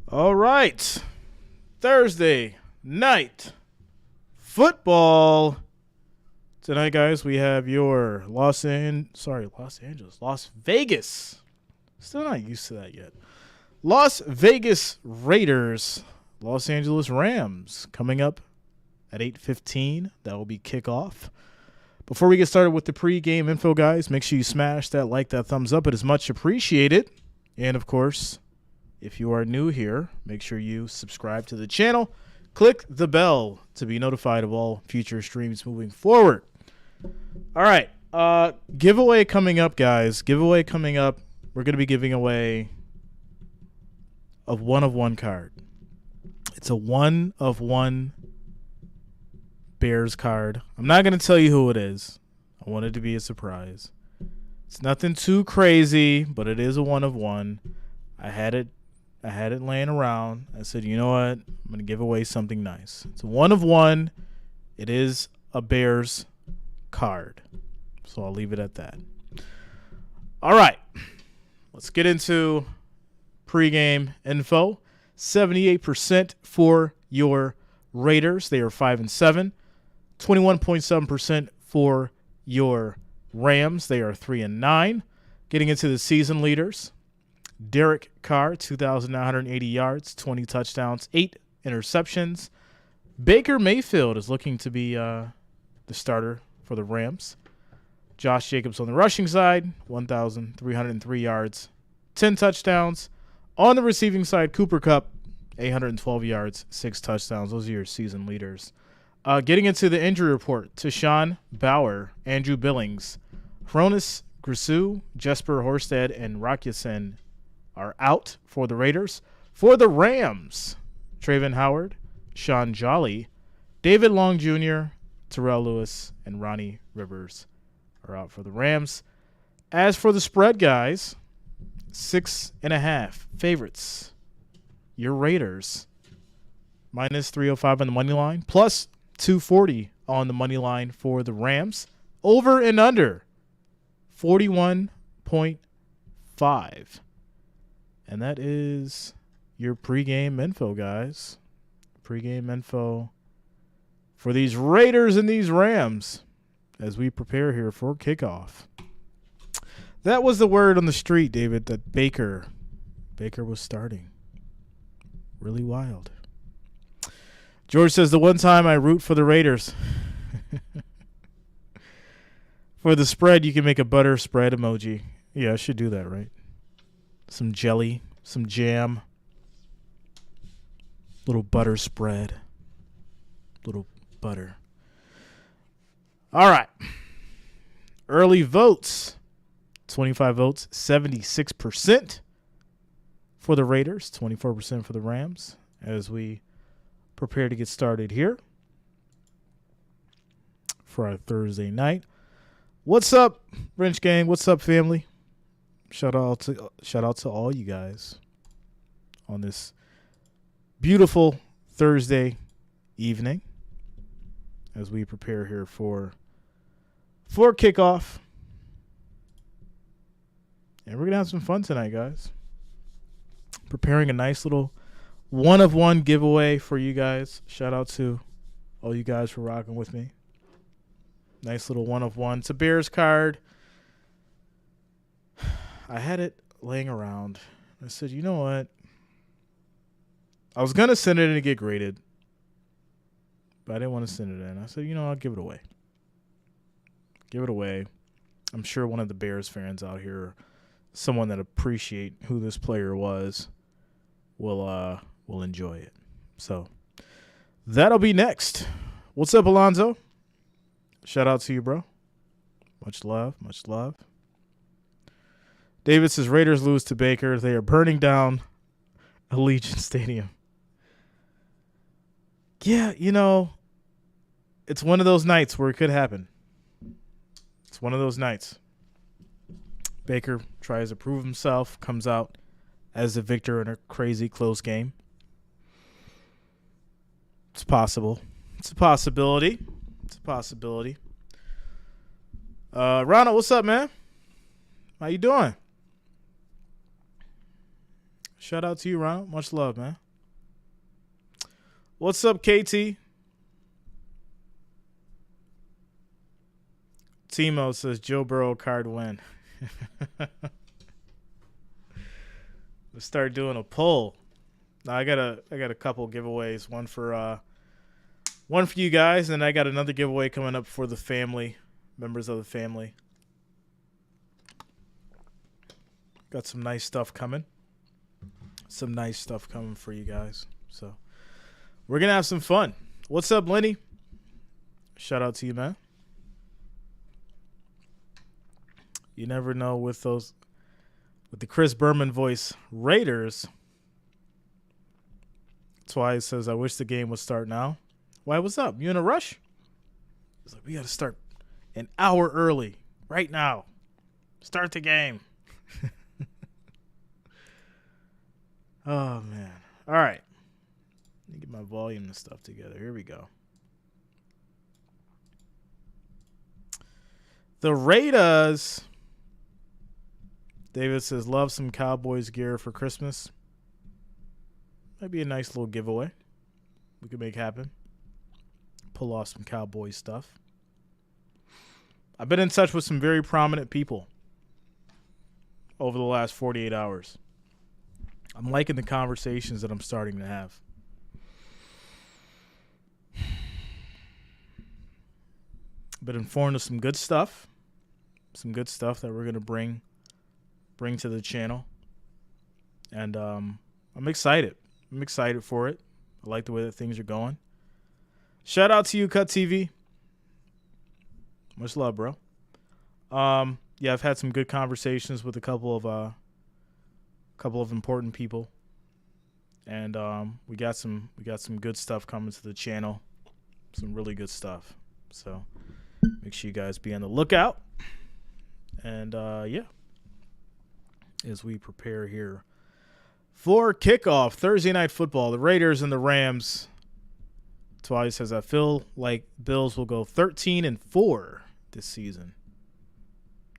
All right. Thursday night football. Tonight, guys, we have your Las Vegas. Still not used to that yet. Las Vegas Raiders, Los Angeles Rams coming up at 8:15. That will be kickoff. Before we get started with the pregame info, guys, make sure you smash that like, that thumbs up. It is much appreciated. And, of course, if you are new here, make sure you subscribe to the channel. Click the bell to be notified of all future streams moving forward. All right. Giveaway coming up, guys. Giveaway coming up. We're going to be giving away a one-of-one card. It's a one-of-one Bears card. I'm not going to tell you who it is. I want it to be a surprise. It's nothing too crazy, but it is a one-of-one. I had it laying around. I said, you know what? I'm going to give away something nice. It's a one-of-one. It is a Bears card. So I'll leave it at that. All right. Let's get into pregame info. 78% for your Raiders. They are 5-7. 21.7% for your Rams. They are 3-9. Getting into the season leaders. Derek Carr, 2,980 yards, 20 touchdowns, 8 interceptions. Baker Mayfield is looking to be the starter for the Rams. Josh Jacobs on the rushing side, 1,303 yards, 10 touchdowns. On the receiving side, Cooper Kupp, 812 yards, 6 touchdowns. Those are your season leaders. Getting into the injury report, Tashawn Bauer, Andrew Billings, Hronis Grisou, Jesper Horsted, and Rakyasen are out for the Raiders. For the Rams, Trayvon Howard, Sean Jolly, David Long Jr., Terrell Lewis, and Ronnie Rivers are out for the Rams. As for the spread, guys, 6.5 favorites. Your Raiders, minus 305 on the money line, plus 240 on the money line for the Rams. Over and under 41.5. And that is your pregame info, guys. Pregame info for these Raiders and these Rams as we prepare here for kickoff. That was the word on the street, David, that Baker was starting. Really wild. George says, the one time I root for the Raiders. For the spread, you can make a butter spread emoji. Yeah, I should do that, right? Some jelly, some jam, little butter spread, little butter. All right. Early votes, 25 votes, 76% for the Raiders, 24% for the Rams as we prepare to get started here for our Thursday night. What's up, Wrench Gang? What's up, family? Shout out to all you guys on this beautiful Thursday evening as we prepare here for kickoff. And we're going to have some fun tonight, guys. Preparing a nice little one-of-one giveaway for you guys. Shout out to all you guys for rocking with me. Nice little one-of-one. It's a Bears card. I had it laying around. I said, you know what? I was going to send it in to get graded, but I didn't want to send it in. I said, you know, I'll give it away. Give it away. I'm sure one of the Bears fans out here, someone that appreciate who this player was, will enjoy it. So that'll be next. What's up, Alonzo? Shout out to you, bro. Much love, much love. David says Raiders lose to Baker. They are burning down Allegiant Stadium. Yeah, you know, it's one of those nights where it could happen. It's one of those nights. Baker tries to prove himself, comes out as the victor in a crazy close game. It's possible. It's a possibility. It's a possibility. Ronald, what's up, man? How you doing? Shout out to you, Ronald. Much love, man. What's up, KT? Timo says Joe Burrow card win. Let's start doing a poll. Now I got a couple giveaways. One for you guys, and I got another giveaway coming up for the family, members of the family. Got some nice stuff coming. Some nice stuff coming for you guys. So we're gonna have some fun. What's up, Lenny? Shout out to you, man. You never know with the Chris Berman voice. Raiders. That's why he says, I wish the game would start now. Why, what's up? You in a rush? He's like, we got to start an hour early right now. Start the game. Oh, man. All right. Let me get my volume and stuff together. Here we go. The Raiders. David says, love some Cowboys gear for Christmas. Might be a nice little giveaway we could make happen. Pull off some Cowboys stuff. I've been in touch with some very prominent people over the last 48 hours. I'm liking the conversations that I'm starting to have. Been informed of some good stuff. Some good stuff that we're going to bring to the channel. And I'm excited. I'm excited for it. I like the way that things are going. Shout out to you, Cut TV. Much love, bro. Yeah, I've had some good conversations with a couple of important people. And we got some good stuff coming to the channel. Some really good stuff. So make sure you guys be on the lookout. And yeah, as we prepare here for kickoff Thursday night football, the Raiders and the Rams. Twilight says, I feel like Bills will go 13-4 this season.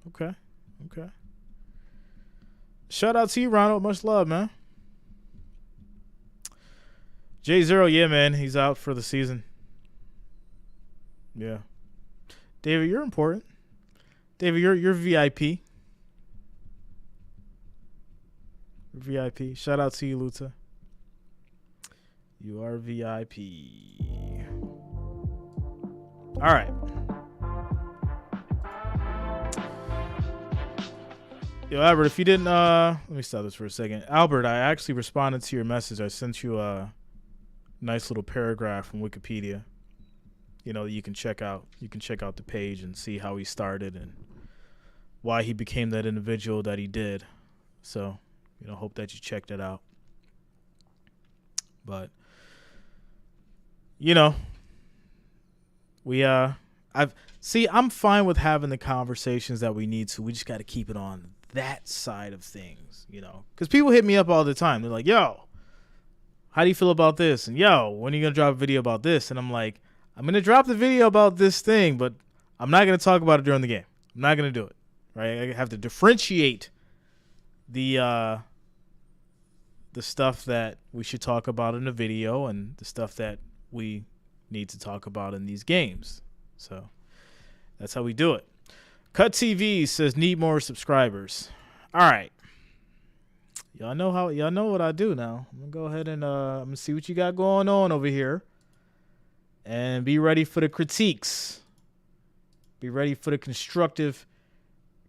Okay. Shout out to you, Ronald. Much love, man. J0, yeah, man. He's out for the season. Yeah. David, you're important. David, you're VIP. VIP. Shout out to you, Luta. You are VIP. All right. Yo, Albert, if you didn't, let me stop this for a second. Albert, I actually responded to your message. I sent you a nice little paragraph from Wikipedia. You know, you can check out the page and see how he started and why he became that individual that he did. So, you know, hope that you checked it out. But, you know, I'm fine with having the conversations that we need to. We just got to keep it on that side of things, you know, because people hit me up all the time. They're like, yo, how do you feel about this? And yo, when are you going to drop a video about this? And I'm like, I'm going to drop the video about this thing, but I'm not going to talk about it during the game. I'm not going to do it. Right? I have to differentiate the stuff that we should talk about in the video and the stuff that we need to talk about in these games. So that's how we do it. Cut TV says need more subscribers. All right. Y'all know what I do now. I'm gonna go ahead and I'm gonna see what you got going on over here. And be ready for the critiques. Be ready for the constructive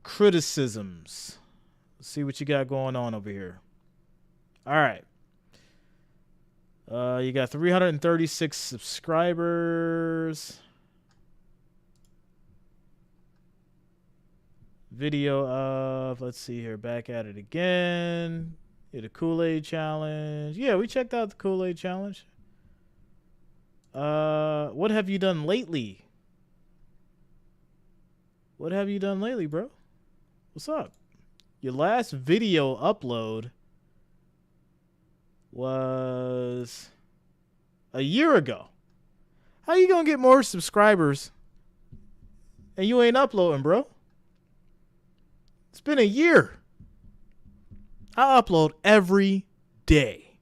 criticisms. Let's see what you got going on over here. All right. You got 336 subscribers. Video of, let's see here, back at it again. Yeah, the Kool-Aid challenge. Yeah, we checked out the Kool-Aid challenge. What have you done lately? What have you done lately, bro? What's up? Your last video upload was a year ago. How you gonna get more subscribers and you ain't uploading, bro? It's been a year. I upload every day.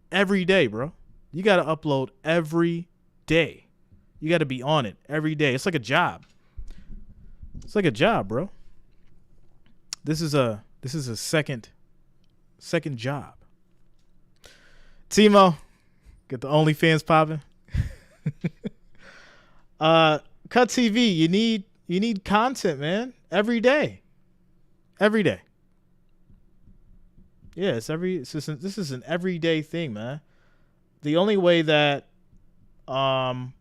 Every day, bro. You got to upload every day. You got to be on it every day. It's like a job. It's like a job, bro. This is a second job. Timo, get the OnlyFans popping. Cut TV. You need content, man. Every day. Every day. Yeah, this is an everyday thing, man. The only way that YouTube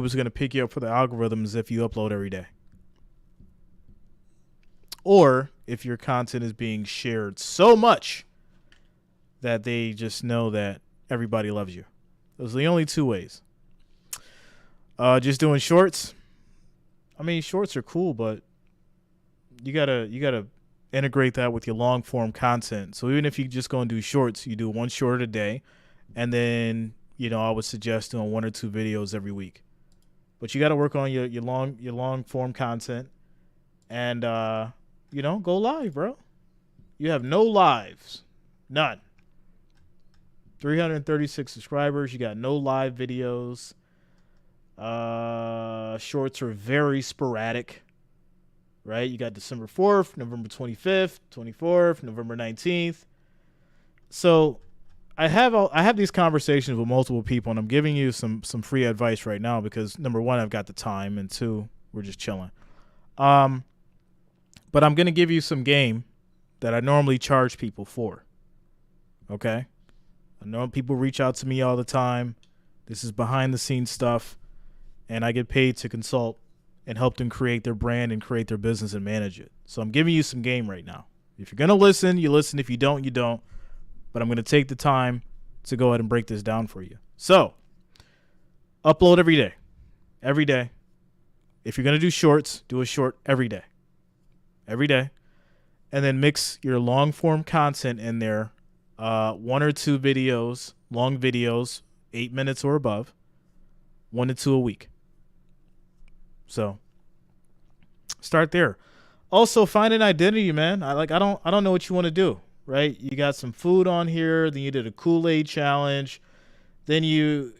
is going to pick you up for the algorithm is if you upload every day. Or if your content is being shared so much that they just know that everybody loves you. Those are the only two ways. Just doing shorts. I mean, shorts are cool, but you gotta integrate that with your long form content. So even if you just go and do shorts, you do one short a day, and then I would suggest doing 1 or 2 videos every week. But you got to work on your long form content, and go live, bro. You have no lives, none. 336 subscribers. You got no live videos. Shorts are very sporadic, right? You got December 4th, November 25th, 24th, November 19th. So I have these conversations with multiple people, and I'm giving you some free advice right now because, number one, I've got the time, and two, we're just chilling. But I'm going to give you some game that I normally charge people for, okay? I know people reach out to me all the time. This is behind-the-scenes stuff, and I get paid to consult and help them create their brand and create their business and manage it. So I'm giving you some game right now. If you're going to listen, you listen. If you don't, you don't. But I'm going to take the time to go ahead and break this down for you. So, upload every day. Every day. If you're going to do shorts, do a short every day. Every day. And then mix your long-form content in there. 1 or 2 videos, long videos, 8 minutes or above. 1 to 2 a week. So, start there. Also, find an identity, man. I don't know what you want to do. Right? You got some food on here. Then you did a Kool-Aid challenge. Then you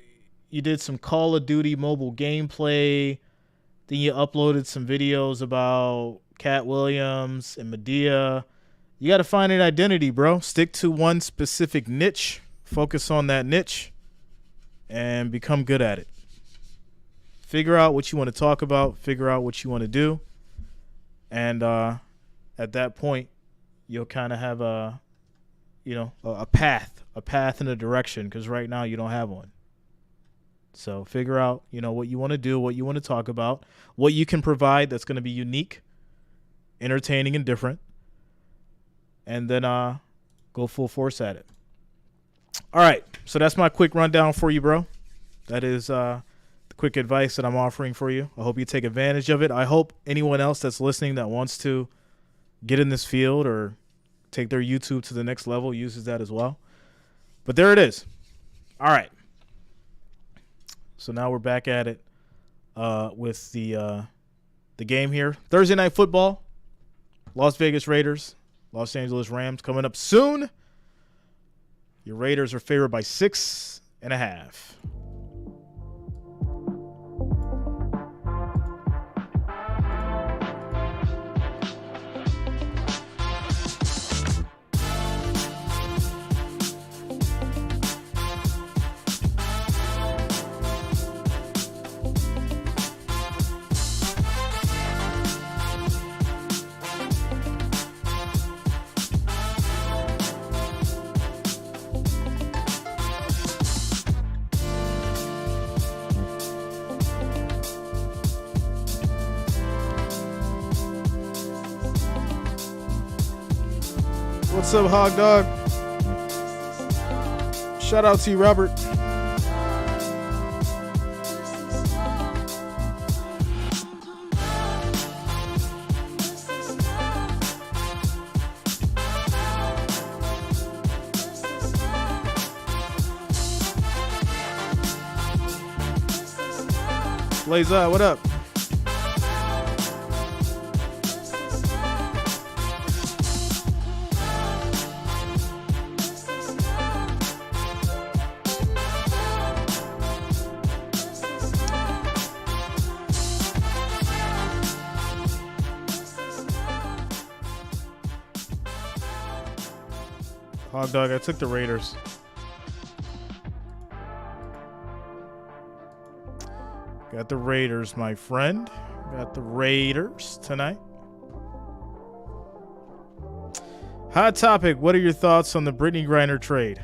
did some Call of Duty mobile gameplay. Then you uploaded some videos about Cat Williams and Medea. You got to find an identity, bro. Stick to one specific niche. Focus on that niche and become good at it. Figure out what you want to talk about. Figure out what you want to do. And at that point, you'll kind of have a path and a direction, because right now you don't have one. So figure out, what you want to do, what you want to talk about, what you can provide that's going to be unique, entertaining, and different, and then go full force at it. All right, so that's my quick rundown for you, bro. That is the quick advice that I'm offering for you. I hope you take advantage of it. I hope anyone else that's listening that wants to get in this field or take their YouTube to the next level uses that as well. But there it is. All right. So now we're back at it with the game here. Thursday Night Football. Las Vegas Raiders. Los Angeles Rams coming up soon. Your Raiders are favored by 6.5. What's up, Hog Dog? Shout out to you, Robert. Blaze, what up? Hog dog, I took the Raiders. Got the Raiders, my friend. Got the Raiders tonight. Hot topic. What are your thoughts on the Brittany Griner trade?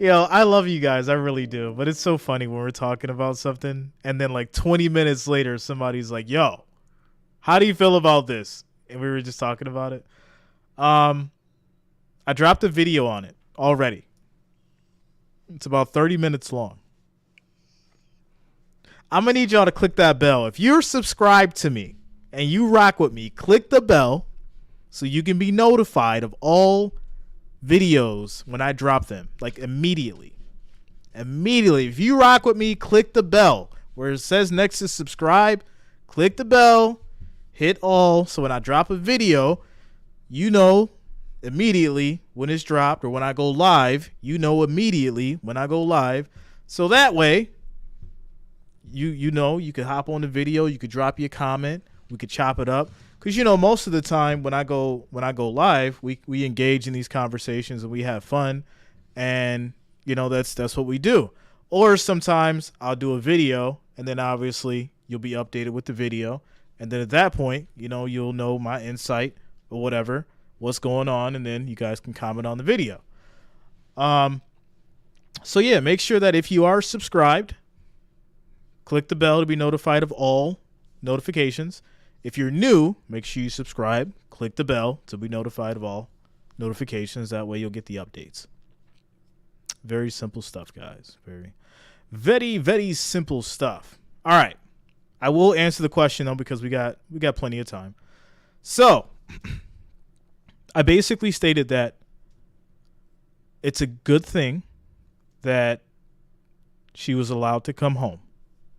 I love you guys. I really do. But it's so funny when we're talking about something and then like 20 minutes later, somebody's like, yo, how do you feel about this? And we were just talking about it. I dropped a video on it already. It's about 30 minutes long. I'm going to need y'all to click that bell. If you're subscribed to me and you rock with me, click the bell so you can be notified of all videos when I drop them, like immediately. Immediately. If you rock with me, click the bell. Where it says next to subscribe, click the bell, hit all. So when I drop a video, you know immediately when it's dropped, or when I go live, you know immediately when I go live. So that way, you know, you could hop on the video, you could drop your comment, we could chop it up. Because, most of the time when I go live, we engage in these conversations and we have fun. And, that's what we do. Or sometimes I'll do a video and then obviously you'll be updated with the video. And then at that point, you'll know my insight or whatever, what's going on, and then you guys can comment on the video. So yeah, make sure that if you are subscribed, click the bell to be notified of all notifications. If you're new, make sure you subscribe, click the bell to be notified of all notifications. That way you'll get the updates. Very simple stuff, guys. Very, very, very simple stuff. All right. I will answer the question though, because we got plenty of time. So I basically stated that it's a good thing that she was allowed to come home.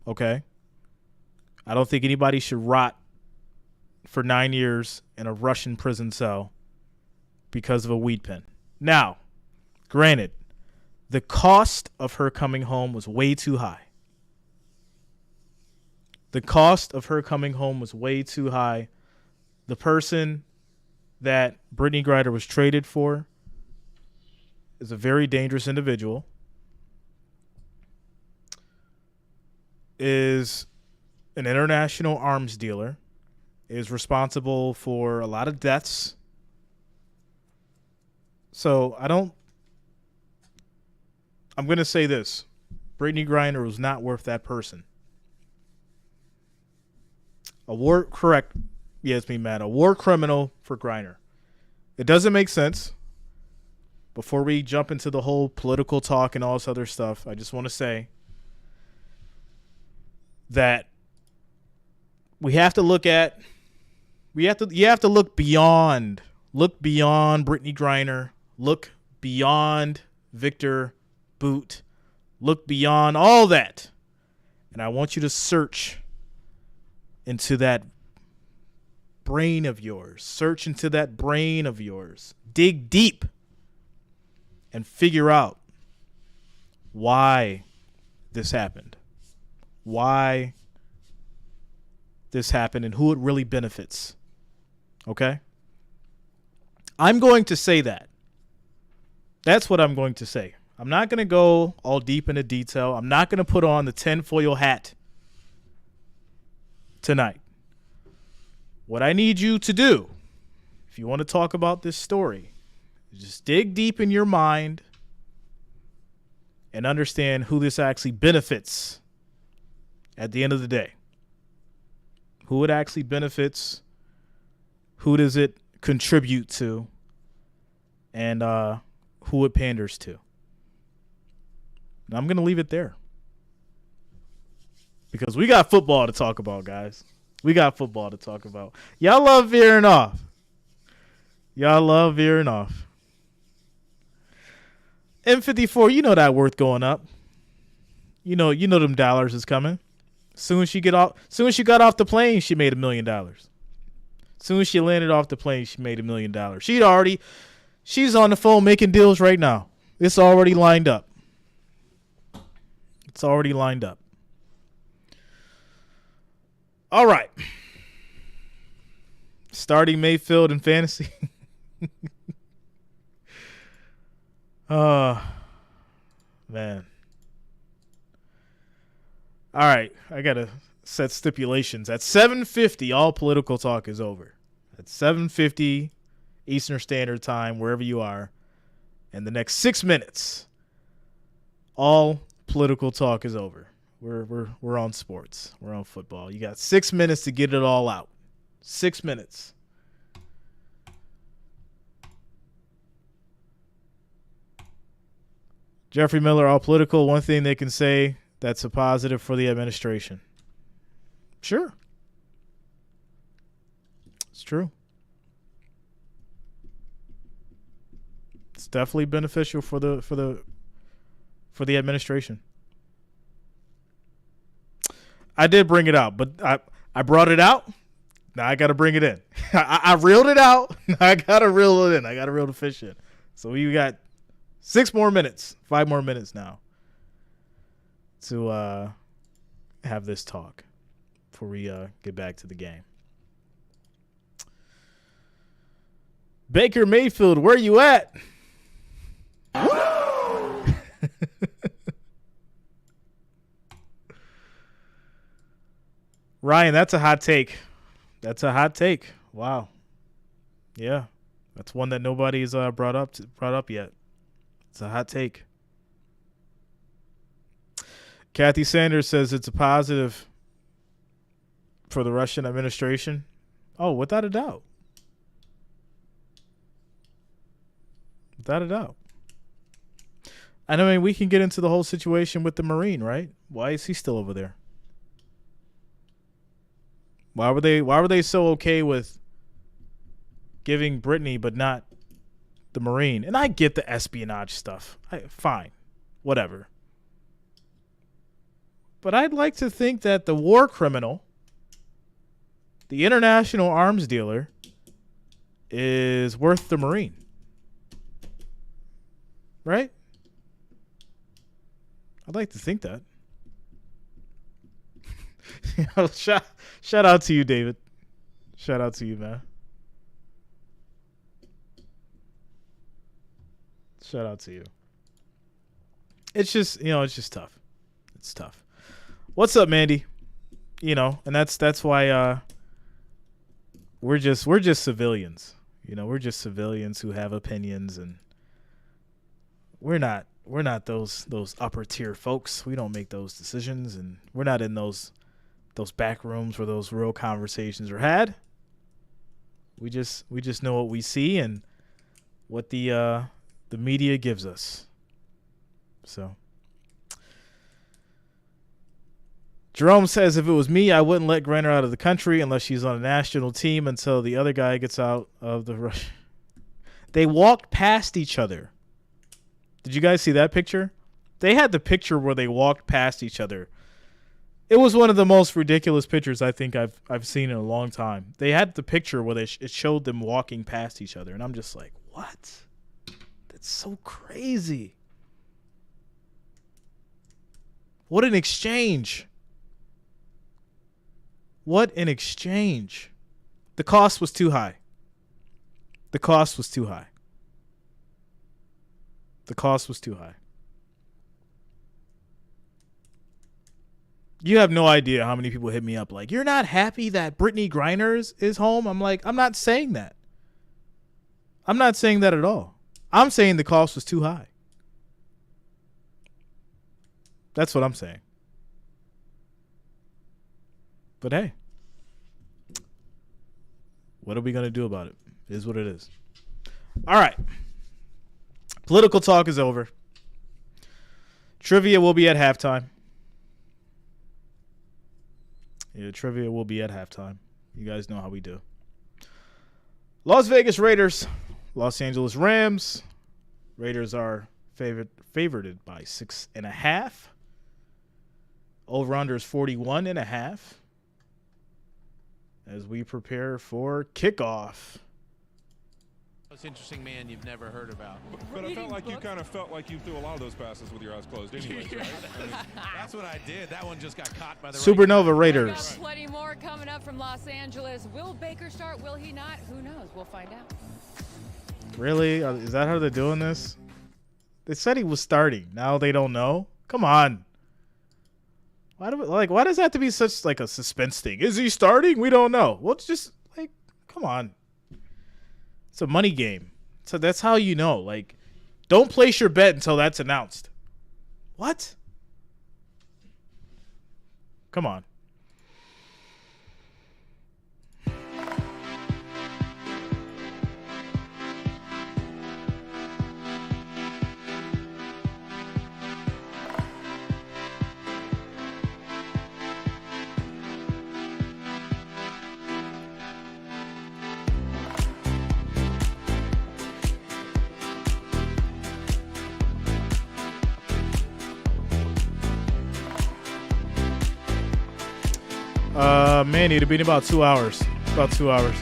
Okay? I don't think anybody should rot for 9 years in a Russian prison cell because of a weed pen. Now, granted, the cost of her coming home was way too high. The cost of her coming home was way too high. The person that Brittany Griner was traded for is a very dangerous individual, is an international arms dealer, is responsible for a lot of deaths. So I'm going to say this. Brittany Griner was not worth that person. A war criminal for Griner. It doesn't make sense. Before we jump into the whole political talk and all this other stuff, I just want to say that you have to look beyond Brittany Griner, look beyond Victor Boot, look beyond all that. And I want you to search into that brain of yours. Search into that brain of yours. Dig deep and figure out why this happened. Why this happened and who it really benefits. Okay? I'm going to say that. That's what I'm going to say. I'm not going to go all deep into detail. I'm not going to put on the tinfoil hat tonight. What I need you to do, if you want to talk about this story, is just dig deep in your mind and understand who this actually benefits at the end of the day. Who it actually benefits, who does it contribute to, and who it panders to. And I'm going to leave it there. Because we got football to talk about, guys. We got football to talk about. Y'all love veering off. M54, you know that worth going up. You know them dollars is coming. Soon as she got off the plane, she made $1 million. Soon as she landed off the plane, she made $1 million. She's on the phone making deals right now. It's already lined up. All right. starting Mayfield in fantasy. Oh, man. All right, I got to set stipulations. At 7:50, all political talk is over. At 7:50 Eastern Standard Time, wherever you are, in the next 6 minutes, all political talk is over. We're on sports. We're on football. You got 6 minutes to get it all out. 6 minutes. Jeffrey Miller, all political. One thing they can say that's a positive for the administration. Sure. It's true. It's definitely beneficial for the administration. I did bring it out, but I brought it out. Now I got to bring it in. I reeled it out. I got to reel it in. I got to reel the fish in. So we got 6 more minutes, 5 more minutes now to have this talk before we get back to the game. Baker Mayfield, where you at? Ryan, that's a hot take. That's a hot take. Wow. Yeah, that's one that nobody's brought up yet. It's a hot take. Kathy Sanders says it's a positive for the Russian administration. Oh, without a doubt. Without a doubt. And I mean, we can get into the whole situation with the Marine, right? Why is he still over there? Why were they so okay with giving Brittany but not the Marine? And I get the espionage stuff. Fine. Whatever. But I'd like to think that the war criminal, the international arms dealer, is worth the Marine. Right? I'd like to think that. Shout out to you, David. Shout out to you, man. Shout out to you. It's just, it's just tough. It's tough. What's up, Mandy? And that's why we're just civilians. We're just civilians who have opinions, and we're not those upper tier folks. We don't make those decisions, and we're not in those back rooms where those real conversations are had. We just know what we see and what the media gives us. So Jerome says, if it was me, I wouldn't let Griner out of the country unless she's on a national team until the other guy gets out of the rush. They walked past each other. Did you guys see that picture? They had the picture where they walked past each other. It was one of the most ridiculous pictures I think I've seen in a long time. They had the picture where it showed them walking past each other, and I'm just like, what? That's so crazy. What an exchange. What an exchange. The cost was too high. The cost was too high. The cost was too high. You have no idea how many people hit me up like, you're not happy that Brittany Griner is home? I'm like, I'm not saying that. I'm not saying that at all. I'm saying the cost was too high. That's what I'm saying. But hey, what are we going to do about it? It is what it is. All right. Political talk is over. Trivia will be at halftime. Yeah, trivia will be at halftime. You guys know how we do. Las Vegas Raiders, Los Angeles Rams. Raiders are favored by 6.5. Over-under is 41.5. As we prepare for kickoff Most interesting man you've never heard about. But I felt like you kind of felt like you threw a lot of those passes with your eyes closed anyways, right? I mean, That's what I did. That one just got caught by the Supernova right Got Raiders. plenty more coming up from Los Angeles. Will Baker start? Will he not? Who knows? We'll find out. Really? Is that how they're doing this? They said he was starting. Now they don't know? Come on. Why does that have to be such like a suspense thing? Is he starting? We don't know. Well, it's just like, come on. It's a money game. So that's how you know. Like, don't place your bet until that's announced. What? Come on. Manny, it'll be in about 2 hours. About 2 hours.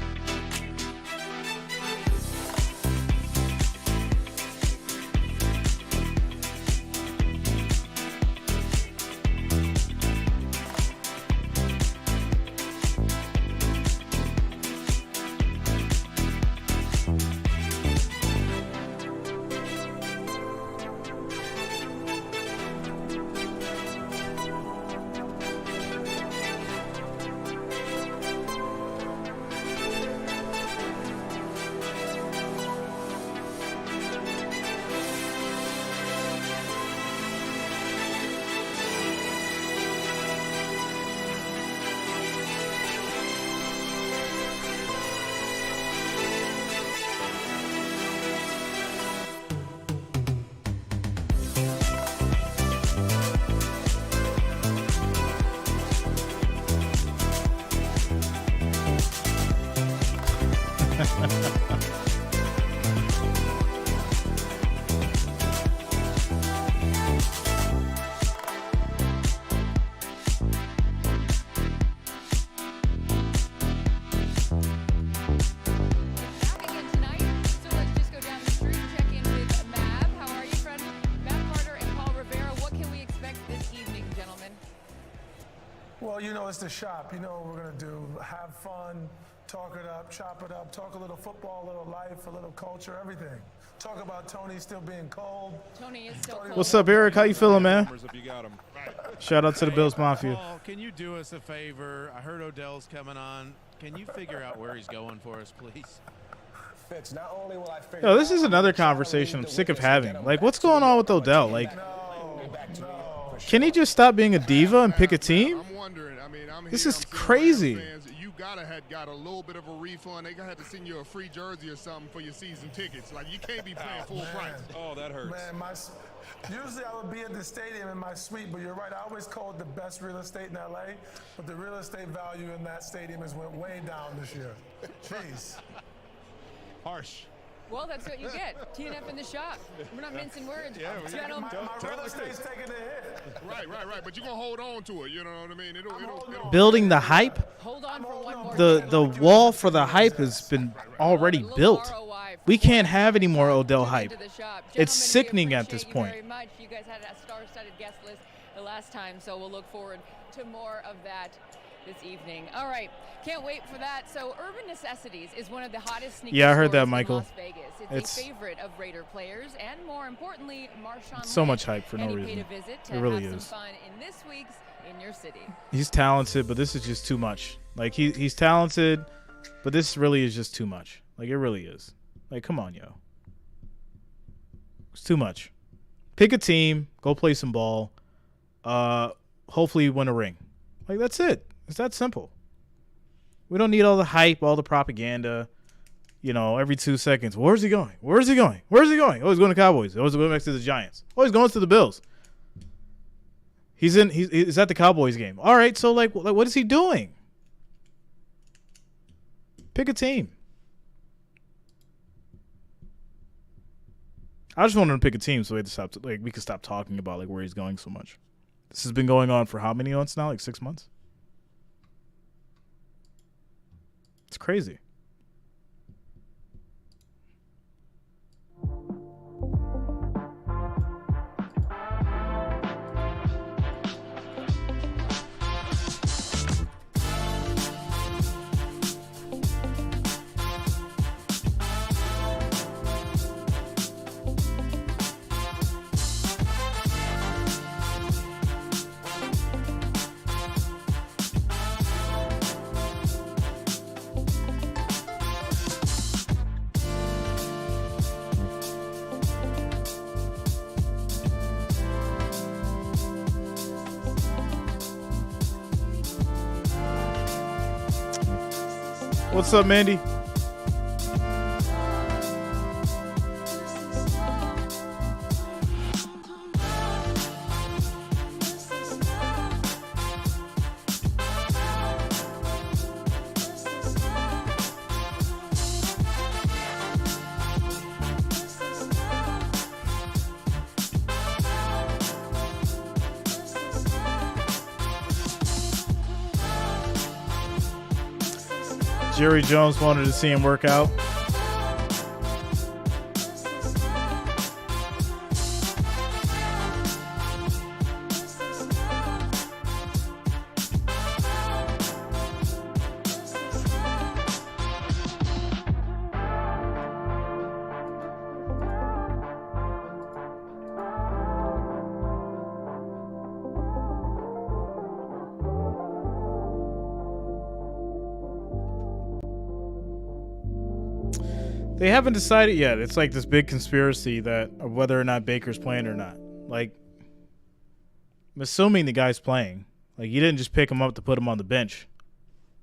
Well, you know, it's the shop. You know what we're going to do. Have fun, talk it up, chop it up, talk a little football, a little life, a little culture, everything. Talk about Tony still being cold. Tony is still cold. What's up, Eric? How you feeling, man? if you got 'em. Shout out to the Bills Mafia. Paul, can you do us a favor? I heard Odell's coming on. Can you figure out where he's going for us, please? Fitz, not only will I figure Yo, this is another conversation I'm sick of having. Like, what's going on with Odell? Like, can he just stop being a diva and pick a team? I'm wondering. I mean, This is crazy. You got a little bit of a refund. They had to send you a free jersey or something for your season tickets. Like, you can't be paying full price. Oh, that hurts. Man, usually I would be at the stadium in my suite, but you're right. I always call it the best real estate in L.A., but the real estate value in that stadium has went way down this year. Jeez. Harsh. Well, that's what you get. TNF in the shop. We're not mincing words. Gentlemen. My real estate's taking a hit. Right. But you're going to hold on to it. You know what I mean? It'll Building the hype? Hold on for one more. The wall for the hype has been already built. We can't have any more Odell hype. It's sickening at this point. Very much. You guys had a star-studded guest list the last time, so we'll look forward to more of that this evening. All right, can't wait for that. So Urban Necessities is one of the hottest sneaker Yeah, I heard that, stores in Michael. Las Vegas. It's a favorite of Raider players and, more importantly, Marshawn So Lynch. much hype for no And he reason. paid a visit to It really have is. some fun in this week's In Your City. He's talented, but this is just too much. Like, he's talented, but this really is just too much. Like, it really is. Like, come on, yo. It's too much. Pick a team, go play some ball, hopefully win a ring. Like, that's it. It's that simple. We don't need all the hype, all the propaganda, you know, every 2 seconds. Where's he going? Where's he going? Where's he going? Oh, he's going to Cowboys. Oh, he's going back to the Giants. Oh, he's going to the Bills. He's at the Cowboys game. All right, so, like what is he doing? Pick a team. I just wanted to pick a team so we could stop talking about like where he's going so much. This has been going on for how many months now? Like 6 months? It's crazy. What's up, Mandy? Jerry Jones wanted to see him work out. They haven't decided yet. It's like this big conspiracy that of whether or not Baker's playing or not. Like, I'm assuming the guy's playing. Like, you didn't just pick him up to put him on the bench.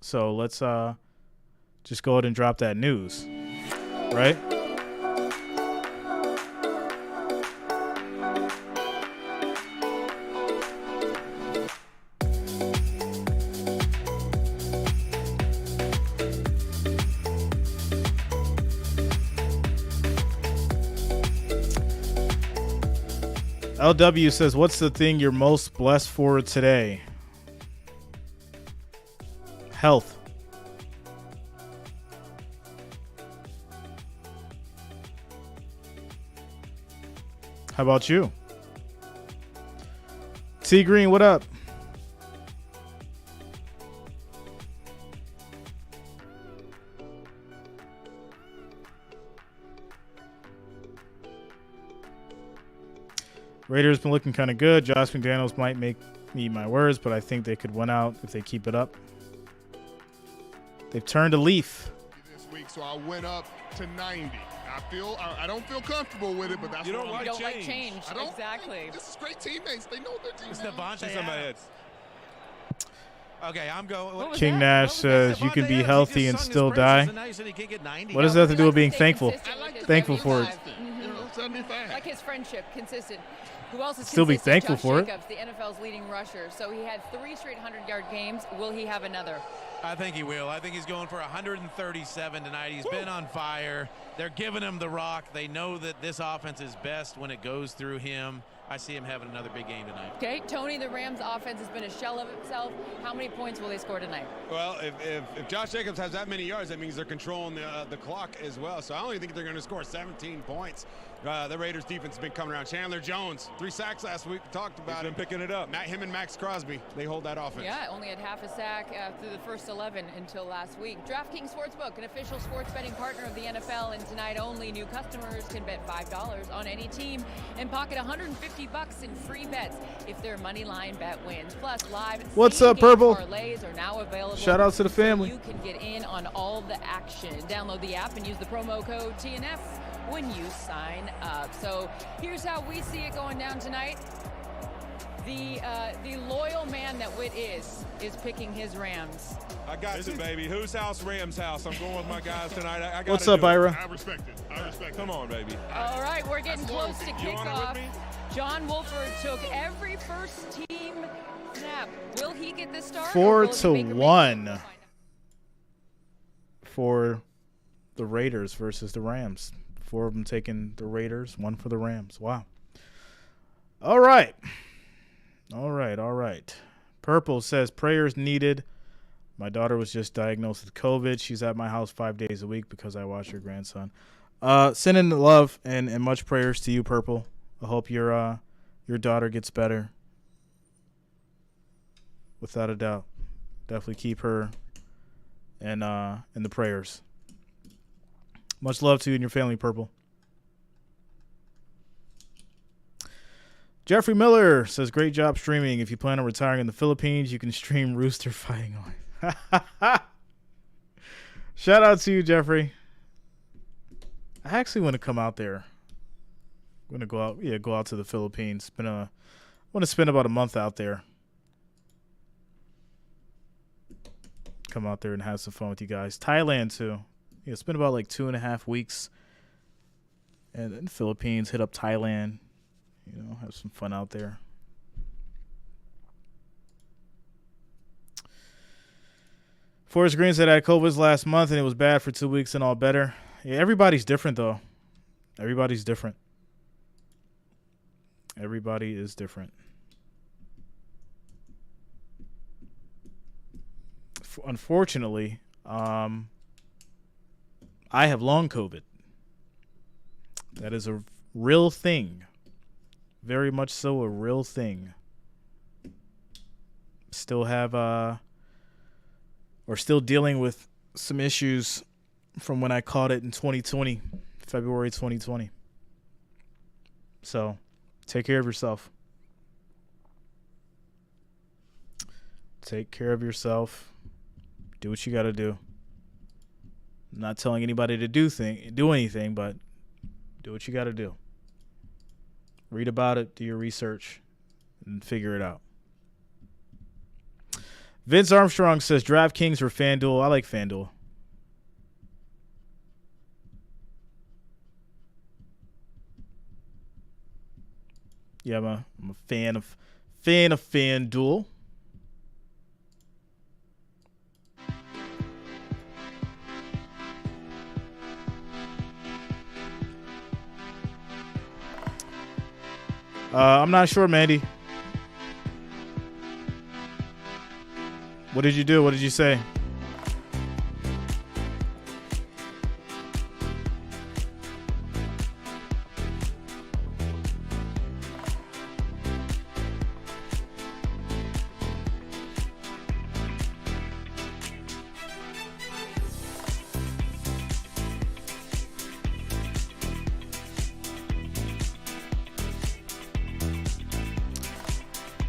So let's just go ahead and drop that news, right? LW says, what's the thing you're most blessed for today? Health. How about you? T Green, what up? Raiders been looking kind of good. Josh McDaniels might make me my words, but I think they could win out if they keep it up. They've turned a leaf. This week, so I went up to 90. I don't feel comfortable with it, but that's You don't what I'm like You don't change. like change. I don't. Exactly. This is great teammates. They know their teammates. It's Devontae Somebody Adams. else. Okay, I'm going. What was King that? Nash What was says you can be healthy and still die. What does that have to do with being thankful? Thankful for it. You know, 75. Like his friendship, consistent. Who else is Still be consistent? thankful Josh for it. Jacobs, the NFL's leading rusher. So he had 3 straight 100-yard games. Will he have another? I think he will. I think he's going for 137 tonight. He's been on fire. They're giving him the rock. They know that this offense is best when it goes through him. I see him having another big game tonight. Okay, Tony, the Rams offense has been a shell of itself. How many points will they score tonight? Well, if Josh Jacobs has that many yards, that means they're controlling the clock as well. So I only think they're going to score 17 points. The Raiders defense has been coming around. Chandler Jones, 3 sacks last week. We talked about He's been picking it up. Him and Max Crosby, they hold that offense. Yeah, only had half a sack through the first 11 until last week. DraftKings Sportsbook, an official sports betting partner of the NFL, and tonight only new customers can bet $5 on any team and pocket $150 in free bets if their money line bet wins. Plus, live What's same up, game Purple? parlays are now available. Shout out to the so family. you can get in on all the action. Download the app and use the promo code TNF when you sign up. So here's how we see it going down tonight. The loyal man that Witt is picking his Rams. I got you, baby. Whose house? Rams' house. I'm going with my guys tonight. I gotta What's up, do it. Ira? I respect it. I respect it. Come on, baby. All right, we're getting close to You on it kickoff. with me? John Wolford took every first team snap. Will he get the start? 4-1 for the Raiders versus the Rams. 4 of them taking the Raiders, 1 for the Rams. Wow. All right. Purple says prayers needed. My daughter was just diagnosed with COVID. She's at my house 5 days a week because I watch her grandson. Sending love and much prayers to you, Purple. I hope your daughter gets better. Without a doubt. Definitely keep her in the prayers. Much love to you and your family, Purple. Jeffrey Miller says, great job streaming. If you plan on retiring in the Philippines, you can stream Rooster fighting on. Shout out to you, Jeffrey. I actually want to come out there. I'm going to go out to the Philippines. I want to spend about a month out there. come out there and have some fun with you guys. Thailand too. Yeah, it's been about like 2.5 weeks. And then Philippines, hit up Thailand. You know, have some fun out there. Forrest Green said I had COVID last month and it was bad for 2 weeks and all better. Yeah, everybody's different though. Everybody's different. Everybody is different. Unfortunately, I have long COVID. That is a real thing. Very much so a real thing. Still have or still dealing with some issues from when I caught it in 2020, February 2020. So, take care of yourself. Take care of yourself. Do what you got to do. I'm not telling anybody to do anything, but do what you got to do. Read about it, do your research, and figure it out. Vince Armstrong says DraftKings or FanDuel. I like FanDuel. Yeah, I'm a fan of FanDuel. I'm not sure, Mandy. What did you do? What did you say?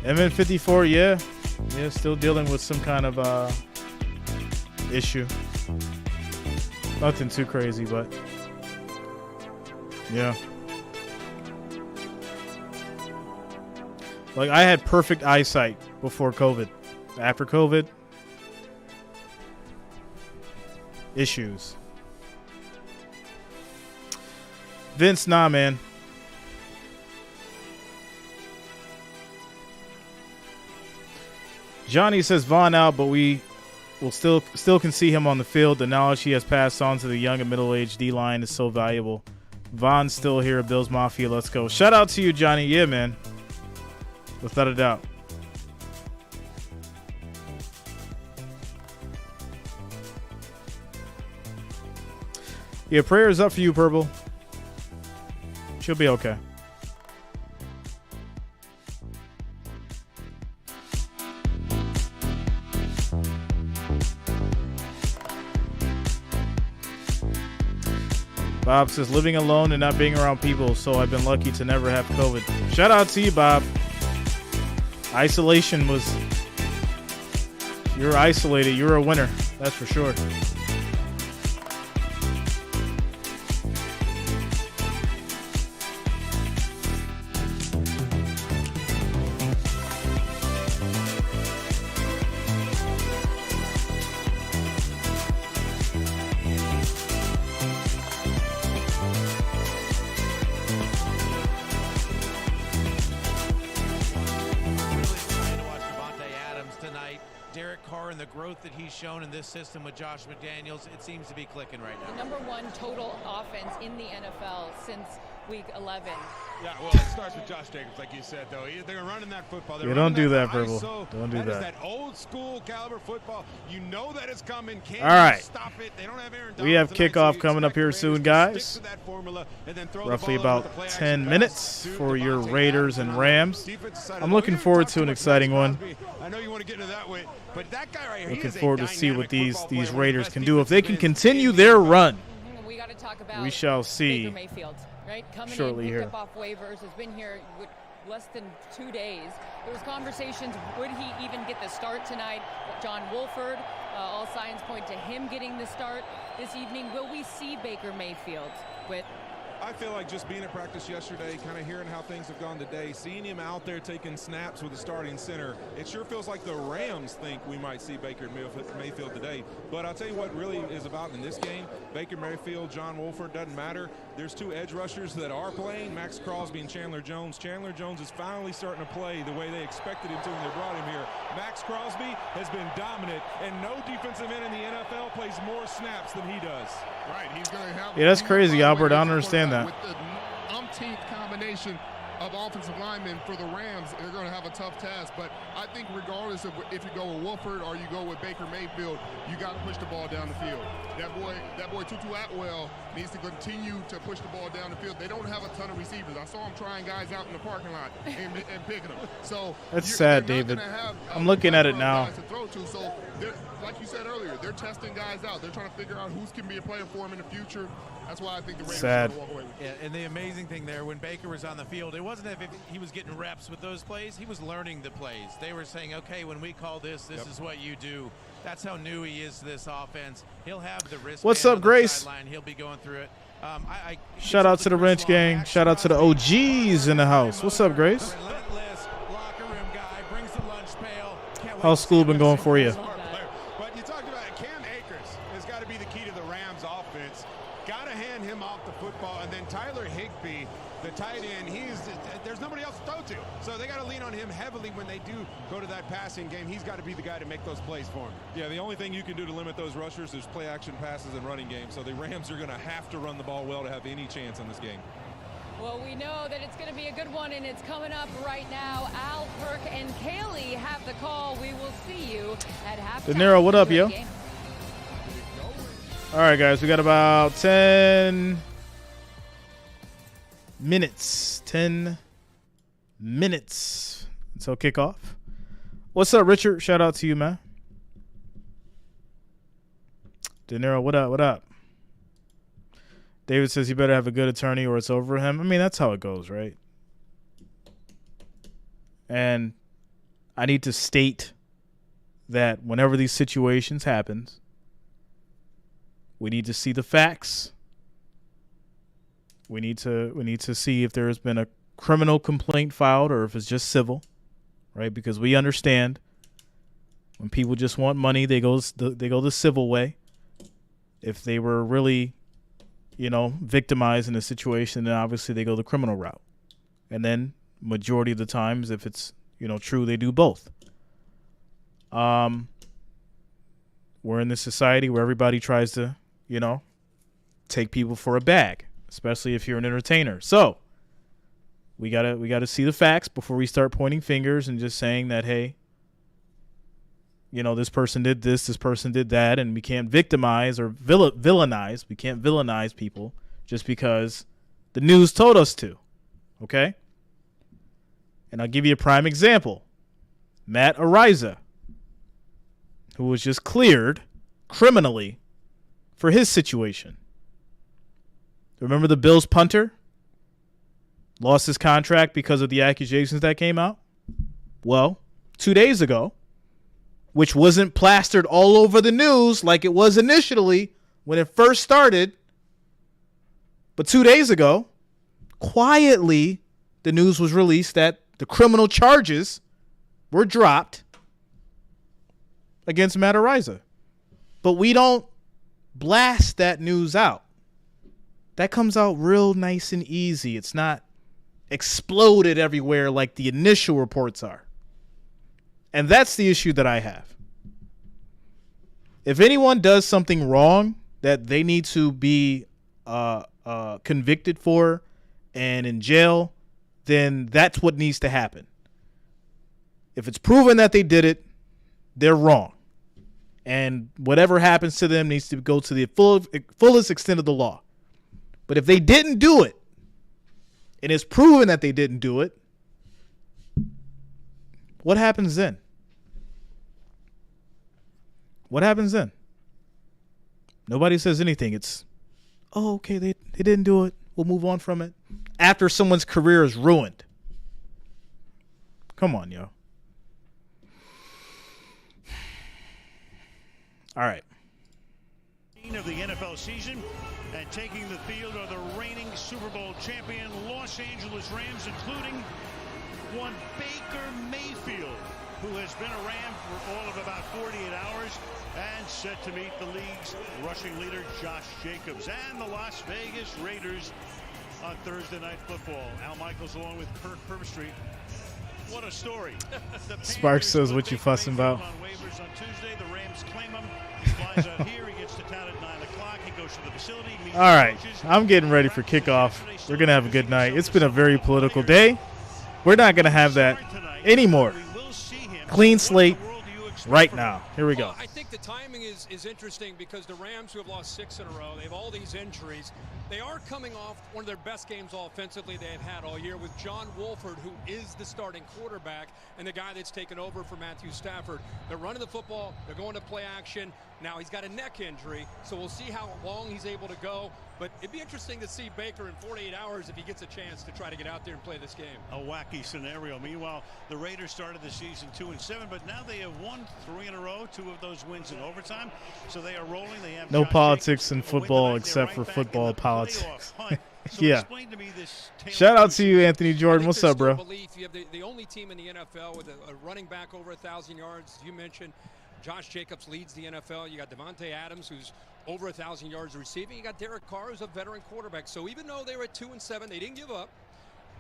MN54, yeah, still dealing with some kind of issue. Nothing too crazy, but yeah. Like, I had perfect eyesight before COVID. After COVID, issues. Vince, nah, man. Johnny says Vaughn out, but we will still can see him on the field. The knowledge he has passed on to the young and middle-aged D-line is so valuable. Vaughn's still here. Bills Mafia, let's go. Shout out to you, Johnny. Yeah, man. Without a doubt. Yeah, prayers up for you, Purple. She'll be okay. Bob says, living alone and not being around people, so I've been lucky to never have COVID. Shout out to you, Bob. Isolation was... You're isolated. You're a winner. That's for sure. That he's shown in this system with Josh McDaniels, it seems to be clicking right now. The number one total offense in the NFL since week 11. Yeah, well, it starts with Josh Jacobs, like you said, though. They're running that football. Yeah, don't do that, Purple. Don't do that. That is that old school caliber football. You know that it's coming. Can't all right. Stop it. They don't have Aaron we have tonight, kickoff so coming up here soon, guys. Roughly about 10 minutes for your Raiders and Rams. I'm looking forward to an exciting one. I know you want to get into that way, but that guy right here, looking forward to see what these Raiders can do. If they can continue their run, we got to talk about we shall see. Baker Mayfield, right? Coming shortly in, here. Up off waivers, has been here with less than 2 days. There was conversations, would he even get the start tonight? John Wolford, all signs point to him getting the start this evening. Will we see Baker Mayfield with I feel like just being at practice yesterday, kind of hearing how things have gone today, seeing him out there taking snaps with the starting center, it sure feels like the Rams think we might see Baker Mayfield today. But I'll tell you what really is about in this game, Baker Mayfield, John Wolford, doesn't matter. There's two edge rushers that are playing, Max Crosby and Chandler Jones. Chandler Jones is finally starting to play the way they expected him to when they brought him here. Max Crosby has been dominant, and no defensive end in the NFL plays more snaps than he does. Right, he's going to have. Yeah, that's crazy, Albert. I don't understand that. With the umpteenth combination of offensive linemen for the Rams, they're going to have a tough task. But I think regardless of if you go with Wolford or you go with Baker Mayfield, you got to push the ball down the field. That boy Tutu Atwell needs to continue to push the ball down the field. They don't have a ton of receivers. I saw him trying guys out in the parking lot and picking them. So that's sad, David. I'm looking at it now. To throw to, so like you said earlier, they're testing guys out. They're trying to figure out who's can be a player for him in the future. That's why I think the Raiders are going to walk away with it. Yeah, and the amazing thing there, when Baker was on the field, it wasn't as if he was getting reps with those plays. He was learning the plays. They were saying, okay, when we call this is what you do. That's how new he is to this offense. He'll have the wrist. What's up, Grace? He'll be going through it. Shout out to the Wrench Gang. Shout out to the OGs in the house. What's up, Grace? Relentless locker room guy, brings the lunch pail. How's school been going for you? But you talked about Cam Akers has got to be the key to the Rams offense. Got to hand him off the football. And then Tyler Higbee, the tight end, there's nobody else to throw to. So they got to lean on him heavily when they do go to that passing game. He's got to be the guy to make those plays for him. Yeah, the only thing you can do to limit those rushers is play action passes and running game. So the Rams are going to have to run the ball well to have any chance in this game. Well, we know that it's going to be a good one, and it's coming up right now. Al, Perk, and Kaylee have the call. We will see you at halftime. De Niro, what up, yo? All right, guys, we got about 10 minutes. 10 minutes until kickoff. What's up, Richard? Shout out to you, man. De Niro, what up? What up? David says you better have a good attorney or it's over him. I mean, that's how it goes, right? And I need to state that whenever these situations happen, we need to see the facts. We need to see if there has been a criminal complaint filed or if it's just civil, right? Because we understand when people just want money, they go the civil way. If they were really, victimized in a situation, then obviously they go the criminal route. And then majority of the times, if it's, true, they do both. We're in this society where everybody tries to, take people for a bag, especially if you're an entertainer. So we gotta see the facts before we start pointing fingers and just saying that, hey, this person did this person did that, and we can't victimize or villainize. We can't villainize people just because the news told us to, okay? And I'll give you a prime example. Matt Ariza, who was just cleared criminally for his situation. Remember the Bills punter? Lost his contract because of the accusations that came out? Well, 2 days ago, which wasn't plastered all over the news like it was initially when it first started. But 2 days ago, quietly, the news was released that the criminal charges were dropped against Matt Ariza. But we don't blast that news out. That comes out real nice and easy. It's not exploded everywhere like the initial reports are. And that's the issue that I have. If anyone does something wrong that they need to be convicted for and in jail, then that's what needs to happen. If it's proven that they did it, they're wrong. And whatever happens to them needs to go to the fullest extent of the law. But if they didn't do it, and it's proven that they didn't do it, what happens then? What happens then? Nobody says anything. It's, oh, okay, they didn't do it. We'll move on from it. After someone's career is ruined. Come on, yo. All right. Of the NFL season, and taking the field are the reigning Super Bowl champion Los Angeles Rams, including one Baker Mayfield, who has been a Ram for all of about 48 hours and set to meet the league's rushing leader Josh Jacobs and the Las Vegas Raiders on Thursday Night Football. Al Michaels along with Kirk Herbstreit. What a story. Sparks says, what you fussing about? On waivers on Tuesday, the Rams claim him. He flies out here. He gets to town at 9 o'clock. He goes to the facility. All right, I'm getting ready for kickoff. We're going to have a good night. It's been a very political day. We're not going to have that anymore. Clean slate right now. Here we go. Well, I think the timing is interesting because the Rams, who have lost 6 in a row, they have all these injuries. They are coming off one of their best games offensively they've had all year with John Wolford, who is the starting quarterback and the guy that's taken over for Matthew Stafford. They're running the football. They're going to play action. Now he's got a neck injury, so we'll see how long he's able to go. But it'd be interesting to see Baker in 48 hours if he gets a chance to try to get out there and play this game. A wacky scenario. Meanwhile, the Raiders started the season 2-7, but now they have won 3 in a row, 2 of those wins in overtime. So they are rolling. They have no Josh politics Jacobs in football right except for back football in the politics. playoff hunt. So yeah. explain to me this Shout out to you, Anthony Jordan. What's up, bro? Belief. You have the only team in the NFL with a running back over 1,000 yards. You mentioned Josh Jacobs leads the NFL. You got Devontae Adams, who's over 1,000 yards receiving. You got Derek Carr, who's a veteran quarterback. So even though they were at 2-7, they didn't give up.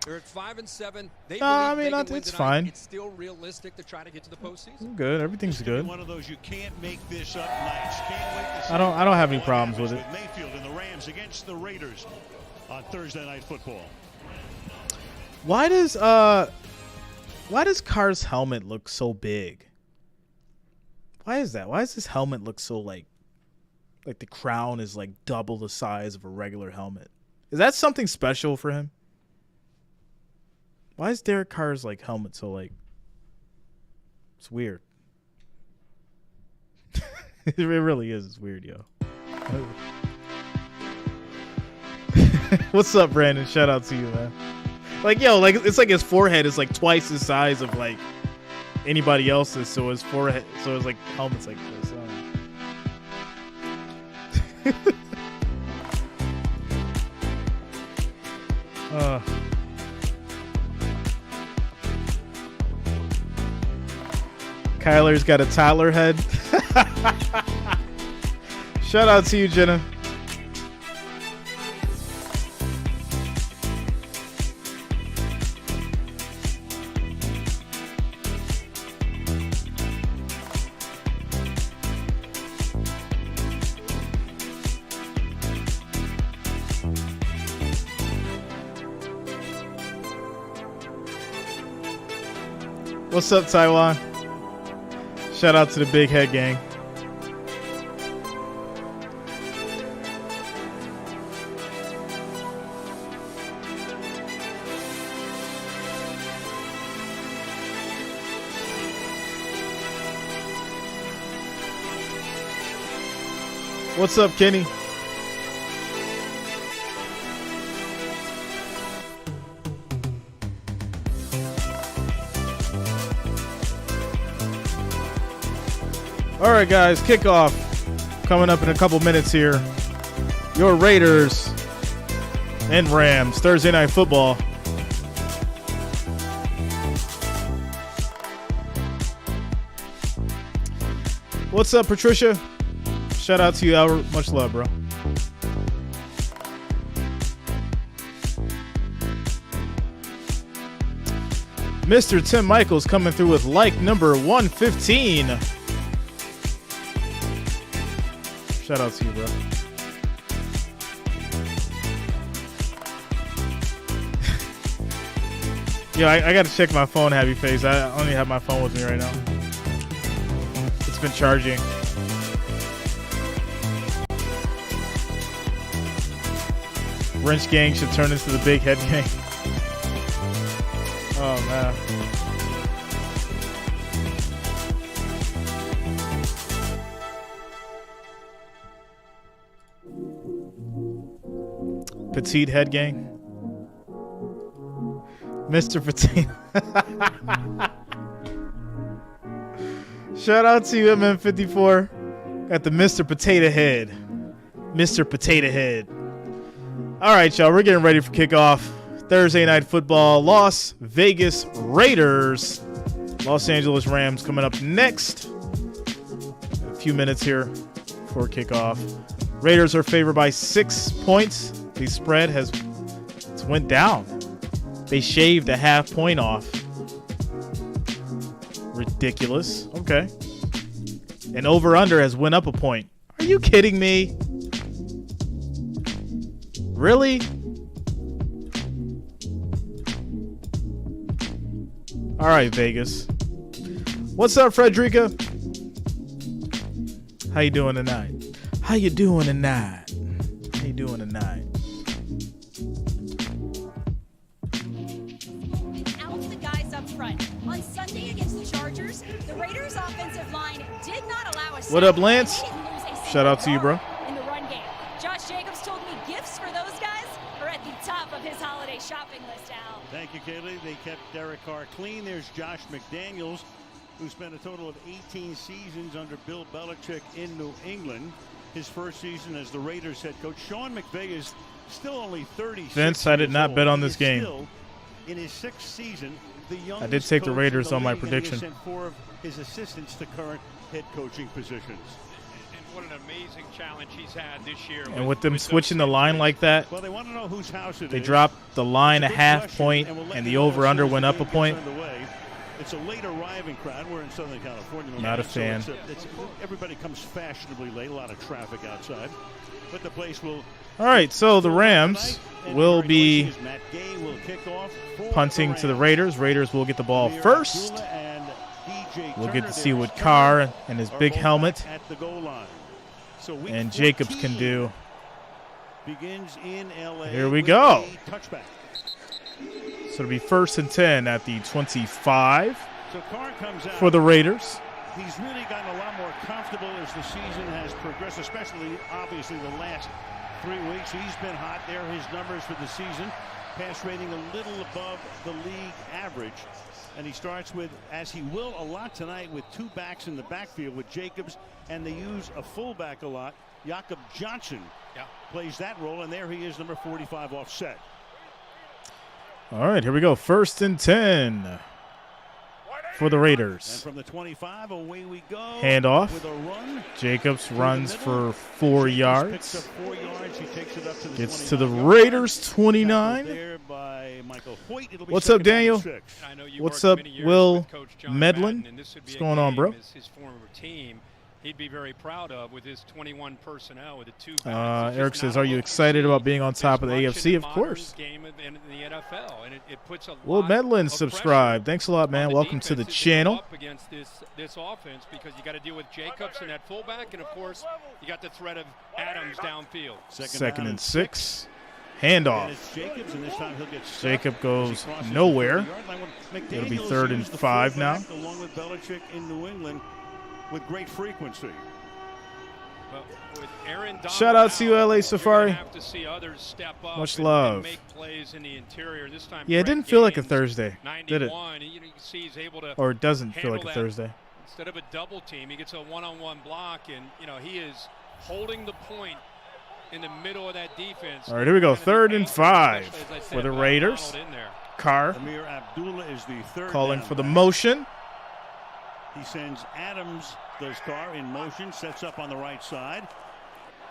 They're at 5-7. They I believe mean, they can win it's tonight. fine. It's still realistic to try to get to the postseason. Good. Everything's good. One of those you can't make this up nights. Can't wait to see I don't have any what problems with happens it. Mayfield and the Rams against the Raiders on Thursday Night Football. Why does Carr's helmet look so big? Why is that? Why does his helmet look so like the crown is like double the size of a regular helmet? Is that something special for him? Why is Derek Carr's like helmet so like it's weird? It really is. It's weird, yo. What's up, Brandon? Shout out to you, man. Like, yo, like it's like his forehead is like twice the size of like anybody else's, so his forehead, so his like helmet's like this. Kyler's got a Tyler head. Shout out to you, Jenna. What's up, Taiwan? Shout out to the Big Head Gang. What's up, Kenny? All right, guys, kickoff coming up in a couple minutes here. Your Raiders and Rams, Thursday Night Football. What's up, Patricia? Shout out to you, Albert. Much love, bro. Mr. Tim Michaels coming through with like number 115. Shout out to you, bro. Yo, I got to check my phone, Happy Face. I only have my phone with me right now. It's been charging. Wrench Gang should turn into the Big Head Gang. Oh, man. Petite Head Gang. Mr. Potato. Shout out to you, MM54. Got the Mr. Potato Head. Mr. Potato Head. All right, y'all. We're getting ready for kickoff. Thursday Night Football. Las Vegas Raiders. Los Angeles Rams coming up next. A few minutes here before kickoff. Raiders are favored by 6 points. The spread has went down. They shaved a half point off. Ridiculous. Okay. And over-under has went up a point. Are you kidding me? Really? All right, Vegas. What's up, Frederica? How you doing tonight? How you doing tonight? How you doing tonight? Out the guys up front. On Sunday against the Chargers, the Raiders' offensive line did not allow a What up, sack. Lance? They didn't lose a Shout out to single you, bro. yard in the run game. Josh Jacobs told me gifts for those guys are at the top of his holiday shopping list, Al. Thank you, Kaylee. They kept Derek Carr clean. There's Josh McDaniels, who spent a total of 18 seasons under Bill Belichick in New England. His first season as the Raiders head coach. Sean McVay is still only 36. Vince, I did not bet on this He is game. still in his 6th season, the youngest I did take the coach Raiders in on my league, and he has prediction. sent 4 of his assistants to current head coaching positions. And what an amazing challenge he's had this year. And with them those switching the line like that, Well, they want to know whose house it they is. dropped the line a Good half question, point, we'll let and you the know as over-under soon as went the up a game gets point. underway. It's a late arriving crowd. We're in Southern California. Not a so fan. everybody comes fashionably late. A lot of traffic outside. But the place will... All right, so the Rams will be Matt Gay will kick off for punting the to the Rams. Raiders. Raiders will get the ball Amir first. Abdullah and DJ We'll Turner, get to see their what starters, Carr and his are big both helmet back at the goal line. So week and Jacobs 14 can do. begins in LA. Here we with go. a touchback. So it'll be 1st and 10 at the 25 So Carr comes out. for the Raiders. He's really gotten a lot more comfortable as the season has progressed, especially, obviously, the last 3 weeks. He's been hot. There are his numbers for the season. Pass rating a little above the league average. And he starts with, as he will a lot tonight, with 2 backs in the backfield with Jacobs, and they use a fullback a lot. Jakob Johnson plays that role, and there he is, number 45 offset. All right, here we go. 1st and 10 for the And Raiders. from the 25, away we go. Handoff. With a run. Jacobs runs middle. for 4 Jacobs yards. picks up 4 yards. He takes it up to the Gets to the 29 yard Raiders line. 29. Tackled there by Michael Hoyt. It'll be What's up, 2nd down and Daniel? 6. I know you What's worked up, many years Will with Coach John Medlin? Madden, and this would be What's a going on, bro? game as his former team he'd be very proud of with his 21 personnel with the 2 backs. It's Eric just says, not are you what excited see about being on top of the this much AFC? in Of modern course. Game in the NFL, and it puts a Will lot Medlin of subscribe. pressure Thanks a lot, man. on the Welcome to the defenses that go channel. up against this offense, because you got to deal with Jacobs and that fullback, and of course you got the threat of Adams downfield. 2nd down and 6. And Handoff. it's Jacobs, and this time he'll get stuck Jacob as goes he crosses nowhere. the 30-yard line. It'll be McDaniels 3rd and used the 5 now. fullback along with Belichick in New England with great frequency. But with Aaron Donald Shout out to you, out, LA you're Safari. gonna have to see others step up Much and love. make plays in the interior. This time, Yeah, it Greg didn't feel like a Gaines, Thursday, did it? 91, and you can see he's able to Or it doesn't feel like handle a that. Thursday. Instead of a double team, he gets a one-on-one block, and he is holding the point in the middle of that defense. All right, here we go. Kind of the 3rd and anchor, 5 especially, as I for said, the without Raiders. Donald in there. Carr Amir Abdullah is the 3rd calling down for the back. motion. He sends Adams, does Carr in motion, sets up on the right side.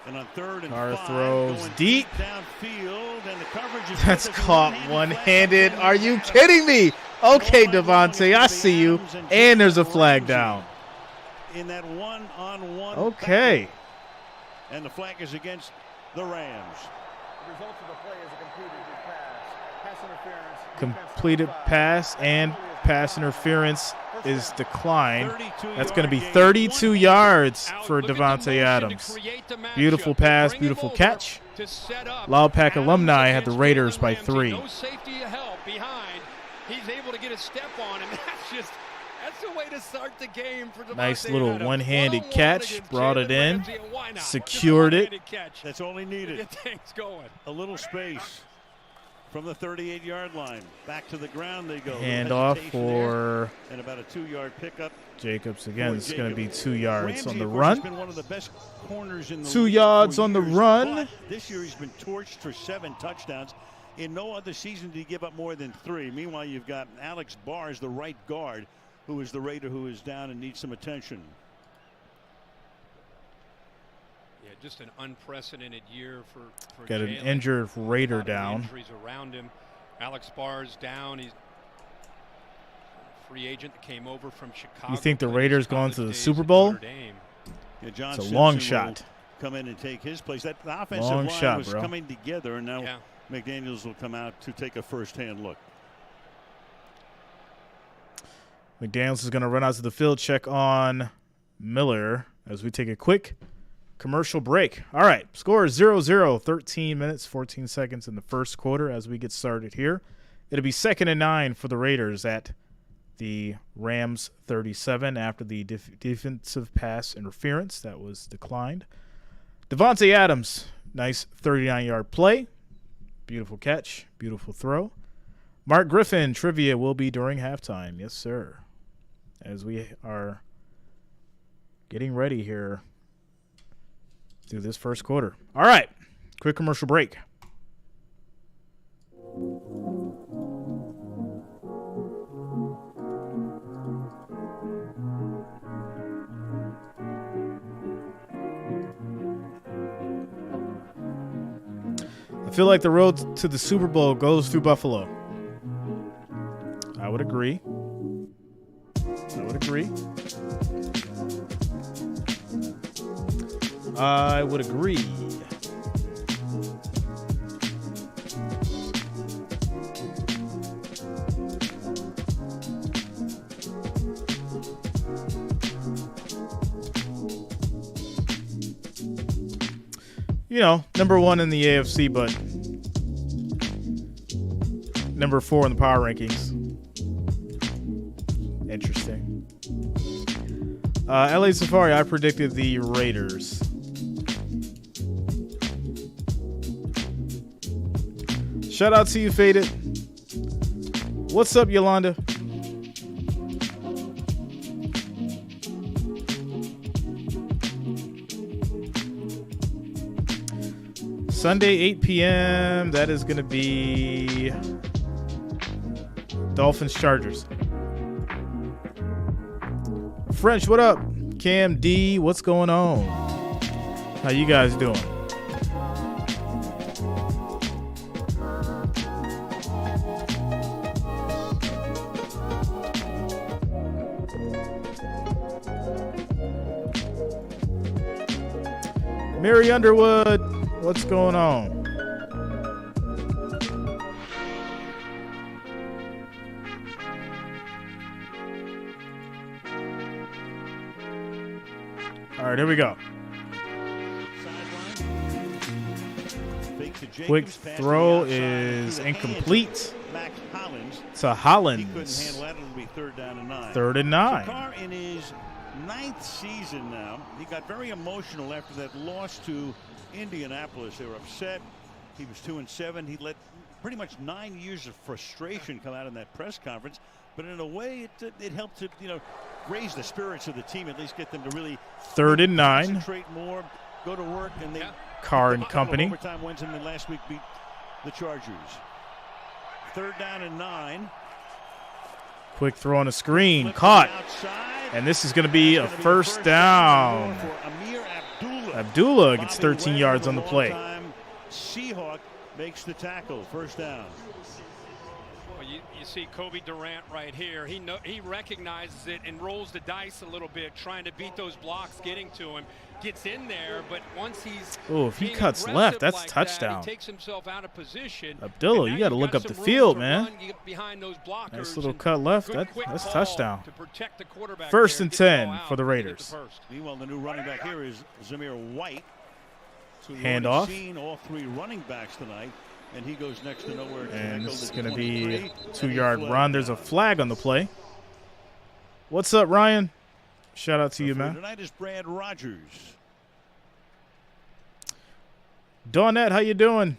And on 3rd and Carr 5, throws going deep. downfield, and the coverage is That's good. There's a caught one-handed. Are you kidding me? Okay, Devontae, I see you. And there's a flag down. In that one-on-one. Okay. battle. And the flag is against the Rams. The result of the play is a completed pass. Pass interference. Completed pass and pass interference is declined. 32 That's going to be yard gain, 32 yards Out, for look at the Devontae motion to Adams. create the matchup. Beautiful They pass, bring him beautiful over catch. to set up. Loud Pack Adams alumni had the against Raiders Jalen by Ramsey. 3. No safety help behind. He's able to get a step on him. That's the way to start the game for Devontae Nice little Adams. one-handed One-on-one catch, against brought it Jalen in, Ramsey, and why not? Just a secured it. one-handed catch That's all he to needed. get things going. A little space from the 38-yard line. Back to the ground they go. Handoff for and about a 2-yard pickup. Jacobs again. It's going to be 2 yards Ramsey, on the of course, run. has been one of the best corners in the 2 league yards for on the years, run. but this year he's been torched for 7 touchdowns. In no other season did he give up more than 3. Meanwhile, you've got Alex Bars, the right guard, who is the Raider who is down and needs some attention. Yeah, just an unprecedented year for Got an Jalen. injured Raider A lot of down. Injuries around him. Alex Barr's down. He's a free agent that came over from Chicago. You think the played Raiders his going college to the days Super at Bowl? Notre Dame. Yeah, John It's a Simpson long will shot. come in and take his place. That the offensive Long line shot, was bro. coming together, and now Yeah. McDaniels will come out to take a first-hand look. McDaniels is going to run out to the field, check on Miller as we take a quick commercial break. All right, score is 0-0, 13 minutes, 14 seconds in the first quarter as we get started here. It'll be 2nd and 9 for the Raiders at the Rams 37 after the defensive pass interference that was declined. Devontae Adams, nice 39-yard play. Beautiful catch, beautiful throw. Mark Griffin trivia will be during halftime. Yes, sir. As we are getting ready here through this first quarter. All right, quick commercial break. I feel like the road to the Super Bowl goes through Buffalo. I would agree. I would agree. You know, number 1 in the AFC, but number 4 in the power rankings. Interesting. LA Safari, I predicted the Raiders. Shout out to you, Faded. What's up, Yolanda? Sunday, 8 p.m. That is going to be Dolphins Chargers. French, what up? Cam D, what's going on? How you guys doing? Mary Underwood, what's going on? All right, here we go. Quick throw is incomplete to Hollins. He couldn't handle that. It'll be 3rd down and 9. 3rd and 9. Carr in his 9th season now. He got very emotional after that loss to Indianapolis. They were upset. He was 2-7. He let pretty much 9 years of frustration come out in that press conference. But in a way, it helped to, raise the spirits of the team, at least get them to really 3rd and 9. Concentrate more, go to work, and they Carr and company. Overtime wins, and then last week beat the Chargers. 3rd down and 9. Quick throw on a screen, caught, and this is going to be a first down. Abdullah gets 13 yards on the play. Seahawk makes the tackle, first down. Well, you see Kobe Durant right here. He recognizes it and rolls the dice a little bit, trying to beat those blocks, getting to him. Gets in there, but once he's if he cuts left, that's like touchdown. He takes himself out of position. Abdullah, you got to look up the field, man. Behind those blockers. Nice little cut left. That's touchdown. To protect the quarterback 1st and 10 for the Raiders. Meanwhile, the new running back here is Zamir White. So Handoff. Seen all 3 running backs tonight, and he goes next to nowhere. And this is going to be a 2-yard run. There's a flag on the play. What's up, Ryan? Shout out to you, man. Tonight is Brad Rogers. Dawnette, how you doing?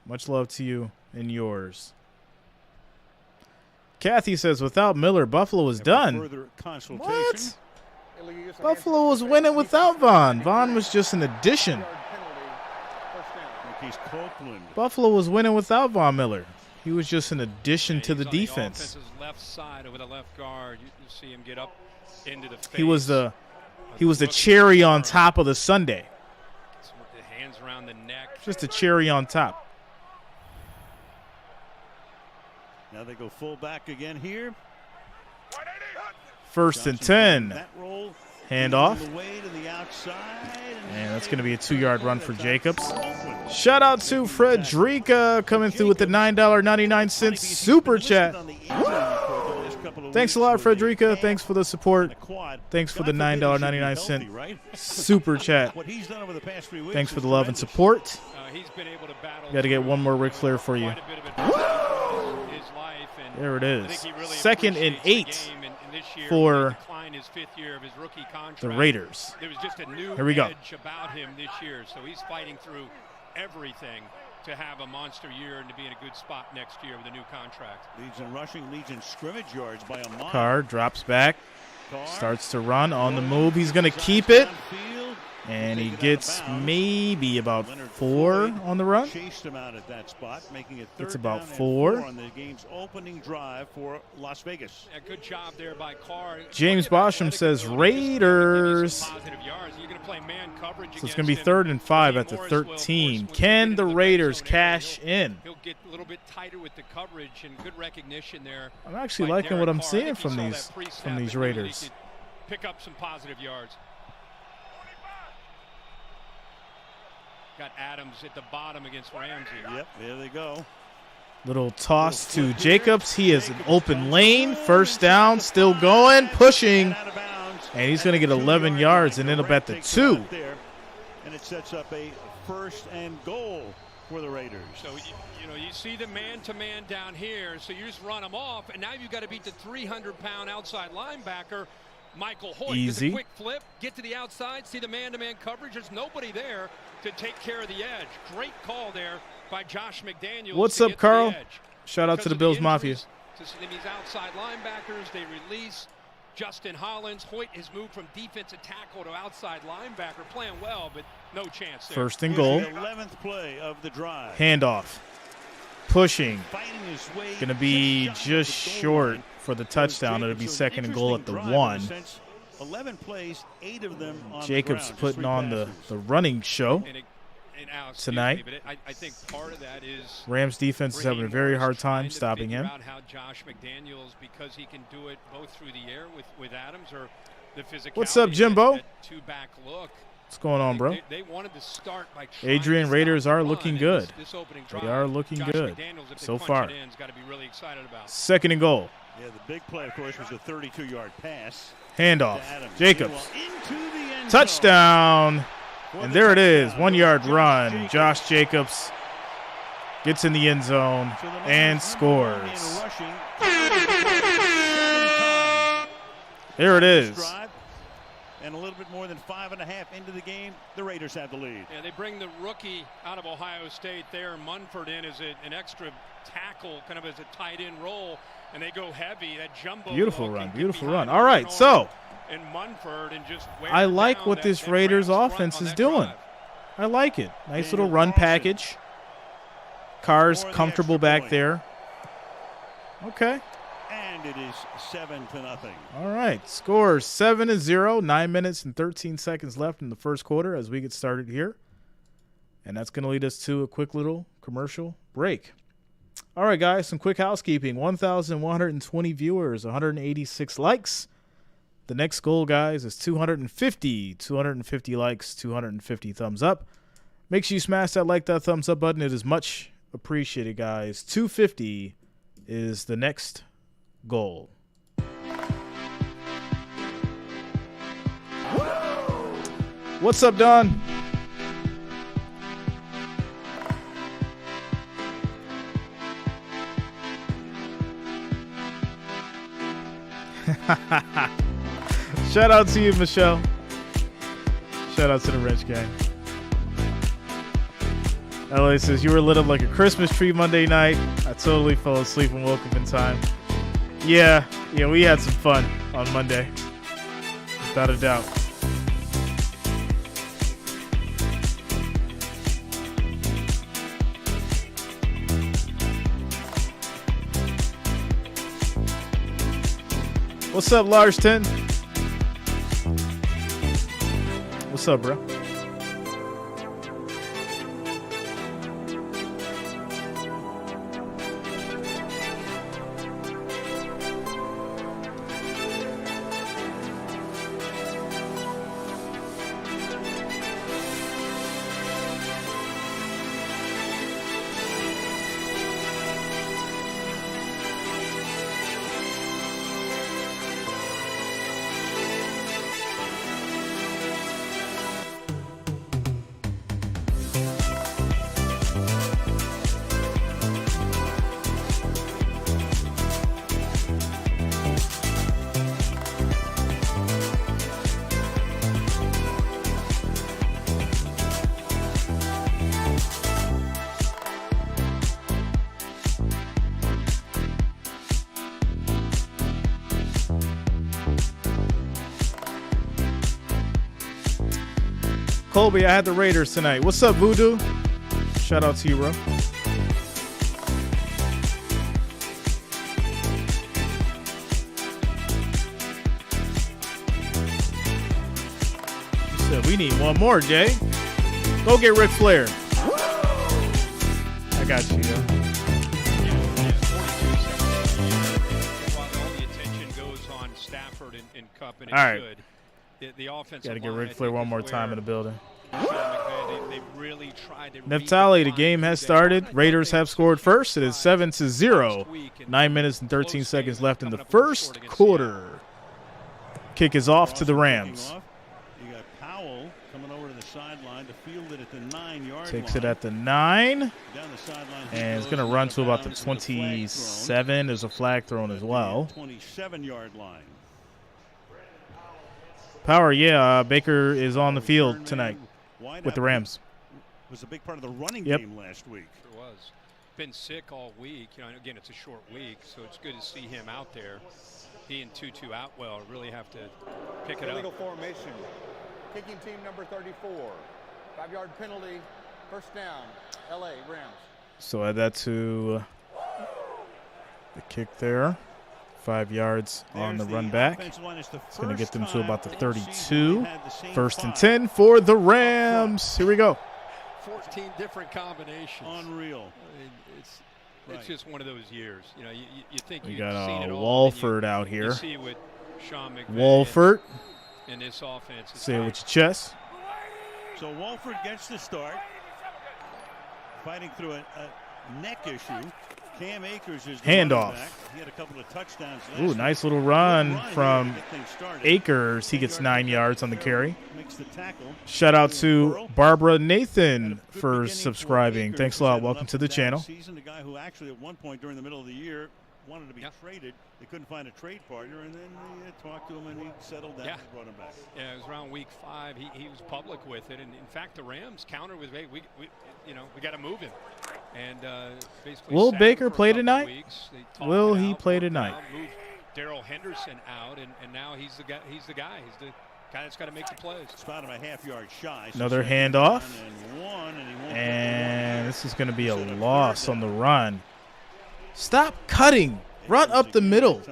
Much love to you and yours. Kathy says, without Miller, Buffalo was done. Further consultation. What? Buffalo was winning without Vaughn. Vaughn was just an addition. Buffalo was winning without Von Miller. He was just an addition to the defense. The left side over the left guard. You see him get up into the face. He was the cherry on top of the sundae. With the hands around the neck. Just a cherry on top. Now they go full back again here. First and 10. Hand off. And that's going to be a 2-yard run for Jacobs. Shout out to Frederica coming through with the $9.99 super chat. Thanks a lot, Frederica. Thanks for the support. Thanks for the $9.99 super chat. Thanks for the love and support. Got to get one more Ric Flair for you. There it is. 2nd and 8 for the Raiders. There was just a new Here we go. edge about him this year, so he's fighting through everything to have a monster year and to be in a good spot next year with a new contract. Leads in rushing, leads in scrimmage yards by a mile. Carr drops back, starts to run on the move. He's going to keep it. And he gets maybe about 4 on the run. Chased him out at that spot, making it It's third about down and 4. on the game's opening drive for Las Vegas. A good job there by Carr. James Bosham says Raiders. So it's going to be 3rd and 5 at the 13. Can the Raiders cash in? He'll get a little bit tighter with the coverage and good recognition there. I'm actually liking what I'm seeing from these Raiders. Pick up some positive yards. Got Adams at the bottom against Ramsey. Yep, there they go. Little toss to Jacobs. He is an open lane. First down, still going, pushing. And he's going to get 11 yards and end up at the 2. And it sets up a 1st and goal for the Raiders. So, you see the man-to-man down here, so you just run him off, and now you've got to beat the 300-pound outside linebacker, Michael Hoyt. Easy. With a quick flip, get to the outside, see the man-to-man coverage. There's nobody there to take care of the edge. Great call there by Josh McDaniels. What's up, Carl? Shout out to the Bills Mafia. To these outside linebackers, they release Justin Hollins. Hoyt has moved from defensive tackle to outside linebacker, playing well, but no chance there. 1st and goal. 11th play of the drive. Handoff. Pushing. Going to be just short for the touchdown. It'll be 2nd and goal at the 1. 11 plays, 8 of them on Jacobs the ground, putting on the running show tonight. I think part of that is Rams defense is having a very hard time stopping him. Out how Josh McDaniels, because he can do it both through the air with Adams or the physicality. What's up, Jimbo? That two-back look. What's going on, bro? They wanted to start by Adrian Raiders are looking good. This They are looking good so far. Really excited about. 2nd and goal. Yeah, the big play, of course, was a 32-yard pass. Handoff. Jacobs. Touchdown. And there it is. 1-yard run. Josh Jacobs gets in the end zone and scores. There it is. And a little bit more than 5.5 into the game, the Raiders have the lead. Yeah, they bring the rookie out of Ohio State there, Munford, in as an extra tackle, kind of as a tight end role, and they go heavy. That jumbo. Beautiful run, beautiful run. All right, so and Munford and just I like what this Raiders offense is doing. I like it. Nice little run package. Carr's comfortable back there. Okay. And it is 7-0. All right. Score 7-0. 9 minutes and 13 seconds left in the first quarter as we get started here. And that's going to lead us to a quick little commercial break. All right, guys, some quick housekeeping. 1,120 viewers, 186 likes. The next goal, guys, is 250. 250 likes, 250 thumbs up. Make sure you smash that thumbs up button. It is much appreciated, guys. 250 is the next goal. What's up, Don? Shout out to you, Michelle. Shout out to the Wrench Gang. LA says, you were lit up like a Christmas tree Monday night. I totally fell asleep and woke up in time. Yeah, we had some fun on Monday. Without a doubt. What's up, Larston? What's up, bro? Colby, I had the Raiders tonight. What's up, Voodoo? Shout out to you, bro. You said we need one more, Jay. Go get Ric Flair. I got you, yo. While all the attention goes on Stafford and Cup, and it All right. should. The offensive Got to get line, Ric Flair one more time in the building. They really tried to Neftali, the game has started. Raiders have scored first. It is 7-0. 9 minutes and 13 seconds left in the first quarter. Kick is off to the Rams. You got Powell coming over to the sideline to field it at the 9-yard line. Takes it at the 9. Down the sideline. And it's going to run to about the 27. There's a flag thrown as well. 27-yard line. Power, yeah. Baker is on the field tonight with the Rams. Was a big part of the running game last week. Sure was. Been sick all week. You know, again, it's a short week, so it's good to see him out there. He and Tutu Atwell really have to pick it Illegal up. formation. Kicking team number 34. 5-yard penalty. First down. LA Rams. So add that to the kick there. 5 yards on the run back. It's going to get them to about the 32. First and 10 for the Rams. Here we go. 14 different combinations. Unreal. I mean, it's just one of those years. You know, you think We you've got seen it all. Walford out here. You see what Sean McVay Walford. in this offense. Say it with your chest. So Walford gets the start. Fighting through a neck issue. Cam Akers is the handoff. back. He had a couple of touchdowns last Ooh, nice little run from Akers. He gets 9 yards on the carry. Makes the tackle. Shout out to Barbara Nathan for subscribing. Thanks a lot. Welcome to the channel. Season, a guy who actually at one point during the middle of the year wanted to be traded. They couldn't find a trade partner, and then they talked to him, and he settled down and brought him back. Yeah, it was around week 5. He was public with it, and in fact, the Rams countered with, hey, we got to move him. And basically, will Baker play tonight? Will he play tonight? Moved Darrell Henderson out, and now he's the guy. He's the guy that's got to make the plays. Spot him a half-yard shy. Another handoff, and this is going to be a loss on the run. Stop cutting. Run up the middle.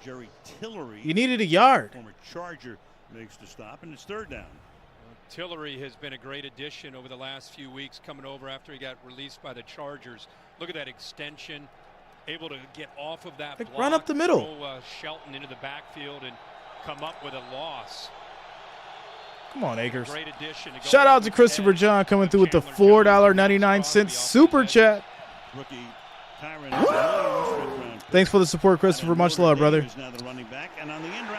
Jerry Tillery, you needed a yard. Former Charger makes the stop, and it's third down. Tillery has been a great addition over the last few weeks, coming over after he got released by the Chargers. Look at that extension, able to get off of that block, run up the middle. Throw Shelton into the backfield and come up with a loss. Come on, Akers. Great addition. Shout out to Christopher John coming through with the $4.99 super chat. Rookie Tyron. Thanks for the support, Christopher. Much love, brother.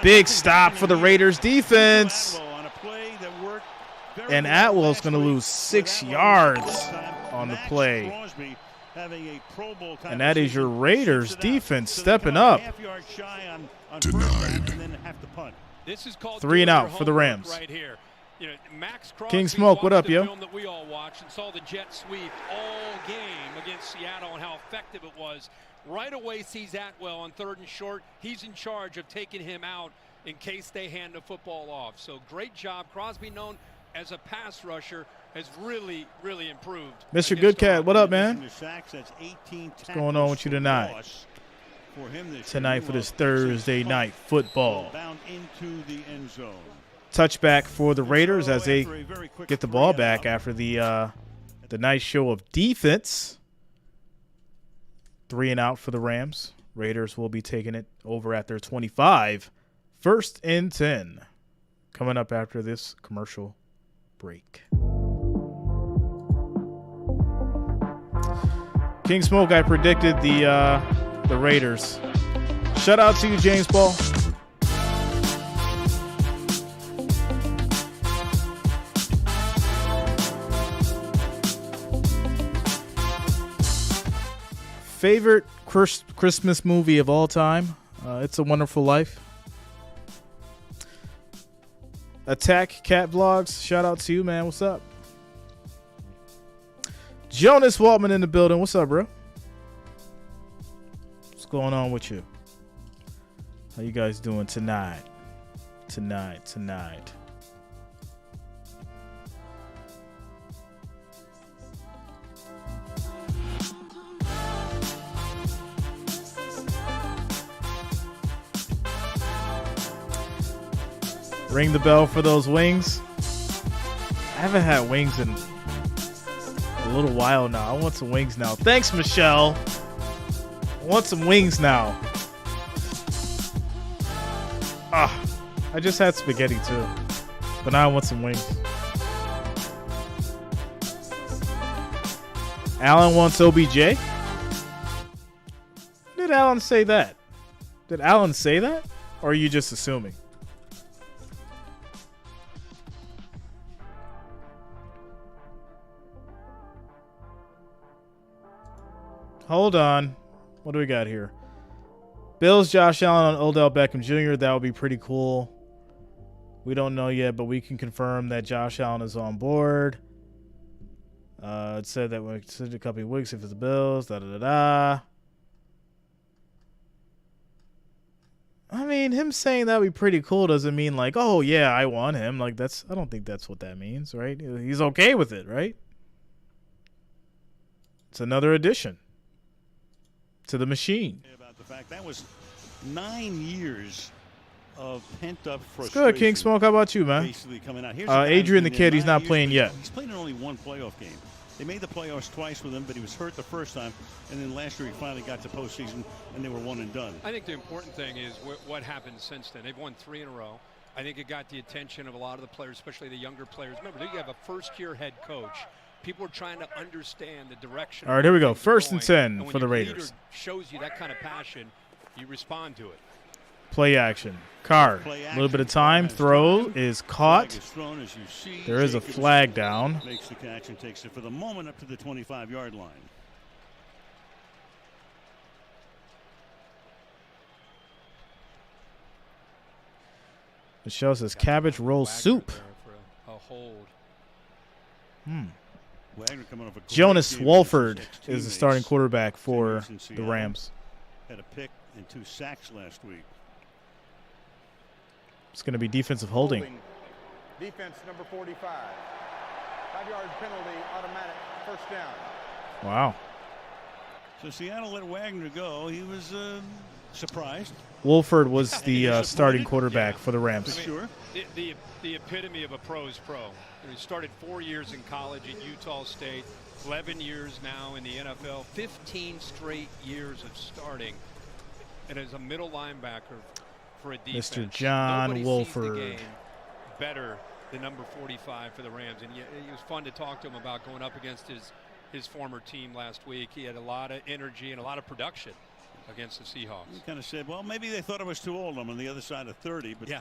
Big stop for the Raiders defense. And Atwell's going to lose 6 yards on the play. And that is your Raiders defense stepping up. Denied. This is called 3 and out for the Rams. right here. You know, Max Crosby King Smoke, what watched up, the yo? film that we all watched and saw the jet sweep all game against Seattle and how effective it was. Right away sees Atwell on 3rd and short. He's in charge of taking him out in case they hand the football off. So great job. Crosby, known as a pass rusher, has really, really improved. Mr. Goodcat, what up, man? What's going on with you tonight? Tonight for this Thursday night football. Bound into the end zone. Touchback for the Raiders as they get the ball back after the nice show of defense. 3 and out for the Rams. Raiders will be taking it over at their 25. 1st and 10. Coming up after this commercial break. King Smoke, I predicted the Raiders. Shout out to you, James Paul. Favorite Christmas movie of all time? It's a Wonderful Life. Attack Cat Vlogs. Shout out to you, man. What's up? Jonas Waltman in the building. What's up, bro? What's going on with you? How you guys doing tonight? Tonight. Ring the bell for those wings. I haven't had wings in a little while now. I want some wings now. Thanks, Michelle. I want some wings now. I just had spaghetti too. But now I want some wings. Alan wants OBJ? Did Alan say that? Did Alan say that? Or are you just assuming? Hold on. What do we got here? Bills, Josh Allen on Odell Beckham Jr. That would be pretty cool. We don't know yet, but we can confirm that Josh Allen is on board. It said that we considered a couple of weeks if it's the Bills. I mean, him saying that would be pretty cool doesn't mean like, oh yeah, I want him. Like I don't think that's what that means, right? He's okay with it, right? It's another addition to the machine. About the fact that was 9 years of pent-up frustration. It's good, King Smoke. How about you, man? Basically coming out. Adrian the kid, he's not playing yet. He's played in only 1 playoff game. They made the playoffs twice with him, but he was hurt the first time, and then last year he finally got to postseason, and they were 1 and done. I think the important thing is what happened since then. They've won 3 in a row. I think it got the attention of a lot of the players, especially the younger players. Remember, you have a first-year head coach. People are trying to understand the direction. All right, here we go. 1st and 10 for the Raiders. Leader shows you that kind of passion, you respond to it. Play action. Carr. A little bit of time. Throw is caught. There is a flag down. Makes the catch and takes it for the moment up to the 25-yard line. Michelle says cabbage roll soup. A hold. Jonas Wolford is the starting quarterback for the Rams. Had a pick and 2 sacks last week. It's going to be defensive holding. Defense number 45. 5-yard penalty, automatic, 1st down. Wow. So Seattle let Wagner go. He was surprised. Wolford was the starting quarterback for the Rams. Sure. The epitome of a pro's pro. He started 4 years in college at Utah State, 11 years now in the NFL, 15 straight years of starting, and as a middle linebacker for a defense. Mr. John Nobody Wolford. sees the game better than number 45 for the Rams, and it was fun to talk to him about going up against his former team last week. He had a lot of energy and a lot of production against the Seahawks. He kind of said, well, maybe they thought I was too old. I'm on the other side of 30, but yeah.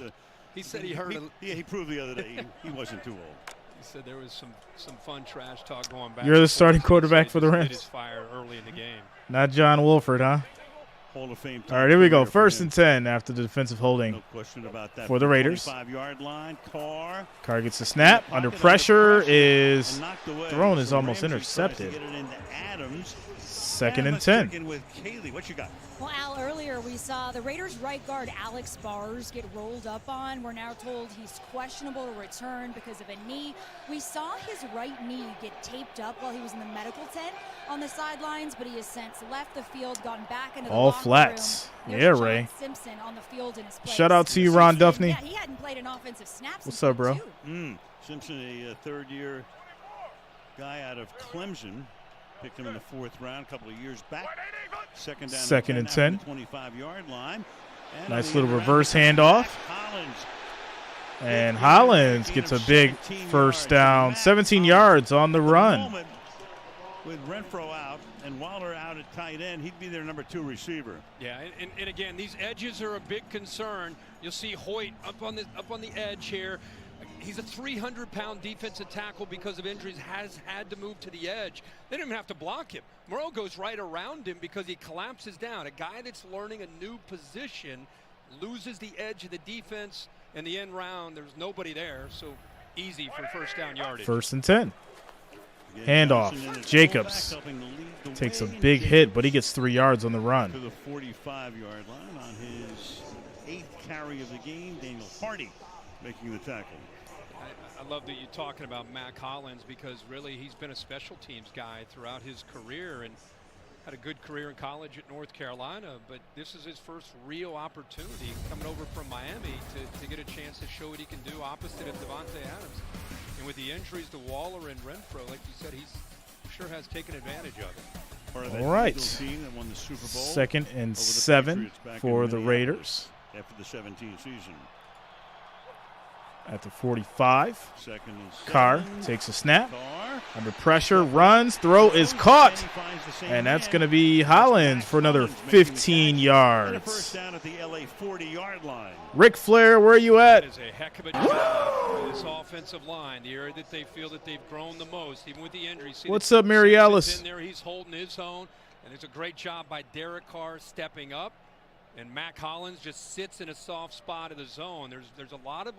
He said he heard he proved the other day he wasn't too old. He said there was some fun trash talk going back. You're the starting quarterback for the Rams. His fire early in the game. Not John Wolford, huh? Hall of Fame. All right, here we go. First and 10 after the defensive holding. No question about that. For the Raiders. 25-yard line. Carr gets a snap. Under pressure is thrown, is almost intercepted. Second and 10. With Kaylee. What you got? Well, Al, earlier we saw the Raiders right guard Alex Bars get rolled up on. We're now told he's questionable to return because of a knee. We saw his right knee get taped up while he was in the medical tent on the sidelines, but he has since left the field, gone back into the all locker flats. room. Yeah, There's Ray. John Simpson on the field in his place. Shout out to you, Ron Duffney. Yeah, he hadn't played an offensive snap since What's up, bro? Simpson, a third-year guy out of Clemson. Picked him in the 4th round a couple of years back. Second and 10. 25-yard line. Nice little reverse handoff. And Hollins gets a big first down. 17 yards on the run. With Renfro out and Waller out at tight end, he'd be their number 2 receiver. Yeah, and again, these edges are a big concern. You'll see Hoyt up on the edge here. He's a 300-pound defensive tackle because of injuries, has had to move to the edge. They didn't even have to block him. Moreau goes right around him because he collapses down. A guy that's learning a new position loses the edge of the defense in the end round. There's nobody there, so easy for first down yardage. First and 10. Handoff. Jacobs takes a big hit, but he gets 3 yards on the run. To the 45-yard line on his 8th carry of the game. Daniel Hardy making the tackle. I love that you're talking about Mac Hollins because really he's been a special teams guy throughout his career and had a good career in college at North Carolina, but this is his first real opportunity coming over from Miami to get a chance to show what he can do opposite of Devontae Adams. And with the injuries to Waller and Renfro, like you said, he's sure has taken advantage of it. All right. Team that won the Super Bowl 2nd and 7 for the Raiders. After the 17 season. At the 45. Second and 7. Carr takes a snap. Under pressure, runs, throw is caught. And that's going to be Hollins for another 15 yards. First down at the LA 40-yard line. Ric Flair, where are you at? That is a heck of a job for this offensive line, the area that they feel that they've grown the most, even with the injuries. What's up, Mary Alice? In there, he's holding his own, and it's a great job by Derek Carr stepping up. And Mac Hollins just sits in a soft spot of the zone. There's a lot of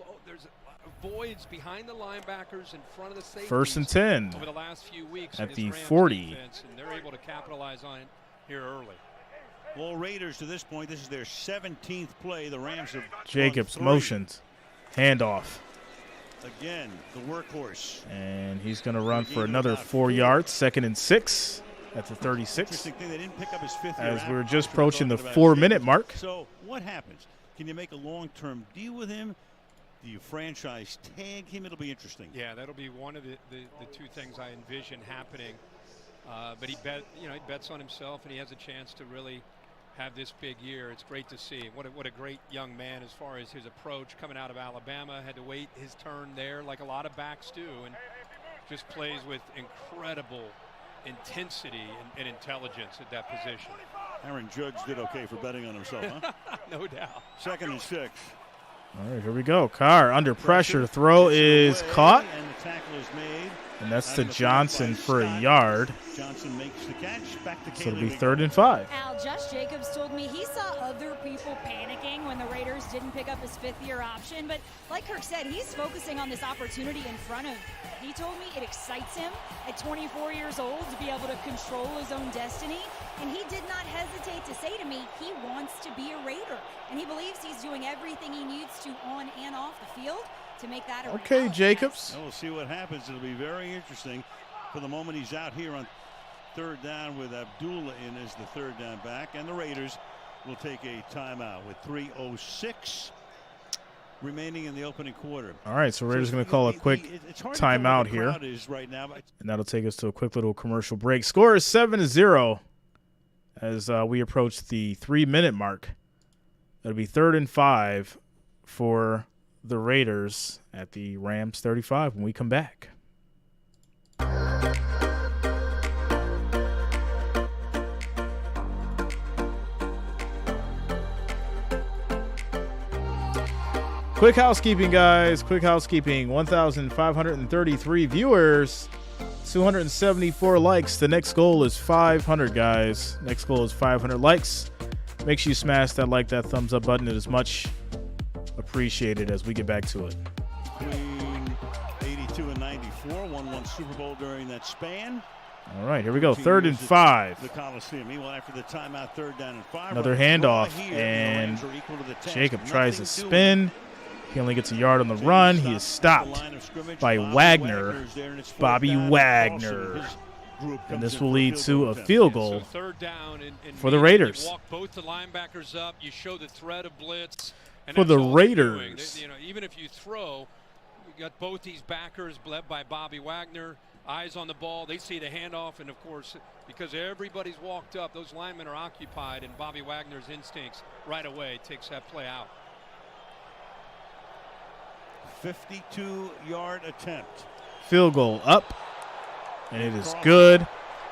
voids behind the linebackers in front of the safeties. First and 10 over the last few weeks at the Rams 40. Defense, and they're able to capitalize on it here early. Well, Raiders to this point, this is their 17th play. The Rams have Jacobs motions. Handoff. Again, the workhorse. And he's going to run for another 4 yards. 2nd and 6. At the 36, they didn't pick up his 5th as year we're out. just approaching the 4-minute mark. So what happens? Can you make a long-term deal with him? Do you franchise tag him? It'll be interesting. Yeah, that'll be one of the two things I envision happening. But he bets on himself, and he has a chance to really have this big year. It's great to see. What a great young man as far as his approach coming out of Alabama. Had to wait his turn there, like a lot of backs do, and just plays with incredible intensity and intelligence at that position. Aaron Judge did okay for betting on himself, huh? No doubt. 2nd and 6. All right, here we go. Carr under pressure. Throw is caught. And the tackle is made. And that's to Johnson for a yard. Johnson makes the catch. Back to so it'll be 3rd and 5. Al, Josh Jacobs told me he saw other people panicking when the Raiders didn't pick up his 5th-year option. But like Kirk said, he's focusing on this opportunity in front of him. He told me it excites him at 24 years old to be able to control his own destiny. And he did not hesitate to say to me he wants to be a Raider. And he believes he's doing everything he needs to on and off the field to make that a okay, reality. Jacobs. And we'll see what happens. It'll be very interesting. For the moment, he's out here on 3rd down with Abdullah in as the 3rd down back. And the Raiders will take a timeout with 3:06 remaining in the opening quarter. All right, so Raiders going to call a quick timeout here. Right now, and that'll take us to a quick little commercial break. Score is 7-0 as we approach the 3-minute mark. It'll be 3rd and 5 for the Raiders at the Rams 35 when we come back. Quick housekeeping, guys. Quick housekeeping. 1,533 viewers, 274 likes. The next goal is 500, guys. Next goal is 500 likes. Make sure you smash that like, that thumbs up button. It is much appreciated as we get back to it. Between 82 and 94, won Super Bowl during that span. All right, here we go. 3rd and 5. The Coliseum. Meanwhile, after the timeout, 3rd down and 5. Another handoff, and Jacob tries to spin. He only gets a yard on the run. He is stopped by Wagner, Bobby Wagner. And this will lead to a field goal for the Raiders. You walk both the linebackers up. You show the threat of blitz. For the Raiders. Even if you throw, you got both these backers led by Bobby Wagner. Eyes on the ball. They see the handoff, and of course, because everybody's walked up, those linemen are occupied, and Bobby Wagner's instincts right away takes that play out. 52-yard attempt. Field goal up, and it is good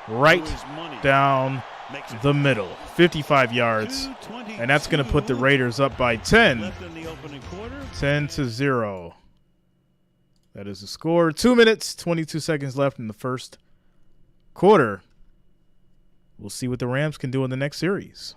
right down the middle. 55 yards, and that's going to put the Raiders up by 10. 10-0. That is the score. 2 minutes, 22 seconds left in the first quarter. We'll see what the Rams can do in the next series.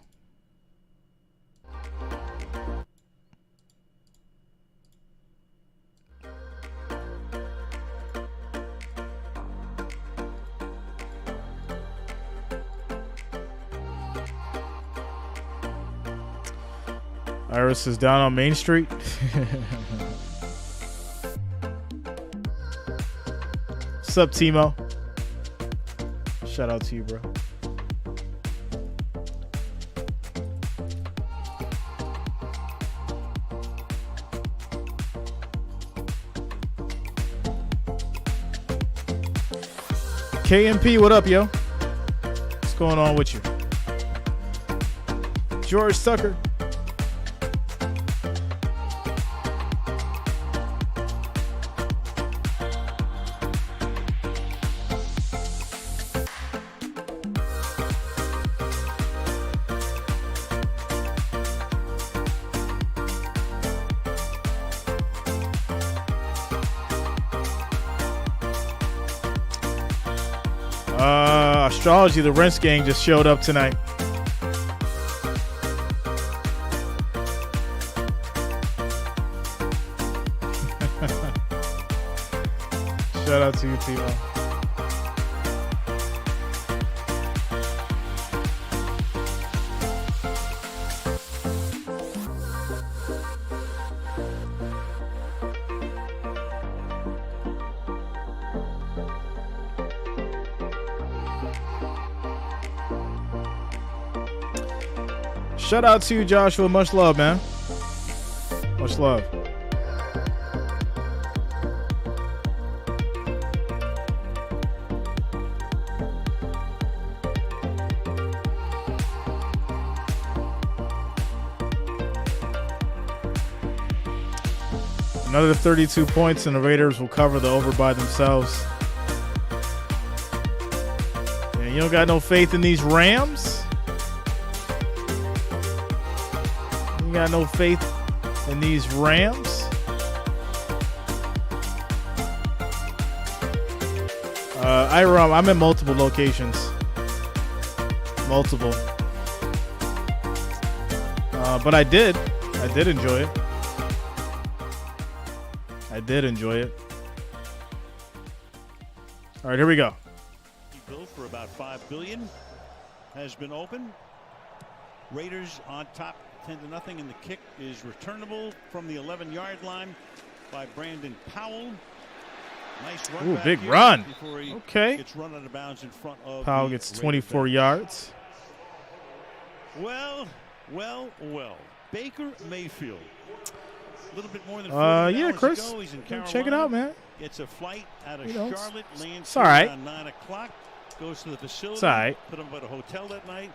Iris is down on Main Street. What's up, Timo? Shout out to you, bro. KMP, what up, yo? What's going on with you? George Tucker. Astrology, the Rents gang just showed up tonight. Shout out to you, Timo. Shout out to you, Joshua. Much love, man. Much love. Another 32 points, and the Raiders will cover the over by themselves. And you don't got no faith in these Rams? You got no faith in these Rams? I'm in multiple locations. Multiple. But I did enjoy it. I did enjoy it. All right, here we go. Bill for about $5 billion has been open. Raiders on top 10-0, and the kick is returnable from the 11-yard line by Brandon Powell. Nice run. Ooh, back big here run. before he Okay. gets run out of bounds in front of Powell the gets Raider 24 bench. yards. Well. Baker Mayfield. A little bit more than 40 yeah, hours Chris. ago. He's in Carolina. Check it out, man. Gets a flight out of You know, Charlotte. Lands it's all right. around 9 o'clock. Goes to the facility. It's all right. Put him at a hotel that night.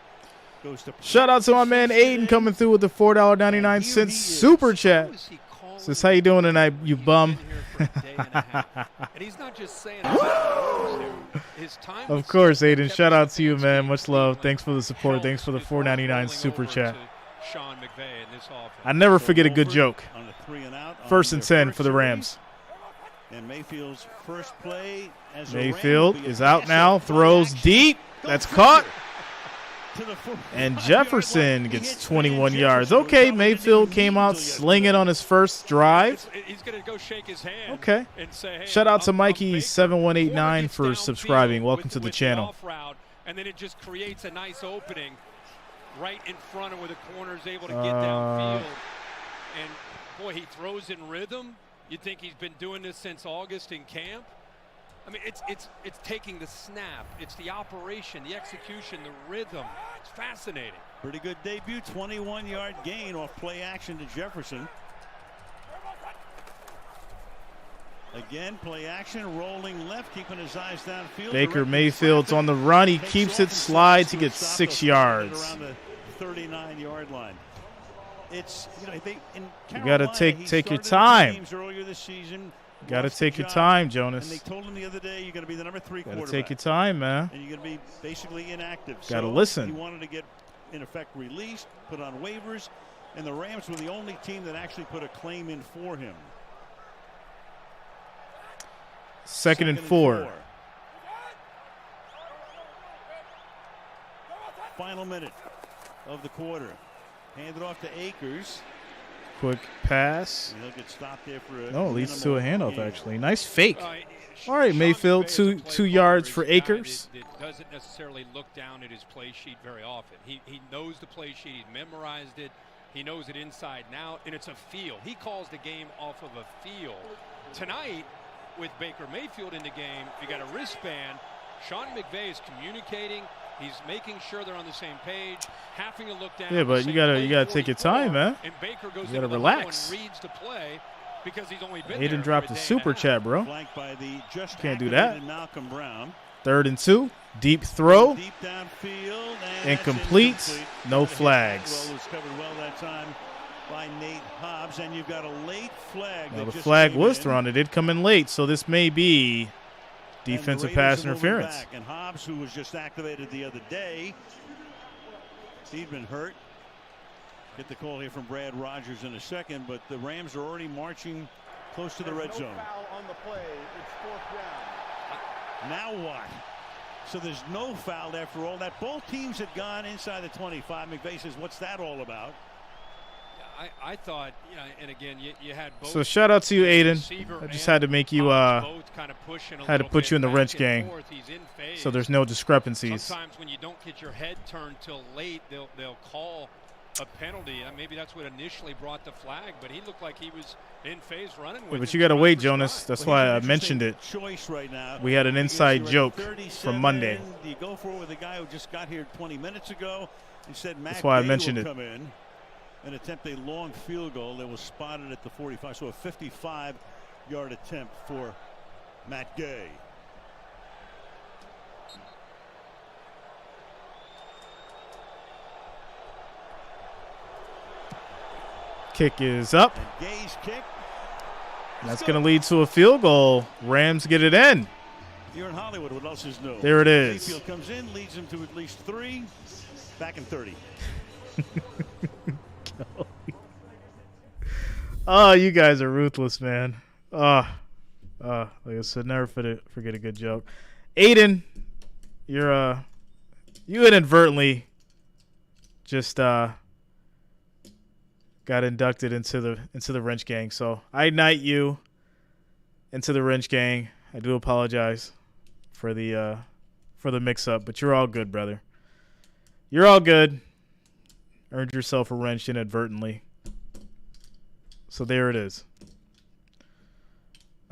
Goes to Shout out to my man Aiden coming through with the $4.99 super chat. Says, how you doing tonight, you bum? And he's not just saying his time. Of course, Aiden. Shout out to you, man. Much love. Thanks for the support. Thanks for the $4.99 super chat. Sean McVay in this offense. I never forget a good joke. On a 3-and-out. 1st and 10 for the Rams. And Mayfield's first play as Mayfield is out now. Throws deep. That's caught. And Jefferson gets 21 yards. Okay, Mayfield came out slinging on his first drive. He's going to go shake his hand. Okay. And say, hey, Shout out to Mikey7189 for subscribing. Welcome to the channel. Route, and then it just creates a nice opening right in front of where the corner is able to get downfield. And, boy, he throws in rhythm. You'd think he's been doing this since August in camp. I mean, it's taking the snap. It's the operation, the execution, the rhythm. It's fascinating. Pretty good debut, 21-yard gain off play action to Jefferson. Again, play action, rolling left, keeping his eyes downfield. Baker Mayfield's on the run. He keeps it, slides. He gets 6 yards. Around the 39-yard line. It's, you know, I think in you got to take your time. Earlier this season. Got to take your time, Jonas. And they told him the other day, you're going to be the number 3 quarterback. Got to take your time, man. And you're going to be basically inactive. Got to listen. He wanted to get, in effect, released, put on waivers, and the Rams were the only team that actually put a claim in for him. Second and 4. Final minute of the quarter. Hand it off to Akers. Quick pass. And he'll get stopped there for a no, it leads to a handoff, actually. Nice fake. All right, Mayfield, two yards for Akers. It doesn't necessarily look down at his play sheet very often. He knows the play sheet. He's memorized it. He knows it inside and out, and it's a feel. He calls the game off of a feel. Tonight, with Baker Mayfield in the game, you got a wristband. Sean McVay is communicating. He's making sure they're on the same page, having to look down. Yeah, but you gotta take your time, man. And Baker goes you gotta relax. And reads the play because he's only been Aiden dropped a super chat, bro. By the just can't do that. Malcolm Brown. 3rd and 2, deep throw, deep downfield, incomplete, no flags. Well, was covered well that time by Nate Hobbs, and you've got a late flag. Now the flag was thrown. It did come in late, so this may be defensive pass interference. And Hobbs, who was just activated the other day, he'd been hurt. Get the call here from Brad Rogers in a second, but the Rams are already marching close to the red zone. Foul on the play. It's 4th down. Now what? So there's no foul after all that. Both teams had gone inside the 25. McVay says, what's that all about? I thought, you know, and again, you had both. So shout out to you, Aiden. I just had to make you had to put you in the wrench gang, so there's no discrepancies. Sometimes when you don't get your head turned till late, they'll call a penalty. Maybe that's what initially brought the flag, but he looked like he was in phase running with it. But you got to wait, Jonas. That's why I mentioned it. Choice right now. We had an inside joke from Monday. Do you go for it with a guy who just got here 20 minutes ago? He said Matt That's why I Gay mentioned will it. Come in and attempt a long field goal that was spotted at the 45. So a 55-yard attempt for Matt Gay. Kick is up. And Gay's kick. That's going to lead to a field goal. Rams get it in. You're in Hollywood. What else is new? There it is. Mayfield comes in, leads him to at least 3. Back in 30. Oh, you guys are ruthless, man. Like I said, never forget a good joke. Aiden, you inadvertently just got inducted into the wrench gang. So I knight you into the wrench gang. I do apologize for the mix up, but you're all good, brother. You're all good. Earned yourself a wrench inadvertently. So there it is.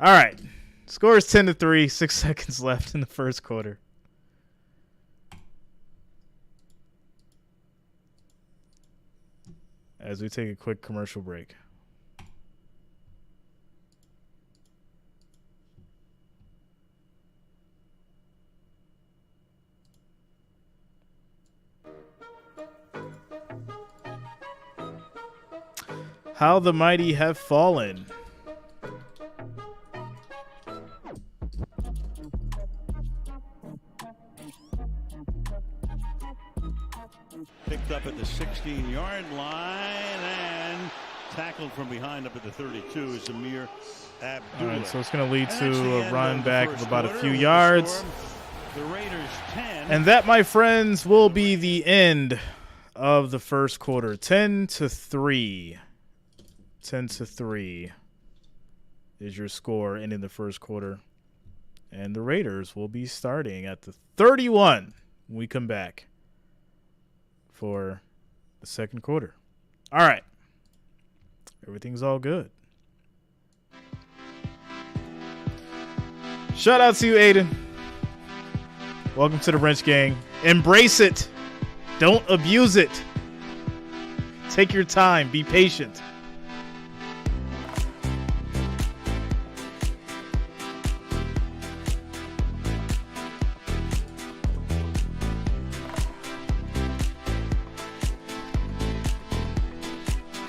All right. Score is 10-3. 6 seconds left in the first quarter. As we take a quick commercial break. How the mighty have fallen. Picked up at the 16-yard line and tackled from behind up at the 32 is Amir Abdullah. All right, so it's going to lead to a run back of about a few yards. The Raiders 10. And that, my friends, will be the end of the first quarter. 10-3. 10-3 is your score ending the first quarter. And the Raiders will be starting at the 31 when we come back for the second quarter. All right. Everything's all good. Shout out to you, Aiden. Welcome to the Wrench Gang. Embrace it. Don't abuse it. Take your time. Be patient.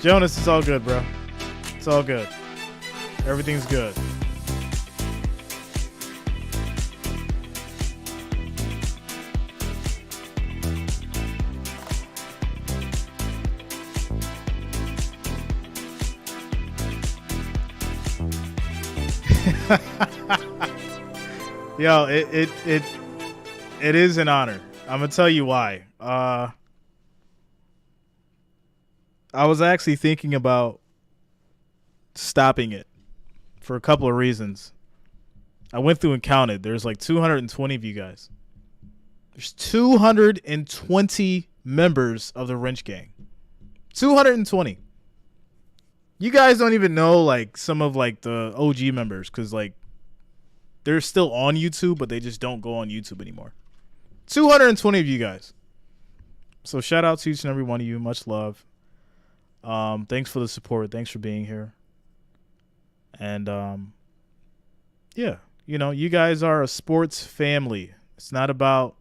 Jonas, it's all good, bro. It's all good. Everything's good. Yo, it is an honor. I'm gonna tell you why. I was actually thinking about stopping it for a couple of reasons. I went through and counted. There's like 220 of you guys. There's 220 members of the Wrench Gang. 220. You guys don't even know like some of like the OG members because like they're still on YouTube, but they just don't go on YouTube anymore. 220 of you guys. So shout out to each and every one of you. Much love. Thanks for the support. Thanks for being here. And yeah, you know, you guys are a sports family. It's not about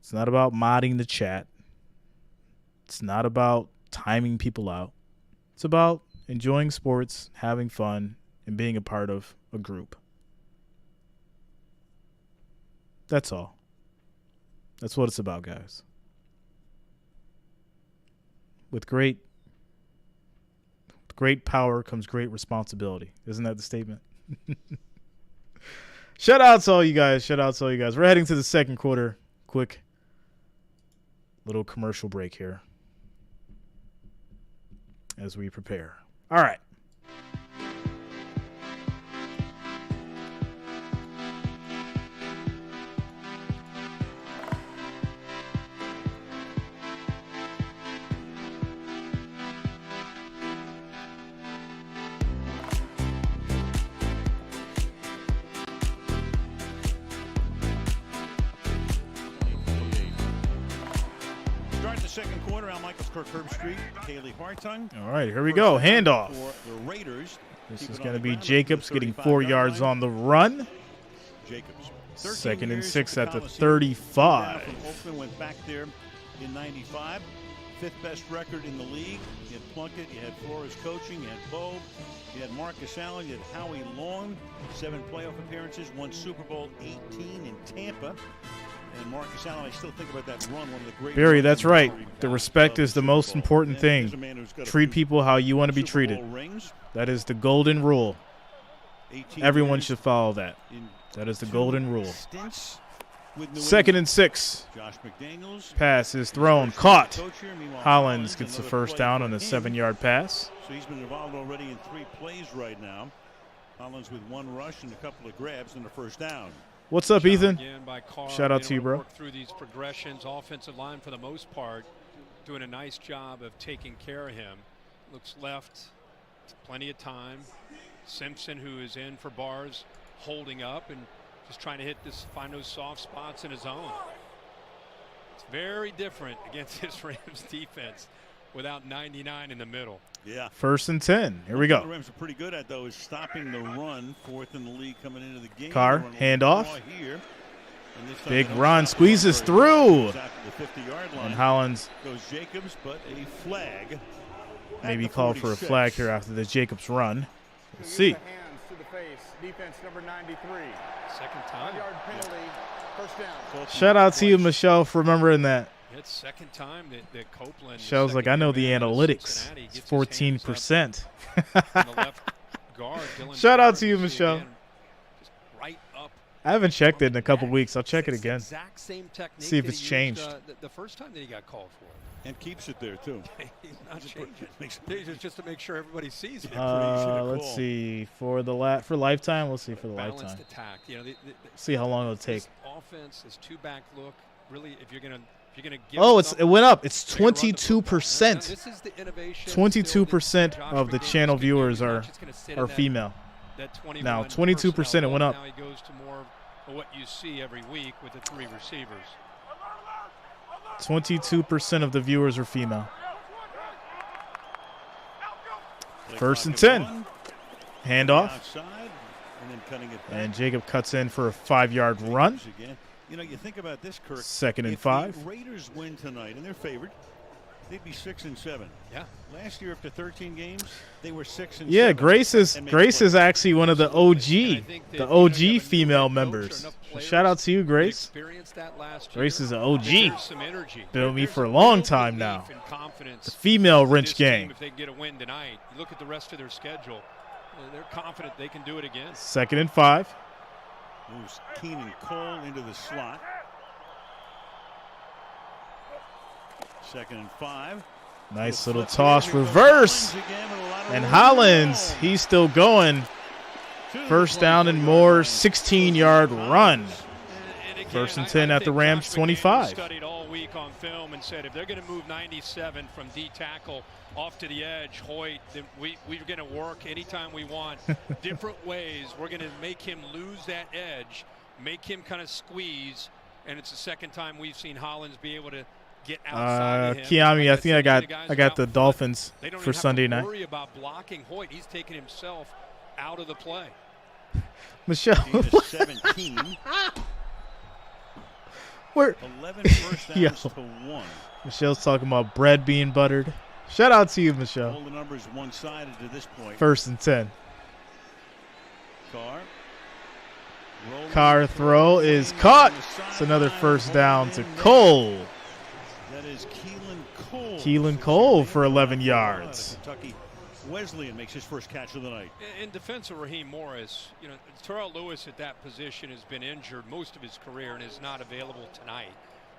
modding the chat. It's not about timing people out. It's about enjoying sports, having fun, and being a part of a group. That's all. That's what it's about, guys. With great power comes great responsibility. Isn't that the statement? Shout out to all you guys. Shout out to all you guys. We're heading to the second quarter. Quick little commercial break here as we prepare. All right. Second quarter, Al Michaels, Kirk Herbstreit, Kaylee Hartung. All right, here we go. Handoff. For the Raiders. This is going to be Jacobs getting 4 yards on the run. Jacobs. Second and 6 at the 35. Oakland went back there in 95. Fifth best record in the league. You had Plunkett, you had Flores coaching, you had Bo, you had Marcus Allen, you had Howie Long. 7 playoff appearances, 1 Super Bowl 18 in Tampa. And Marcus Allen, I still think about that run, one of the great. Barry, that's right. The respect is the most important thing. Treat people how you want to be treated. That is the golden rule. Everyone should follow that. That is the golden rule. Second and 6. Josh McDaniels. Pass is thrown. Caught. Hollins gets the first down on a 7-yard pass. So he's been involved already in 3 plays right now. Hollins with 1 rush and a couple of grabs and a first down. What's up, Ethan? Shout out to you, bro. Work through these progressions. Offensive line, for the most part, doing a nice job of taking care of him. Looks left. Plenty of time. Simpson, who is in for bars, holding up and just trying to find those soft spots in his own. It's very different against this Rams defense without 99 in the middle. Yeah. First and 10. Here we go. The Rams are pretty good at, though, is stopping the run. 4th in the league coming into the game. Carr, handoff. Here. Big run, squeezes through. And Hollins goes Jacobs, but a flag. Maybe call for a flag here after the Jacobs run. We'll see. Hands to the face. Defense number 93. Second time. 5-yard penalty. First down. Shout out to you, Michelle, for remembering that. It's second time that Copeland. Michelle's like, I know the analytics. It's 14%. The left guard, Shout out to you, Michelle. Just right up I haven't checked it in a couple weeks. I'll check it again. Exact same technique. See if that it's he changed. used, the first time that he got called for. And keeps it there, too. He's not changing. Just to make sure everybody sees it. Let's see for lifetime. Let's see for the Balanced lifetime. attack. You know, See how long it'll take. This offense, this two-back look. Really, if you're gonna give. Oh, it went up. It's they're gonna run the 22%. This is the innovation. 22% of the channel viewers are female. Now 22% it went up. Now he goes to more of what you see every week with the 3 receivers. 22% of the viewers are female. First and 10. Handoff. And Jacob cuts in for a 5-yard run. You know, you think about this, Kirk. Second and if 5. The Raiders win tonight, and they're favored, they'd be 6-7. Yeah. Last year, after 13 games, they were 6-7. Yeah, Grace is actually one of the OG female members. Shout out to you, Grace. Grace is an OG. Been with me for a long time now. The female wrench gang. If they get a win tonight, you look at the rest of their schedule. They're confident they can do it again. Second and 5. Moves Keenan Cole into the slot. Second and 5. Nice little toss reverse. And Hollins, he's still going. First down and more, 16-yard run. First and 10 at the Rams 25. Studied all week on film and said if they're going to move 97 from D tackle off to the edge, Hoyt, then we're going to work anytime we want. Different ways. We're going to make him lose that edge, make him kind of squeeze, and it's the second time we've seen Hollins be able to get outside of him. Kiami, I think I got the Dolphins for Sunday night. They don't even have to worry about blocking Hoyt. He's taking himself out of the play. Michelle. 17. We're 11 first downs to 1. Michelle's talking about bread being buttered. Shout out to you, Michelle. All the numbers one-sided to this point. First and 10. Carr throw is caught. It's another first down to Cole. That is Keelan Cole. Keelan Cole for 11 yards. Kentucky Wesleyan makes his first catch of the night. In defense of Raheem Morris, you know, Terrell Lewis at that position has been injured most of his career and is not available tonight.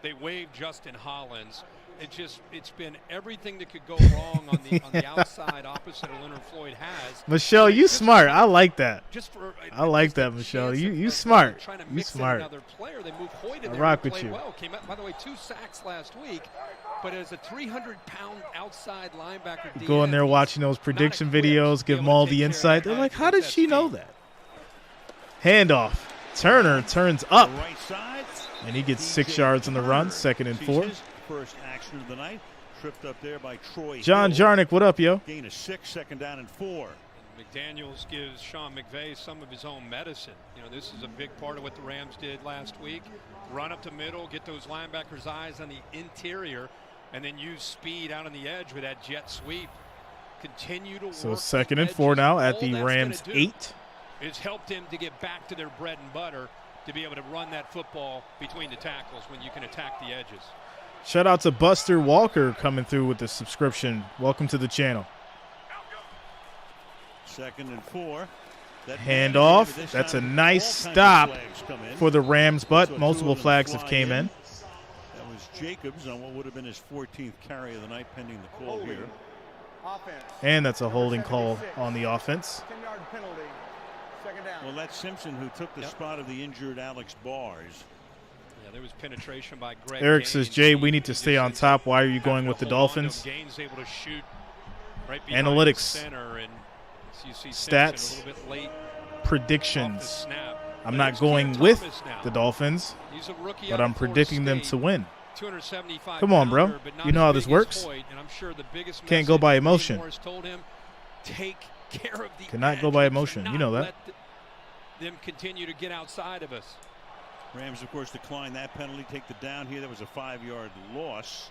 They waived Justin Hollins. It's been everything that could go wrong on the outside opposite of Leonard Floyd has. Michelle, you smart. I like that. I like that, a Michelle. chance You of smart. Trying to You mix in smart. another player. They moved Hoyt in I there rock and with played you. well. Came out, by the way, 2 sacks last week. But as a 300-pound outside linebacker, Go in there watching those prediction videos, give them all the insight. They're like, how did she know that? Handoff. Turner turns up. Right side. And he gets 6 yards on the run. Second and 4. First action of the night. Tripped up there by Troy John Hill. Jarnick, what up, yo? Gain of 6, second down and 4. McDaniels gives Sean McVay some of his own medicine. You know, this is a big part of what the Rams did last week. Run up the middle, get those linebackers' eyes on the interior, and then use speed out on the edge with that jet sweep. Continue to work. So second and 4 now at the Rams 8. It's helped him to get back to their bread and butter to be able to run that football between the tackles when you can attack the edges. Shout out to Buster Walker coming through with the subscription. Welcome to the channel. Second and 4. Handoff. That's a nice stop for the Rams, but multiple flags have came in. That was Jacobs on what would have been his 14th carry of the night, pending the call here. And that's a holding call on the offense. 10-yard penalty. Second down. Well, that's Simpson who took the spot of the injured Alex Bars. Yeah, there was penetration by Greg Eric Gaines. says, Jay, we need to stay on top. Why are you going with the Dolphins? Gaines able to shoot right behind Analytics. the center, and so you see Stats. Simpson a little bit late Predictions. off the snap. I'm But not it's going Cam with Thomas now. the Dolphins, He's a rookie but out I'm of Florida predicting them State. to win. 275 Come on, bro. pounder, but not You know as how this big as works. Hoyt, and I'm sure the biggest Can't go message by Lee emotion. Morris told him, take care of the Cannot go edge. by Let's emotion. You not know that. let them continue to get outside of us. Rams, of course, declined that penalty. Take the down here. That was a 5-yard loss.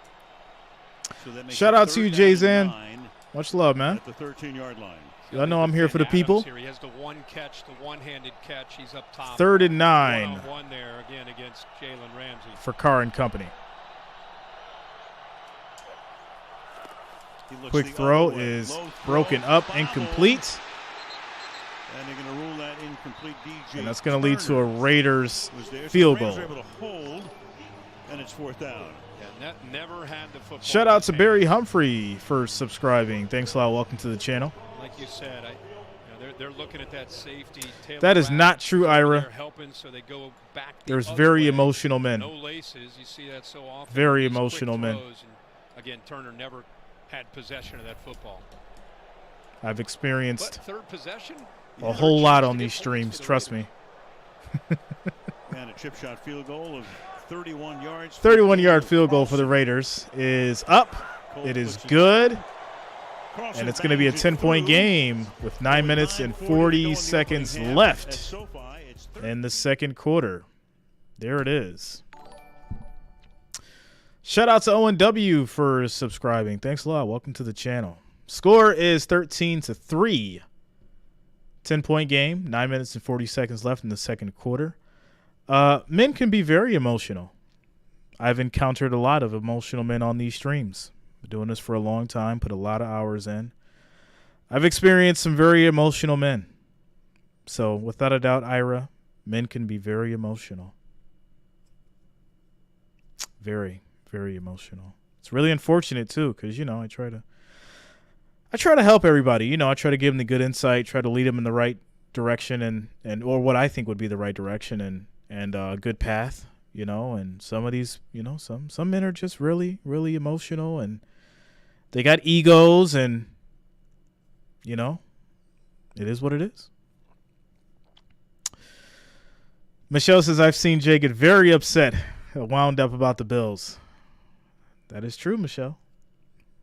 So that makes Shout it out to you, 3rd Jay down Zan. and 9 Much love, man. At the 13-yard line. Y'all know I'm here for the people. Here. He has the one catch, the one-handed catch. He's up top. 3rd and 9 One-on-one there again against Jalen Ramsey. for Carr and company. He looks Quick the throw other way. is Low throw, broken up, bobble. incomplete. And they're going to rule that incomplete. DJ And that's going to lead to a Turner Raiders was there. So field the Rams goal. are able to hold, and it's 4th down. Yeah, never had the football. Shout out to Barry Humphrey for subscribing. Thanks a lot. Welcome to the channel. Like you said, they're looking at that safety. That is not true, Ira. They're helping, so they go back There's other very way. emotional men. No laces. You see that so often. Very These quick emotional men. throws, and again, Turner never had possession of that football. I've experienced But third possession, a whole lot on these streams. Trust me. And a chip shot field goal of 31 yards. 31-yard field goal for the Raiders is up. It is good. And it's going to be a 10-point game with 9 minutes and 40 seconds left in the second quarter. There it is. Shout out to ONW for subscribing. Thanks a lot. Welcome to the channel. Score is 13-3. 10-point game. 9 minutes and 40 seconds left in the second quarter. Men can be very emotional. I've encountered a lot of emotional men on these streams. Been doing this for a long time, put a lot of hours in. I've experienced some very emotional men. So, without a doubt, Ira, men can be very emotional. Very, very emotional. It's really unfortunate, too, because, I try to help everybody. I try to give them the good insight, try to lead them in the right direction or what I think would be the right direction and a good path. And some of these, some men are just really, really emotional, and they got egos, and, it is what it is. Michelle says, I've seen Jay get very upset, wound up about the Bills. That is true, Michelle.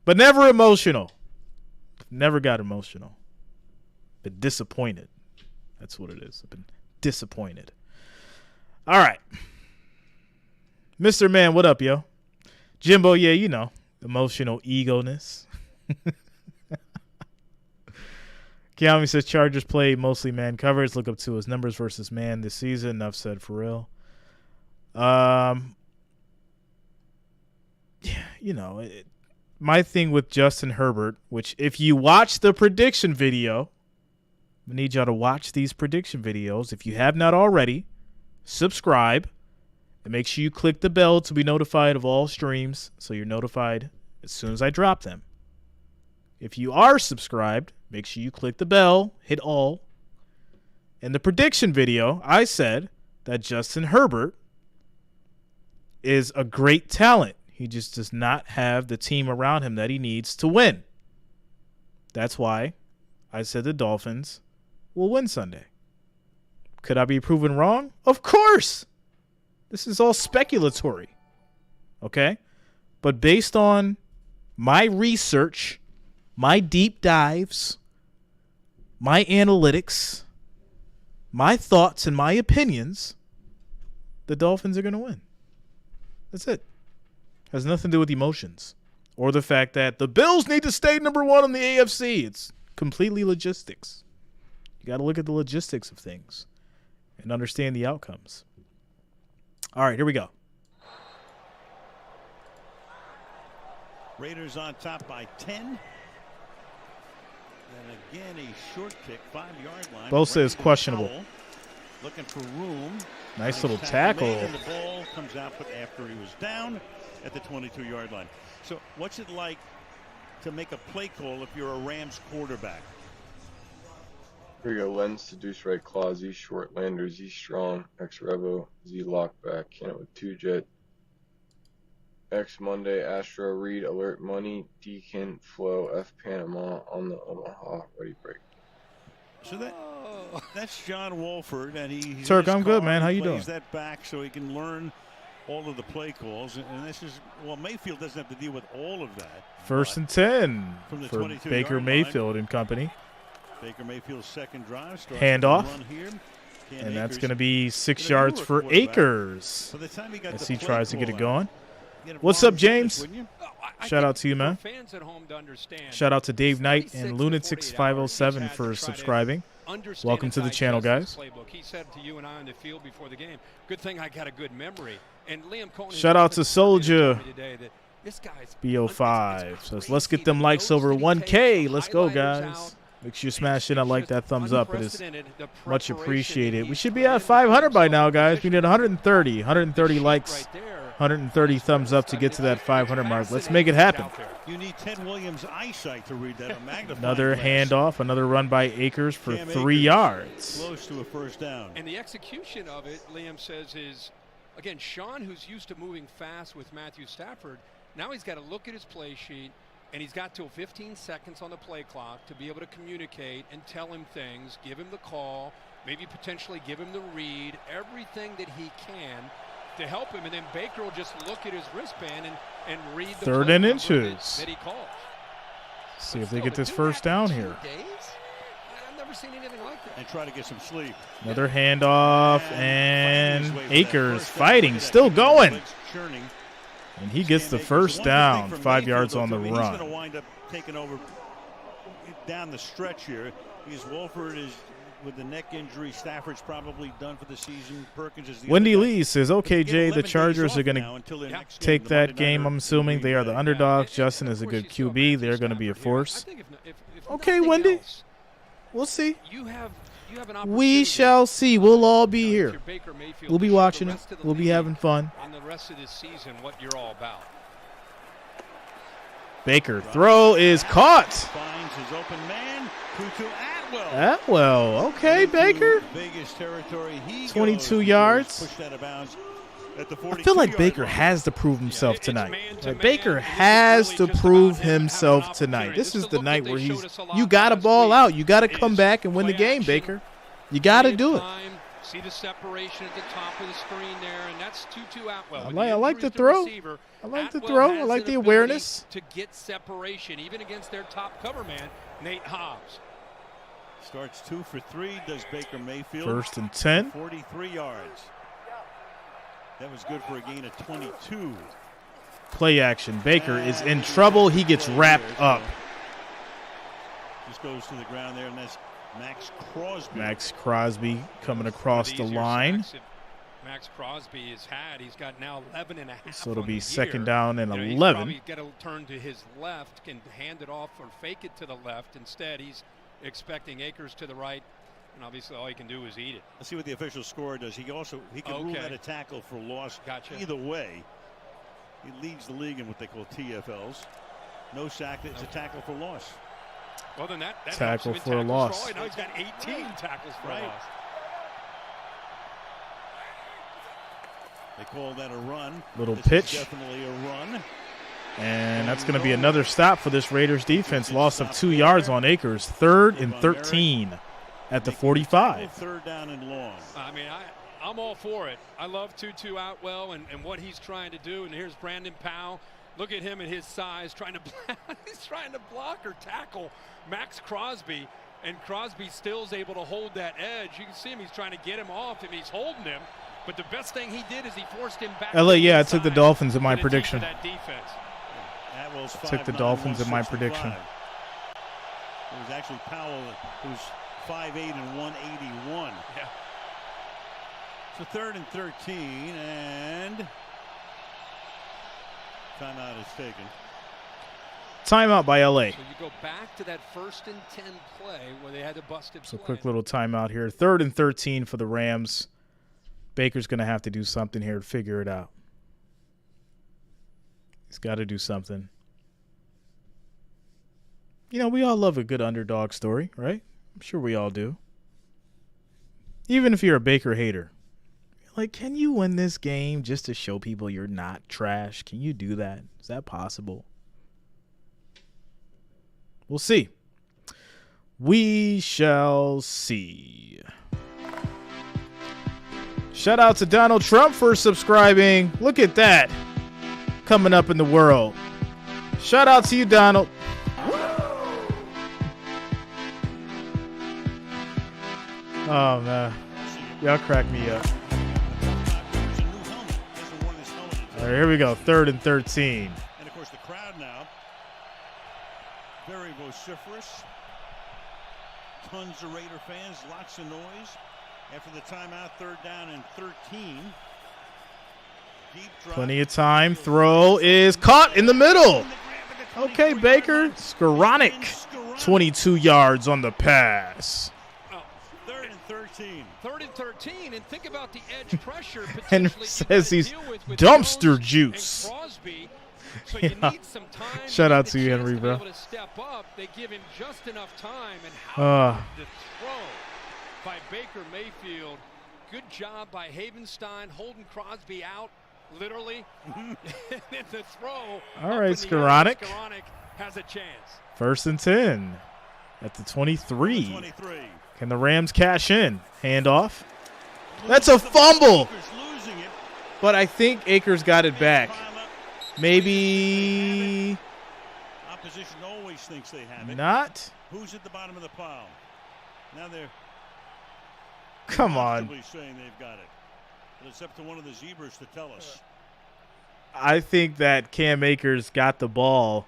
But never emotional. Never got emotional. Been disappointed. That's what it is. I've been disappointed. All right. Mr. Man, what up, yo? Jimbo, yeah, emotional ego-ness. Kiami says Chargers play mostly man coverage. Look up to his numbers versus man this season. Enough said for real. My thing with Justin Herbert, which if you watch the prediction video, I need y'all to watch these prediction videos. If you have not already, subscribe. And make sure you click the bell to be notified of all streams so you're notified as soon as I drop them. If you are subscribed, make sure you click the bell, hit all. In the prediction video, I said that Justin Herbert is a great talent. He just does not have the team around him that he needs to win. That's why I said the Dolphins will win Sunday. Could I be proven wrong? Of course. This is all speculatory, okay? But based on my research, my deep dives, my analytics, my thoughts, and my opinions, the Dolphins are going to win. That's it. Has nothing to do with emotions or the fact that the Bills need to stay number one in the AFC. It's completely logistics. You got to look at the logistics of things and understand the outcomes. All right, here we go. Raiders on top by 10. And again, a short kick, 5-yard line. Bo says questionable. Looking for room. Nice little tackle. And the ball comes out, but after he was down at the 22-yard line. So what's it like to make a play call if you're a Rams quarterback? Here we go. Len, Seduce Right Claw, Z Short, Lander, Z Strong, X Revo, Z Lockback, Kenneth with 2-Jet, X Monday, Astro, Reed, Alert Money, Deacon, Flow, F Panama on the Omaha, Ready Break. So that's John Wolford, and he's Turk, I'm good, man. How you doing? Plays that back so he can learn all of the play calls, and this is, well, Mayfield doesn't have to deal with all of that. First and 10 from the for Baker Mayfield and company. Baker Mayfield's second drive. Handoff. Here. And that's going to be 6 yards for Akers as he tries to get it going. What's up, James? Shout out to you, man. Shout out to Dave Knight and Lunatics507 for subscribing. Welcome to the channel, guys. He said to you and I on the field before the game, good thing I got a good memory. And Liam Cohen shout out to Soldier BO5 says, let's get them likes over 1K. Let's go, guys. Make sure you smash in. I like that thumbs up. It is The much preparation appreciated. We he's should be put at into 500 by this now, guys. We need 130. 130 shape likes, right there. 130 thumbs up to get to that 500 mark. Let's make it happen. You need Ted Williams' eyesight to read that. A magnifying Another glass. handoff. Another run by Akers for Cam 3 Akers, yards. Close to a first down. And the execution of it, Liam says, is, again, Sean, who's used to moving fast with Matthew Stafford, now he's got to look at his play sheet, and he's got till 15 seconds on the play clock to be able to communicate and tell him things, give him the call, maybe potentially give him the read, everything that he can to help him. And then Baker will just look at his wristband and read the Third play and number inches. that he calls. See if they get this first down here. I've never seen anything like that. And try to get some sleep. Another handoff, and Akers fighting, still going. Churning. And he gets the first down, 5 yards on the He's going to run. wind up taking over down the stretch here. Because Wolford is with the neck injury. Stafford's probably done for the season. Perkins is the Wendy other guy. Lee says, okay, Jay, the Chargers are going to take that game. I'm assuming they are the underdogs. Justin is a good QB. They're going to be a force. Okay, Wendy. We'll see. You have an We shall see. We'll all be here. We'll be watching it. We'll be having fun. In the rest of this season, what you're all about. Baker throw is caught. Finds his open man. Tutu Atwell. Atwell. Okay, Baker. Vegas territory. He 22 goes. yards. Pushed out of bounds at the I feel like Baker has to prove himself tonight. Like Baker has to prove himself tonight. This is the night where you got to ball out. You got to come back and win the game, Baker. You got to do it. See the separation at the top of the screen there, and that's Tutu Atwell. I like the throw. I like the throw. I like the awareness. To get separation, even against their top cover man, Nate Hobbs. Starts 2 for 3. Does Baker Mayfield. 1st and 10. 43 yards. That was good for a gain of 22. Play action. Baker is in trouble. He gets wrapped up. Just goes to the ground there, and that's Max Crosby. Max Crosby coming across the line. Max Crosby has had. He's got now 11 and a half. So it'll be on the second year. down and He's 11. probably got to turn to his left, can hand it off or fake it to the left. Instead, he's expecting Akers to the right, and obviously all he can do is eat it. Let's see what the official score does. He can rule that a tackle for loss. Gotcha. Either way, he leads the league in what they call TFLs. No sack. It's a tackle for loss. Well, then that tackle helps him for in a loss. Now he's got 18 tackles for a loss. They call that a run. Little This pitch. is definitely a run. And that's going to be another stop for this Raiders defense. Loss of 2 yards on Akers. 3rd and 13 at the 45. 3rd down and long. I mean, I'm all for it. I love Tutu Atwell and what he's trying to do. And here's Brandon Powell. Look at him and his size he's trying to block or tackle Max Crosby. And Crosby still is able to hold that edge. You can see him. He's trying to get him off, and he's holding him. But the best thing he did is he forced him back. LA, yeah, I took the Dolphins in my prediction. That defense. Atwell's Took the 5'9", Dolphins in my 165. prediction. It was actually Powell who's 5'8" and 181. Yeah. So 3rd and 13, and timeout is taken. Timeout by LA. So you go back to that 1st and 10 play where they had to bust it. So quick little timeout here. 3rd and 13 for the Rams. Baker's going to have to do something here to figure it out. He's got to do something. You know, we all love a good underdog story, right? I'm sure we all do. Even if you're a Baker hater. Like, can you win this game just to show people you're not trash? Can you do that? Is that possible? We'll see. We shall see. Shout out to Donald Trump for subscribing. Look at that. Coming up in the world. Shout out to you, Donald. Oh, man. Y'all crack me up. All right, here we go. 3rd and 13. And, of course, the crowd now, very vociferous. Tons of Raider fans, lots of noise. After the timeout, 3rd down and 13. Deep drop. Plenty of time. Throw is caught in the middle. Okay, Baker. Skoranek. 22 yards on the pass. Oh, 3rd and 13. 3rd and 13, and think about the edge pressure. Henry says he's dumpster juice. Crosby, so you need some time. Shout out to you, Henry, bro. To step up. They give him just enough time, and how the throw by Baker Mayfield. Good job by Havenstein holding Crosby out, literally. And the throw. All right, Skoranek. Skoranek has a chance. 1st and 10 at the 23. 23. Can the Rams cash in? Handoff. That's a fumble. But I think Akers got it back. Maybe. Opposition always thinks they have it. Not. Who's at the bottom of the pile? Now they're. Come on. Saying they've got it. But it's up to one of the zebras to tell us. I think that Cam Akers got the ball.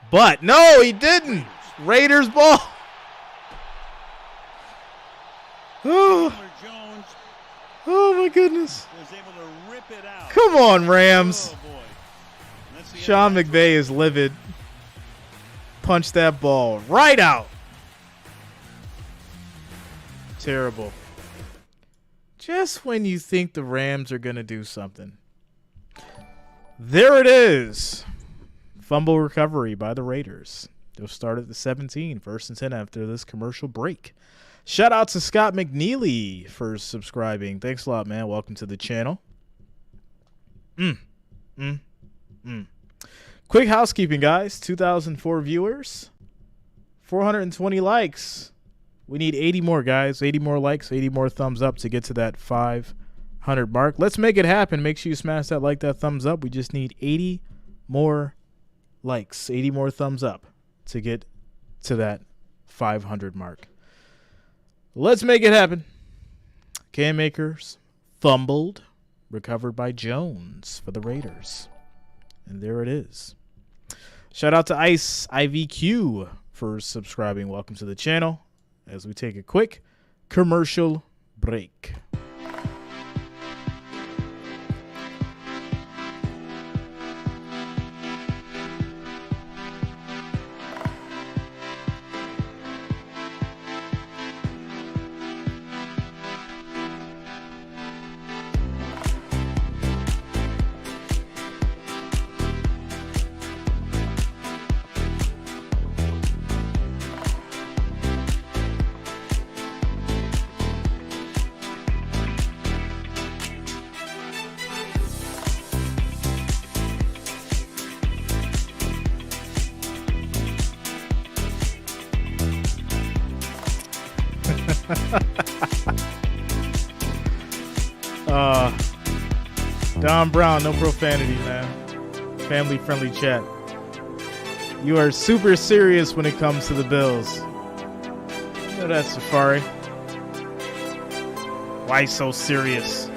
But no, he didn't. Raiders ball. Oh. Jones Oh my goodness. was able to rip it out. Come on, Rams. Oh boy. That's the Sean McVay is livid. Punch that ball right out. Terrible. Just when you think the Rams are going to do something. There it is. Fumble recovery by the Raiders. They'll start at the 17, 1st and 10 after this commercial break. Shout out to Scott McNeely for subscribing. Thanks a lot, man. Welcome to the channel. Quick housekeeping, guys. 2,004 viewers. 420 likes. We need 80 more, guys. 80 more likes, 80 more thumbs up to get to that 500 mark. Let's make it happen. Make sure you smash that like, that thumbs up. We just need 80 more likes, 80 more thumbs up to get to that 500 mark. Let's make it happen. Cam Akers fumbled, recovered by Jones for the Raiders. And there it is. Shout out to Ice IVQ for subscribing. Welcome to the channel as we take a quick commercial break. Don Brown, no profanity, man. Family-friendly chat. You are super serious when it comes to the Bills. You know that, Safari. Why so serious?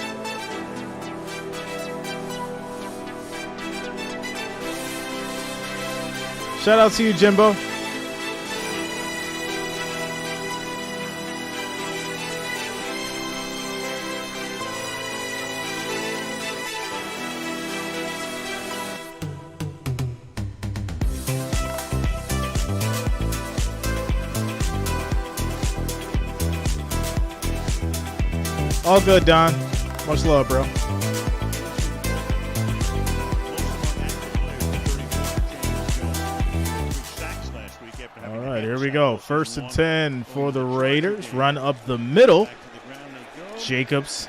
Shout out to you, Jimbo. All good, Don. Much love, bro. All right, here we go. 1st and 10 for the Raiders. Run up the middle. Jacobs,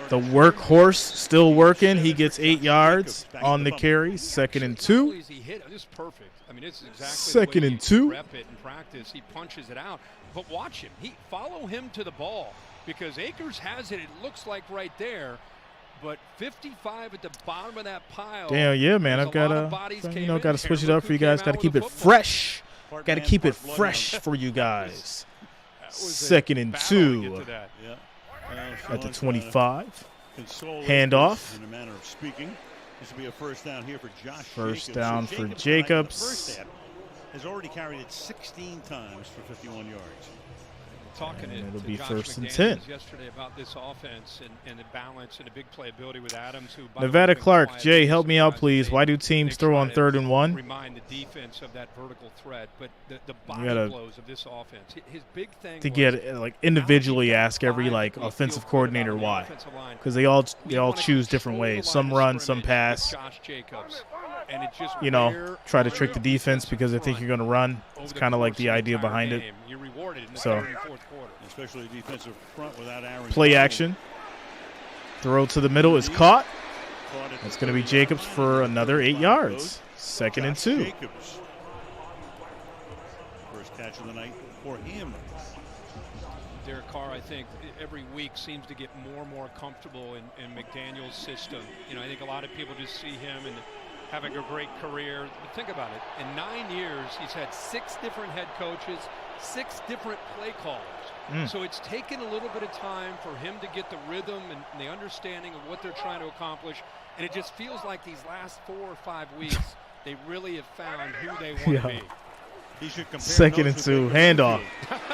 the workhorse, still working. He gets 8 yards on the carry. 2nd and 2. Second and 2. Rep it in practice. He punches it out. But watch him. Follow him to the ball. Because Akers has it, it looks like right there, but 55 at the bottom of that pile. Damn, yeah, man. I've got to, got to switch it up for you guys. Got to keep it fresh. Got to keep it fresh for you guys. 2nd and 2 at the 25. Handoff. In a manner of speaking, this will be a first down here for Josh. First down for Jacobs. Has already carried it 16 times for 51 yards. talking And it'll to be Josh 1st and McDaniels 10. yesterday about this offense and the balance and the big playability with Adams, who by Nevada the way, has been Clark, quiet Jay, in help me out, surprise please. today. Why do teams They throw try on to 3rd and 1? Remind the defense of that vertical threat, but the body gotta- blows of this offense. His big thing To was get like individually ask every like offensive coordinator why, because they all choose different ways. Some run, some pass. Josh Jacobs, and it just You know, try to trick the defense because they think you're going to run. It's kind of like the idea behind it. You're rewarded in the So- third and fourth quarter. Especially defensive front without Aaron. Play Donald. action. Throw to the middle is caught. Caught at the That's going to be 30-yard Jacobs line. for another 8 Clock yards. goes. 2nd and Josh 2. Jacobs. First catch of the night for him. Derek Carr, I think, every week seems to get more and more comfortable in McDaniel's system. You know, I think a lot of people just see him and having a great career. But think about it. In 9 years, he's had 6 different head coaches, 6 different play callers. So it's taken a little bit of time for him to get the rhythm and the understanding of what they're trying to accomplish. And it just feels like these last 4 or 5 weeks, they really have found who they want to be. He should compare 2nd and notes 2. with Baker Handoff. Mayfield.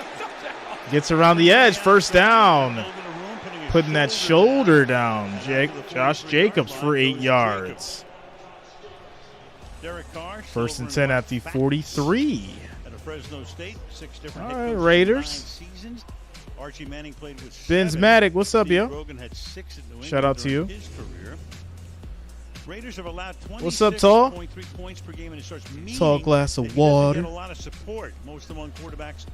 Gets around the edge. 1st down. Over the room, his Putting that shoulder down. Josh Jacobs for 8 yards. Derek Carr, 1st and 10 at the 43. At a Fresno State, 6 different All head right, coaches, Raiders. 9 seasons. Archie Manning played with Ben's 7. Matic, what's up, Steve yo? Rogan had 6 at New Shout out England to you. during his career. Raiders have allowed What's up, Tall? 26.3 points per game, and it starts meaning Tall glass of that he doesn't water. get a lot of support. Most among quarterbacks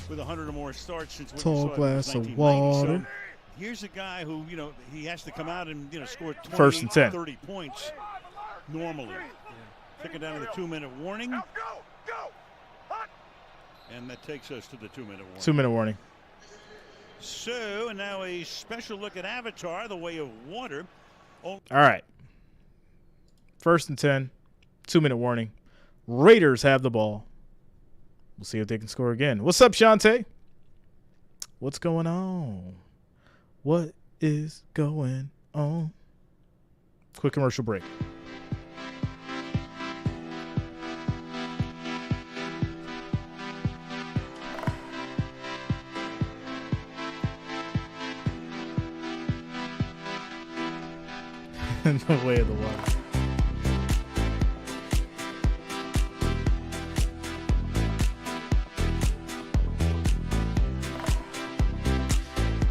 with 100 or more starts since when Tall you saw it glass was of 1990. water. So here's a guy who, you know, he has to come out and, you know, score 20, 1st and 10. 30 points normally. Kick it down to the 2-minute warning. And that takes us to the 2-minute warning. 2-minute warning. So, and now a special look at Avatar, the way of water. All right. 1st and 10. 2-minute warning. Raiders have the ball. We'll see if they can score again. What's up, Shantae? What's going on? What is going on? Quick commercial break. In the way of the water.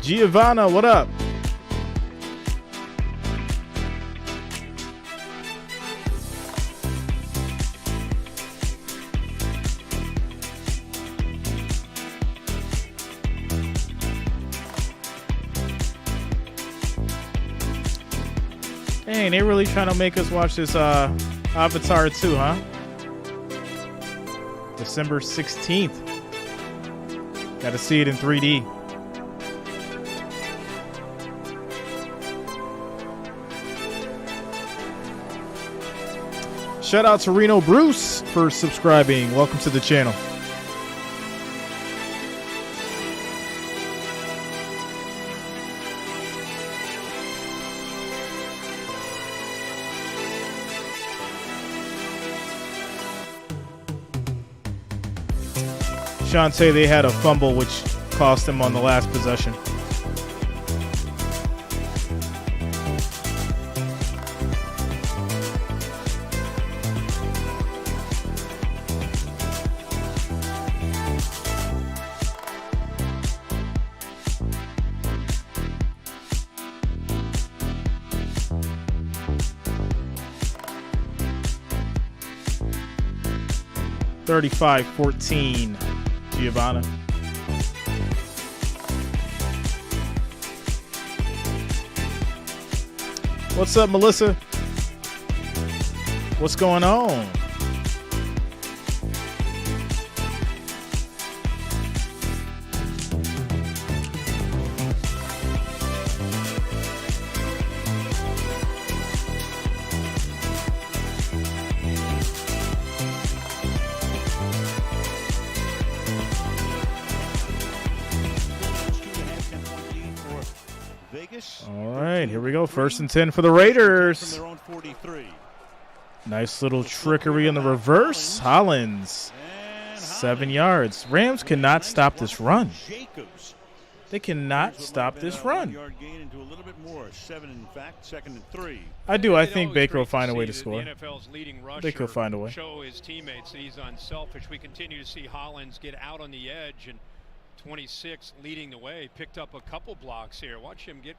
Giovanna, what up? Dang, they really trying to make us watch this Avatar 2, huh? December 16th. Got to see it in 3D. Shout out to Reno Bruce for subscribing. Welcome to the channel. Shantae, they had a fumble which cost them on the last possession. (35-14). Giovanna. What's up, Melissa? What's going on? All right, here we go. 1st and 10 for the Raiders. From their own 43. Nice little trickery in the reverse. Hollins 7 yards. Rams cannot stop this run. They cannot stop this run. Yard gain into a little bit more. 7, in fact, 2nd and 3. I do. I think Baker will find a way to score. The NFL's leading rusher Baker will find a way. show his teammates that he's unselfish. We continue to see Hollins get out on the edge, and 26 leading the way. Picked up a couple blocks here. Watch him get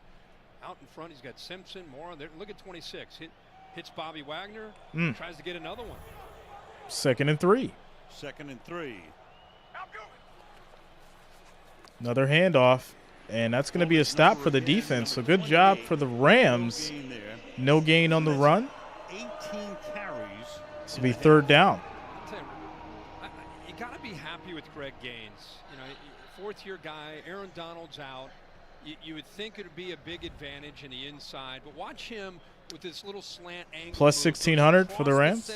out in front. He's got Simpson, more on there. Look at 26. Hits Bobby Wagner. Tries to get another one. 2nd and 3. 2nd and 3. Another handoff, and that's going to be a stop for the defense. So good job for the Rams. No gain on the run. 18 carries. This will be 3rd down. You got to be happy with Greg Gaines. You know, 4th-year guy. Aaron Donald's out. You would think it would be a big advantage in the inside, but watch him with this little slant angle. Plus 1,600 for the Rams.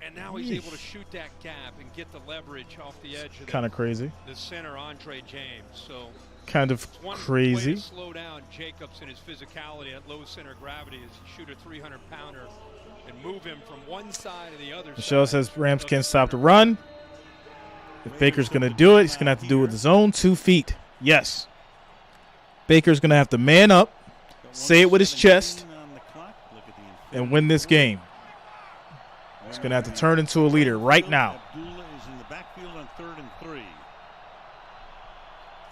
And now he's able to shoot that gap and get the leverage off the edge of kind of crazy. The center, Andre James. So kind of crazy. Way to slow down Jacobs and his physicality at low center gravity as he shoot a 300-pounder and move him from one side to the other. Michelle says Rams can't stop the run. If Baker's going to do it, he's going to have to do it with his own 2 feet. Yes. Baker's going to have to man up, say it with his chest, and win this game. He's going to have to turn into a leader right now. Abdullah is in the backfield on 3rd and 3.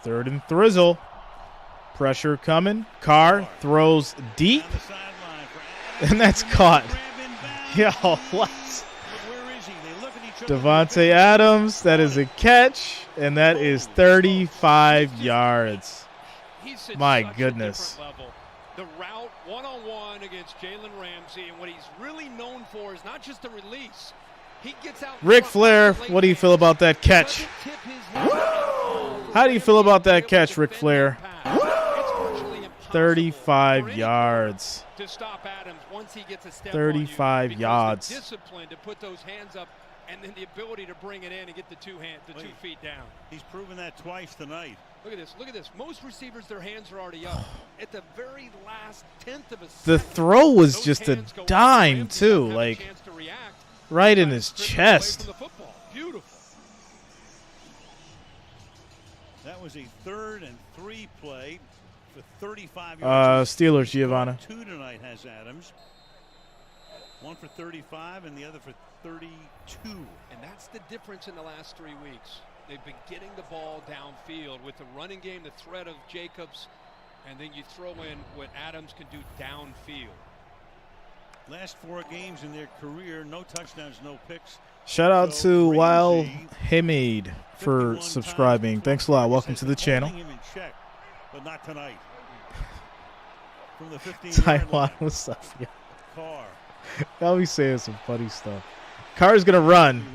3rd and thrizzle. Pressure coming. Carr throws deep. And that's caught. Yo, what? Devontae Adams, that is a catch, and that is 35 yards. My goodness. The route one-on-one against Jalen Ramsey, and what he's really known for is not just the release. He gets out. Ric Flair, what do you feel about that catch? How do you feel about that catch, Ric Flair? 35 yards. To stop Adams once he gets a step 35 yards. The discipline to put those hands up, and then the ability to bring it in and get the 2 feet down. He's proven that twice tonight. Look at this. Look at this. Most receivers, their hands are already up. At the very last 10th of a second, the throw was just a dime, too. Like, right in his chest. Beautiful. That was a 3rd and 3 play for 35 yards. Steelers, Giovanna. 2 tonight has Adams. 1 for 35 and the other for 32. And that's the difference in the last 3 weeks. They've been getting the ball downfield with the running game, the threat of Jacobs, and then you throw in what Adams can do downfield. Last 4 games in their career, no touchdowns, no picks. Shout out to Wild Hamid for subscribing. Thanks a lot. Welcome to the channel. Him in check, but not tonight. From the 15-yard Taiwan, line. what's up? Yeah. Carr. I'll be saying some funny stuff. Carr's going to run.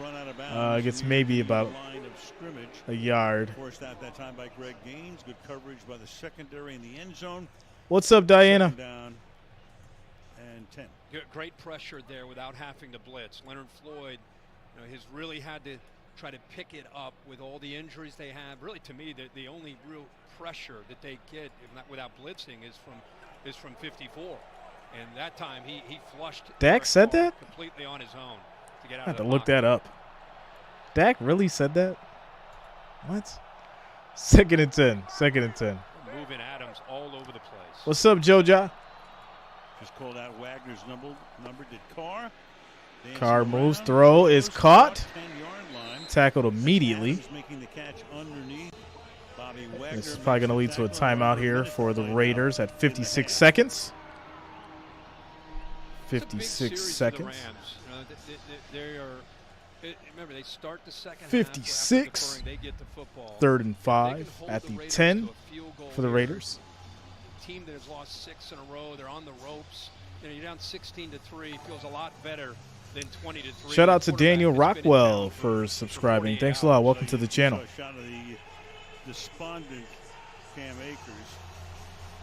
Gets maybe about a yard. Forced out that time by Greg Gaines. Good coverage by the secondary in the end zone. What's up, Diana? 2nd down and 10. Great pressure there without having to blitz. Leonard Floyd, has really had to try to pick it up with all the injuries they have. Really, to me, the only real pressure that they get, if not without blitzing, is from 54. And that time he flushed. Dak said that? Completely on his own to get out I have of to the look pocket. that up. Dak really said that? What? 2nd and 10. 2nd and 10. Moving Adams all over the place. What's up, Joja? Just called out Wagner's number. Did Carr. Carr moves. Throw is caught. 10-yard line. Tackled immediately. Adams making the catch underneath. Bobby Wagner. This is probably going to lead to a timeout here for the Raiders at 56 seconds. 56 seconds. Remember, they start the second 56. half. They get the football. 3rd and 5 at the 10 for the Raiders. Team that has lost 6 in a row. They're on the ropes. You're down 16-3. Feels a lot better than 20-3. Shout out to Daniel Rockwell for subscribing. Thanks a lot. Welcome to the channel. A shot of the despondent Cam Akers.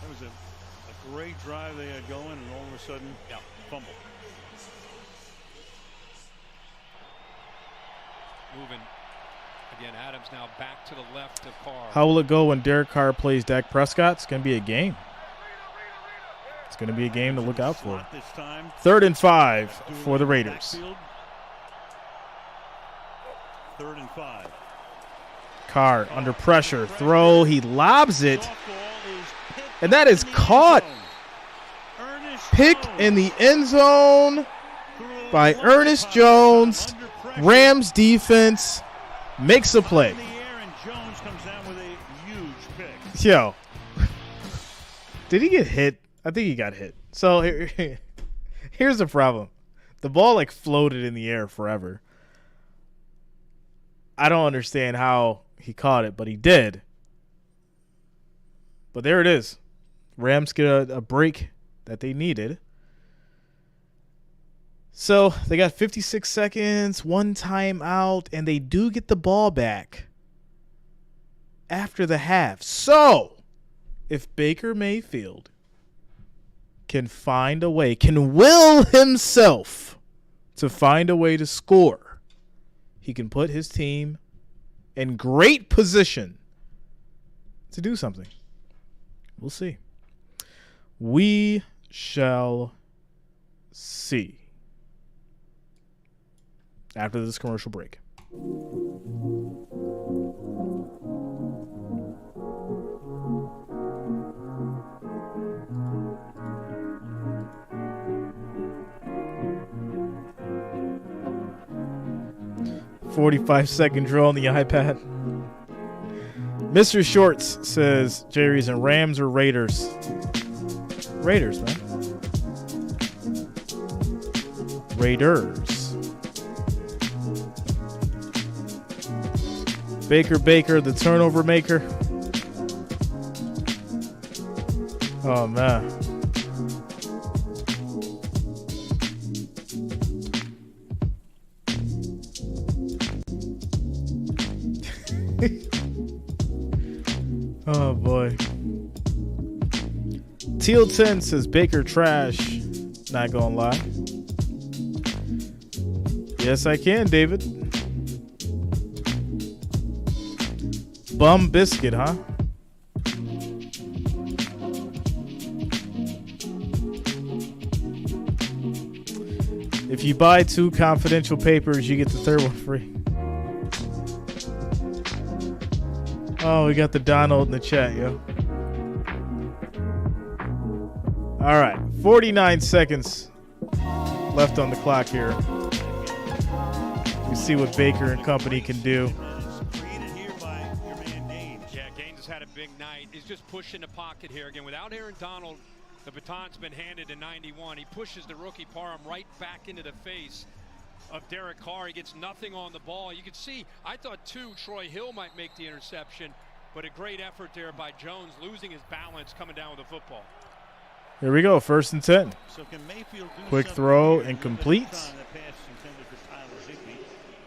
That was a great drive they had going, and all of a sudden, fumble. Moving. Again, Adams now back to the left of Carr. How will it go when Derek Carr plays Dak Prescott? It's going to be a game. It's going to be a game to look out for. 3rd and 5 for the Raiders. 3rd and 5. Carr under pressure. Throw. He lobs it. And that is caught. Picked in the end zone by Ernest Jones. Rams defense makes a play. Yo. Did he get hit? I think he got hit. So here's the problem. The ball like floated in the air forever. I don't understand how he caught it, but he did. But there it is. Rams get a break that they needed. So they got 56 seconds, 1 timeout, and they do get the ball back after the half. So if Baker Mayfield can find a way, can will himself to find a way to score, he can put his team in great position to do something. We'll see. We shall see after this commercial break. "45-second drill on the iPad." Mr. Shorts says, Jerry's and Rams or Raiders? Raiders, man. Raiders. Baker, the turnover maker. Oh, man. Oh, boy. Teal 10 says Baker trash. Not gonna lie. Yes, I can, David. Bum biscuit, huh? If you buy 2 confidential papers, you get the 3rd one free. Oh, we got the Donald in the chat, yo. All right, 49 seconds left on the clock here. You see what Baker and company can do. Yeah, Gaines has had a big night. He's just pushing the pocket here again. Without Aaron Donald, the baton's been handed to 91. He pushes the rookie Parham right back into the face of Derek Carr. He gets nothing on the ball. You can see, I thought too, Troy Hill might make the interception, but a great effort there by Jones, losing his balance coming down with the football. Here we go, 1st and 10. So can Mayfield do Quick something throw, here? incomplete. The pass intended for Tyler Higbee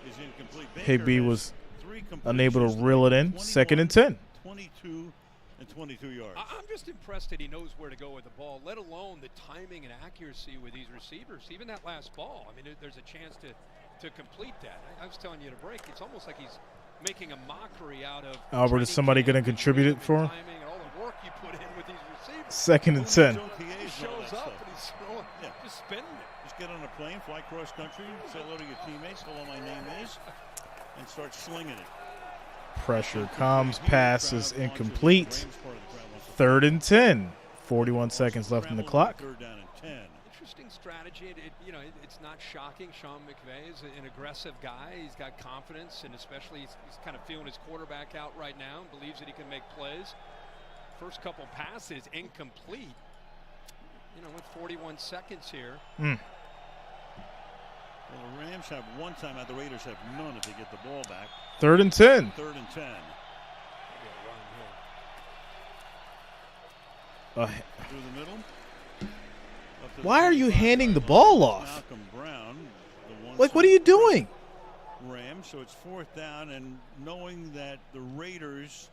is incomplete. Baker Higbee has was 3 unable to completions reel it today, in. 21, 2nd and 10. 22 and 22 yards. I'm just impressed that he knows where to go with the ball, let alone the timing and accuracy with these receivers. Even that last ball, I mean, there's a chance to complete that. I was telling you to break. It's almost like he's making a mockery out of Albert, is somebody going to contribute it for him? timing and all the work you put in with these receivers. 2nd and 10. He shows up and he's just spinning it. Just get on a plane, fly cross country, say hello to your teammates, hello, my name is, and start slinging it. Pressure. Combs pass is incomplete. 3rd and 10. 41 seconds left on the clock. 3rd down and 10. Interesting strategy. It's not shocking. Sean McVay is an aggressive guy. He's got confidence, and especially he's kind of feeling his quarterback out right now and believes that he can make plays. First couple passes incomplete. With 41 seconds here. Well, the Rams have 1 timeout. The Raiders have none if they get the ball back. 3rd and 10. 3rd and 10. Through the middle. Why are you handing the ball off? Malcolm Brown, Like, what are you doing? Rams, so it's 4th down, and knowing that the Raiders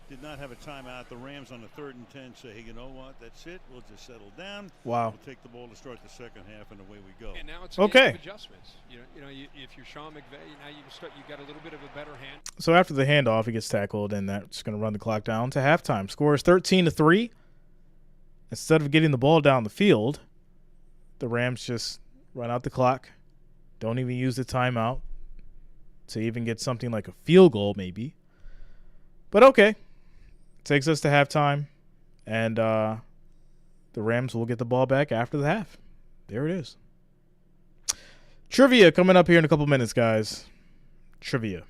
did not have a timeout, the Rams on the 3rd and 10 say, hey, you know what? That's it. We'll just settle down. Wow. We'll take the ball to start the 2nd half, and away we go. And now it's okay. Adjustments. If you're Sean McVay, now you got a little bit of a better hand. So after the handoff, he gets tackled, and that's going to run the clock down to halftime. Score is 13-3. Instead of getting the ball down the field, the Rams just run out the clock, don't even use the timeout, to even get something like a field goal, maybe. But okay. Takes us to halftime, and the Rams will get the ball back after the half. There it is. Trivia coming up here in a couple minutes, guys. Trivia.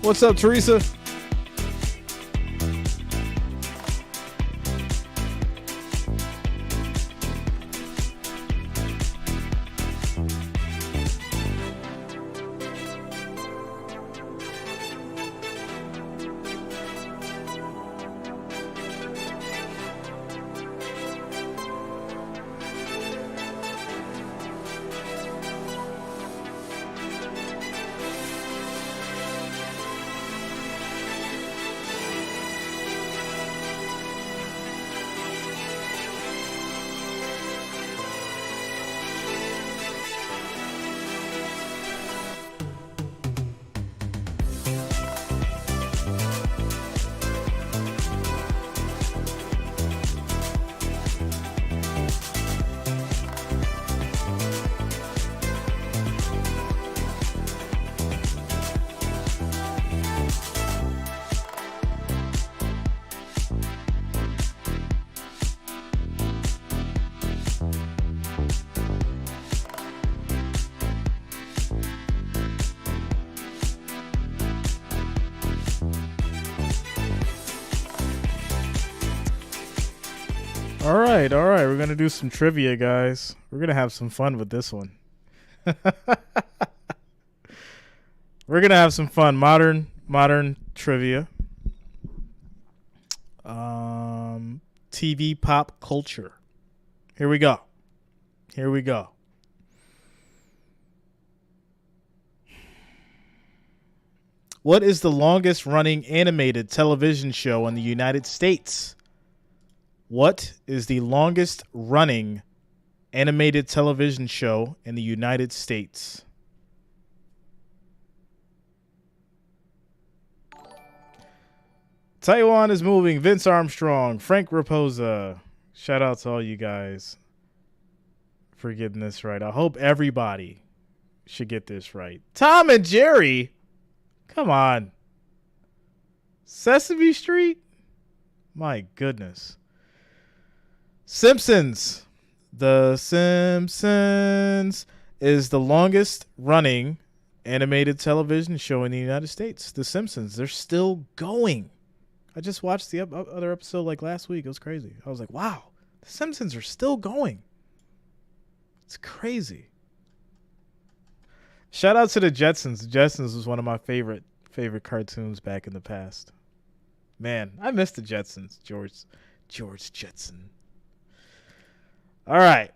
What's up, Teresa? All right. We're going to do some trivia, guys. We're going to have some fun with this one. We're going to have some fun. Modern trivia. TV pop culture. Here we go. What is the longest running animated television show in the United States? What is the longest running animated television show in the United States? Taiwan is moving. Vince Armstrong, Frank Raposa. Shout out to all you guys for getting this right. I hope everybody should get this right. Tom and Jerry? Come on. Sesame Street? My goodness. Simpsons. The Simpsons is the longest running animated television show in the United States. The Simpsons. They're still going. I just watched the other episode like last week. It was crazy. I was like, wow, the Simpsons are still going. It's crazy. Shout out to the Jetsons. The Jetsons was one of my favorite cartoons back in the past. Man, I miss the Jetsons. George Jetson. All right.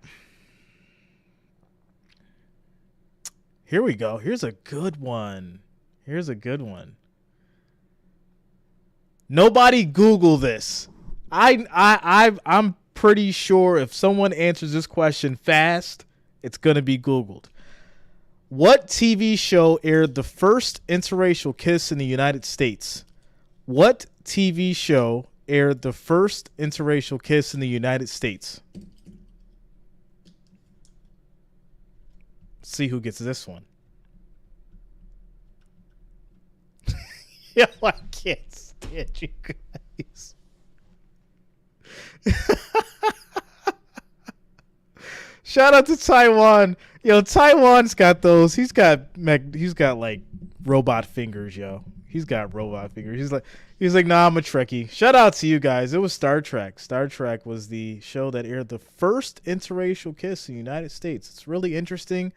Here we go. Here's a good one. Nobody Google this. I'm pretty sure if someone answers this question fast, it's gonna be Googled. What TV show aired the first interracial kiss in the United States? What TV show aired the first interracial kiss in the United States? See who gets this one. Yo, I can't stand you guys. Shout out to Taiwan. Yo, Taiwan's got those. He's got like robot fingers, yo. He's got robot fingers. He's like, nah, I'm a Trekkie. Shout out to you guys. It was Star Trek. Star Trek was the show that aired the first interracial kiss in the United States. It's really interesting.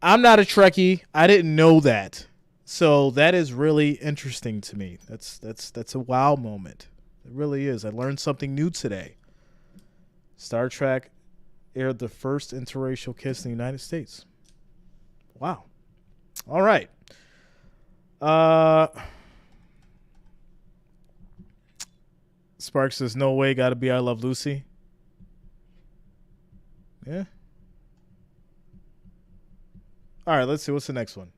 I'm not a Trekkie. I didn't know that. So that is really interesting to me. That's a wow moment. It really is. I learned something new today. Star Trek aired the first interracial kiss in the United States. Wow. All right. Sparks says, no way, gotta be I Love Lucy. Yeah. All right, let's see. What's the next one?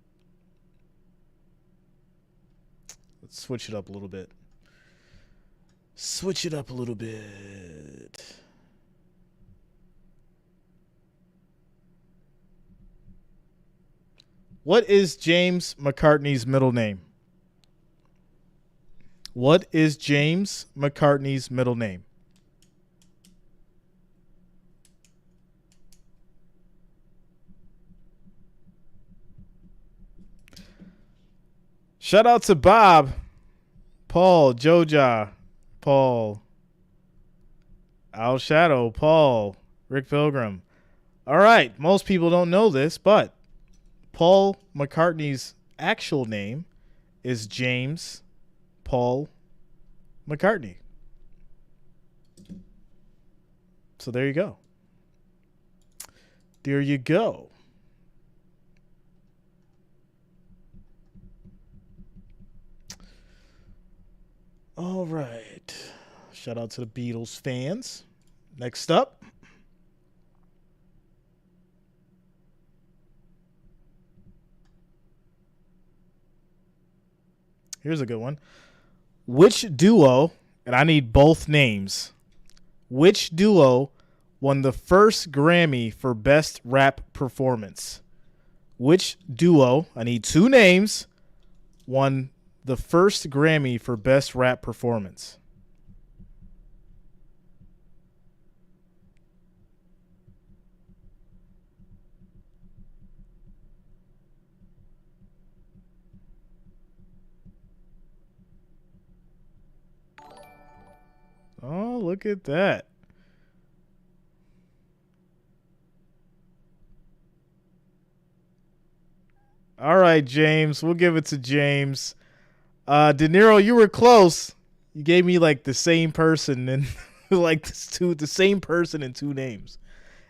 Let's switch it up a little bit. Switch it up a little bit. What is James McCartney's middle name? What is James McCartney's middle name? Shout out to Bob, Paul, Joja, Paul, Al Shadow, Paul, Rick Pilgrim. All right, most people don't know this, but Paul McCartney's actual name is James Paul McCartney. So there you go. There you go. All right. Shout out to the Beatles fans. Next up. Here's a good one. Which duo, and I need both names, which duo won the first Grammy for Best Rap Performance? Which duo, I need two names, won the first Grammy for Best Rap Performance? Oh, look at that. All right, James. We'll give it to James. De Niro, you were close. You gave me like the same person and like the same person in two names.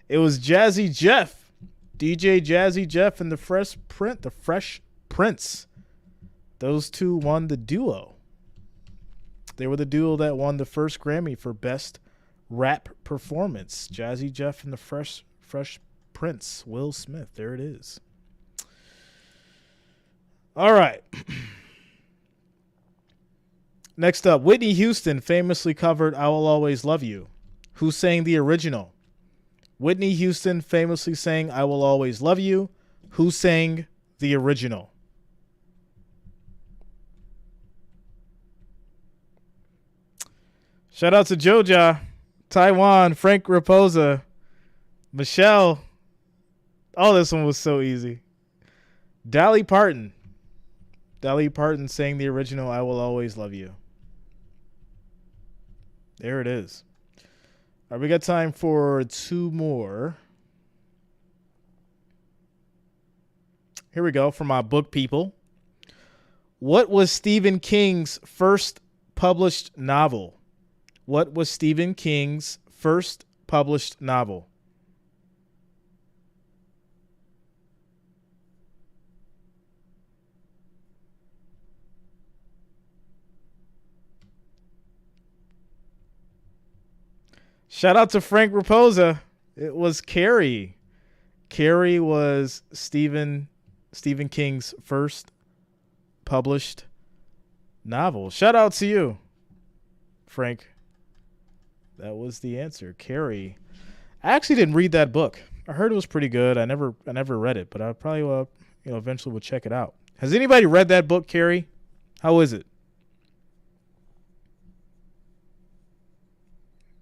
It was Jazzy Jeff, DJ Jazzy Jeff, and the Fresh Prince. Those two won the duo. They were the duo that won the first Grammy for Best Rap Performance. Jazzy Jeff and the Fresh Prince, Will Smith. There it is. All right. Next up, Whitney Houston famously covered I Will Always Love You. Who sang the original? Whitney Houston famously sang I Will Always Love You. Who sang the original? Shout out to Joja, Taiwan, Frank Raposa, Michelle. Oh, this one was so easy. Dolly Parton. Dolly Parton sang the original I Will Always Love You. There it is. All right, we got time for two more. Here we go for my book people. What was Stephen King's first published novel? What was Stephen King's first published novel? Shout out to Frank Raposa. It was Carrie. Carrie was Stephen King's first published novel. Shout out to you, Frank. That was the answer. Carrie. I actually didn't read that book. I heard it was pretty good. I never read it, but I probably eventually will check it out. Has anybody read that book, Carrie? How is it?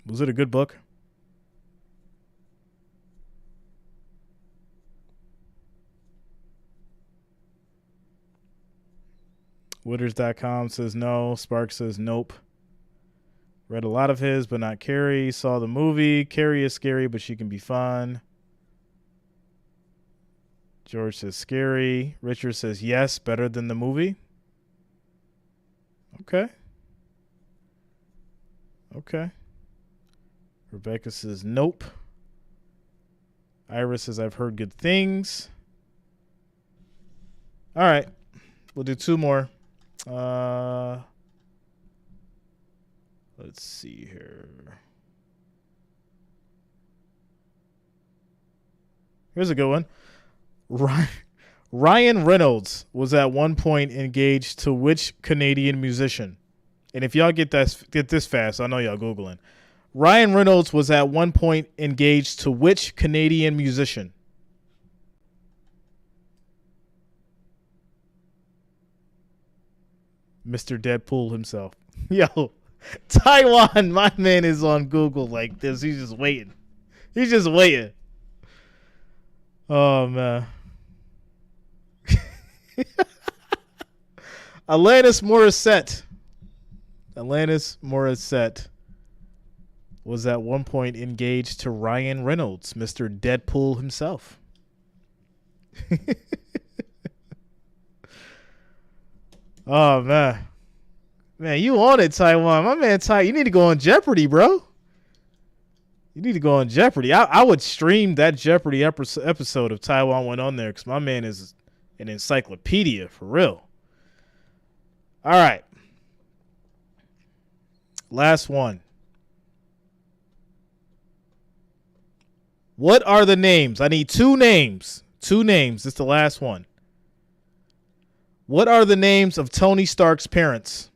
Was it a good book? Witters.com says no. Spark says nope. Read a lot of his, but not Carrie. Saw the movie. Carrie is scary, but she can be fun. George says scary. Richard says yes, better than the movie. Okay. Rebecca says nope. Iris says I've heard good things. All right. We'll do 2 more. Let's see here. Here's a good one. Ryan Reynolds was at one point engaged to which Canadian musician? And if y'all get this fast, I know y'all Googling. Ryan Reynolds was at one point engaged to which Canadian musician? Mr. Deadpool himself. Yo, Taiwan, my man is on Google like this. He's just waiting. He's just waiting. Oh, man. Alanis Morissette was at one point engaged to Ryan Reynolds, Mr. Deadpool himself. Oh, man. Man, you on it, Taiwan. My man, you need to go on Jeopardy, bro. You need to go on Jeopardy. I would stream that Jeopardy episode if Taiwan went on there because my man is an encyclopedia for real. All right. Last one. What are the names? I need 2 names. 2 names. This is the last one. What are the names of Tony Stark's parents?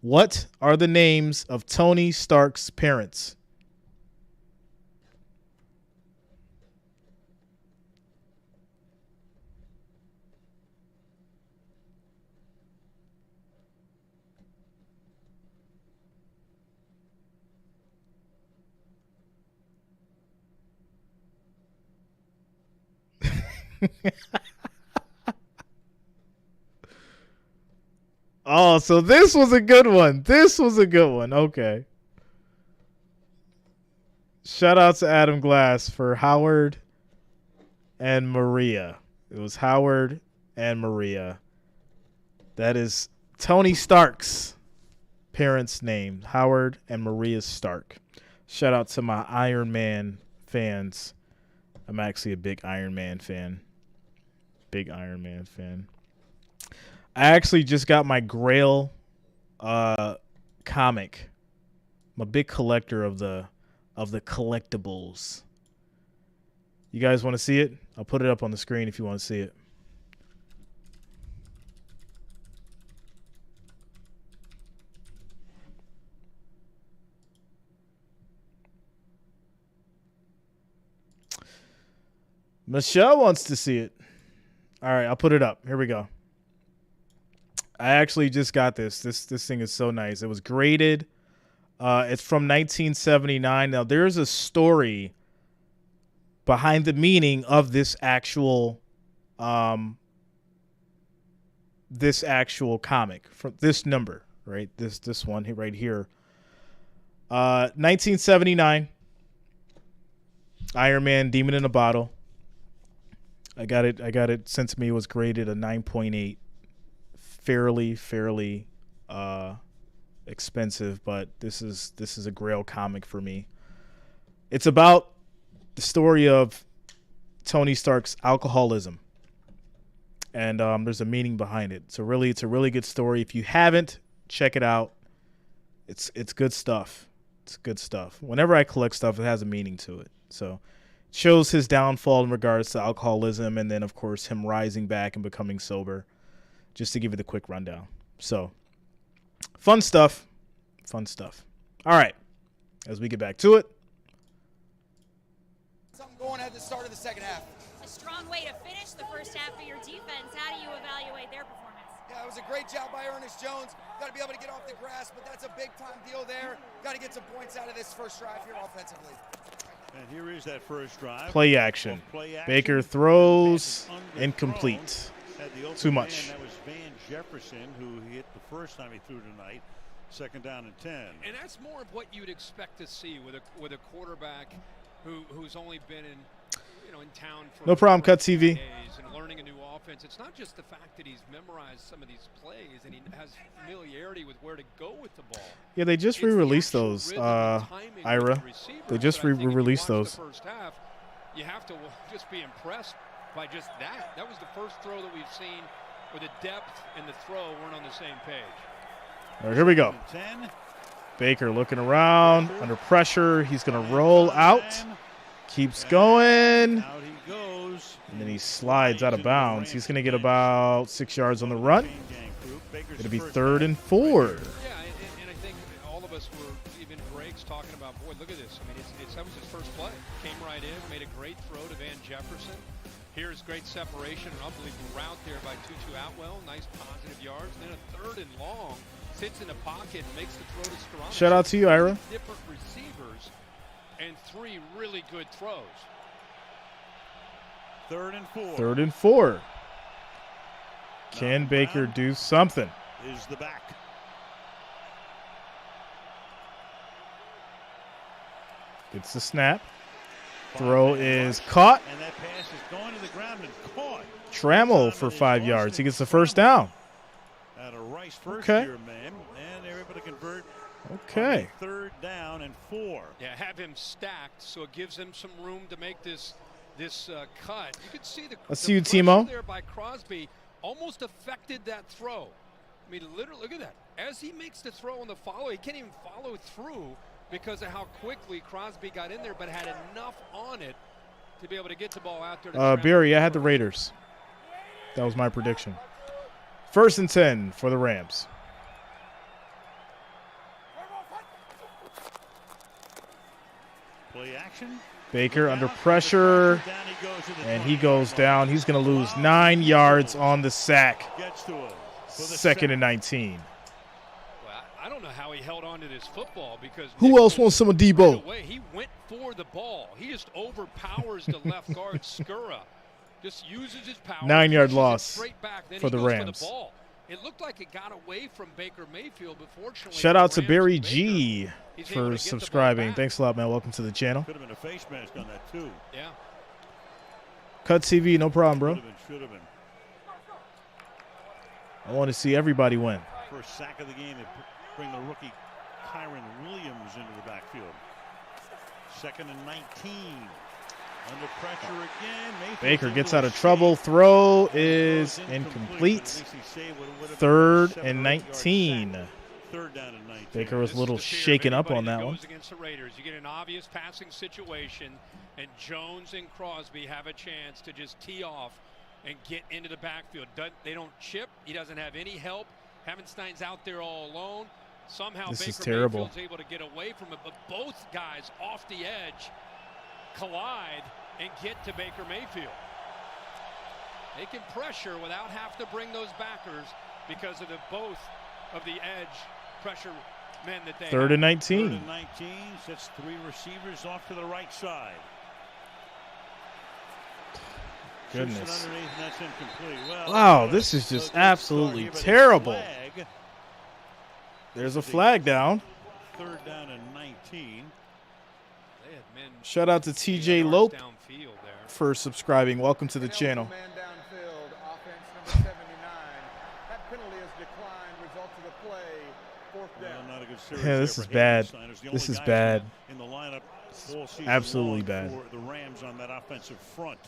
What are the names of Tony Stark's parents? Oh, so this was a good one. This was a good one. Okay. Shout out to Adam Glass for Howard and Maria. It was Howard and Maria. That is Tony Stark's parents' name, Howard and Maria Stark. Shout out to my Iron Man fans. I'm actually a big Iron Man fan. Big Iron Man fan. I actually just got my Grail comic. I'm a big collector of the collectibles. You guys want to see it? I'll put it up on the screen if you want to see it. Michelle wants to see it. All right, I'll put it up. Here we go. I actually just got this. This thing is so nice. It was graded. It's from 1979. Now, there's a story behind the meaning of this actual comic from this number, right? This one right here. 1979. Iron Man, Demon in a Bottle. I got it sent to me. It was graded a 9.8. Fairly expensive, but this is a Grail comic for me. It's about the story of Tony Stark's alcoholism, and there's a meaning behind it. It's a really good story. If you haven't, check it out. It's good stuff. It's good stuff. Whenever I collect stuff, it has a meaning to it. So it shows his downfall in regards to alcoholism, and then of course him rising back and becoming sober. Just to give you the quick rundown. So, fun stuff. Fun stuff. All right. As we get back to it. Something going at the start of the second half. A strong way to finish the first half for your defense. How do you evaluate their performance? Yeah, it was a great job by Ernest Jones. Got to be able to get off the grass, but that's a big-time deal there. Got to get some points out of this first drive here offensively. And here is that first drive. Play action. Baker throws. Incomplete. Too much. That was Van Jefferson, who hit the first time he threw tonight. 2nd down and 10. And that's more of what you'd expect to see with a quarterback who's only been in in town for No problem, Cut TV. days and learning a new offense. It's not just the fact that he's memorized some of these plays and he has familiarity with where to go with the ball. Yeah, they just re-released those, Ira. They just re-released those. First half, you have to just be impressed by just that. That was the first throw that we've seen where the depth and the throw weren't on the same page. All right, here we go. Baker looking around, under pressure. He's going to roll out. Keeps going. Out he goes. And then he slides out of bounds. He's going to get about 6 yards on the run. It'll be 3rd and 4. Yeah, and I think all of us were, even Greg's talking about, boy, look at this. I mean, that was his first play. Came right in, made a great throw to Van Jefferson. Here's great separation, an unbelievable route there by Tutu Atwell. Nice positive yards. Then a 3rd and long. Sits in the pocket and makes the throw to Scarano. Shout out to you, Ira. Different receivers and 3 really good throws. 3rd and 4. 3rd and 4. Can Baker do something? Is the back. Gets the snap. Throw is caught. And that pass is going to the ground and caught. Trammell for 5 yards. He gets the first down. Out of Rice first Okay. year, man. And they're able to convert. Okay. 3rd down and 4. Yeah, have him stacked so it gives him some room to make this cut. You could see the see you, pressure Timo. there by Crosby almost affected that throw. I mean, literally, look at that. As he makes the throw on the follow, he can't even follow through because of how quickly Crosby got in there, but had enough on it to be able to get the ball out there. Barry, I had the Raiders. That was my prediction. 1st and 10 for the Rams. Play action. Baker under pressure, and he goes down. He's going to lose 9 yards on the sack. Gets to him. 2nd and 19. Well, I don't know how he held on to this football because Who else wants some of Debo? right away, he went for the ball. He just overpowers the left guard Skura. Just uses his power. 9-yard pushes it loss straight back, then for he the goes Rams. For the ball. It looked like it got away from Baker Mayfield, but fortunately, Shout out to Rams Barry and Baker, G he's able to for get the ball subscribing. back. Thanks a lot, man. Welcome to the channel. Could have been a face mask on that, too. Yeah. Cut TV, no problem, bro. Should have been. I want to see everybody win. First sack of the game, they bring the rookie Kyron Williams into the backfield. 2nd and 19. Under pressure again. Mayfield Baker gets out of trouble. Throw is incomplete. 3rd and 19. 3rd down and 19. Baker was a little shaken up on that one. Goes against the Raiders. You get an obvious passing situation, and Jones and Crosby have a chance to just tee off and get into the backfield. They don't chip. He doesn't have any help. Havenstein's out there all alone. Somehow This is Baker terrible. Mayfield's able to get away from it, but both guys off the edge collide and get to Baker Mayfield. They can pressure without having to bring those backers because of the both of the edge pressure men that they 3rd have. and 19. 3rd and 19. Sets 3 receivers off to the right side. Goodness. Shoots it underneath, and that's incomplete. Well, Wow, this is just absolutely terrible. There's a flag down. 3rd down and 19. They had men Shout out to TJ yards Lope downfield there. for subscribing. Welcome to the channel. Man downfield, offense number 79. That penalty is declined, result of the play, 4th down. Not a good series Yeah, there this for is bad. Havenstein, who's the This only is guy bad. in the lineup all season Absolutely long bad. for the Rams on that offensive front.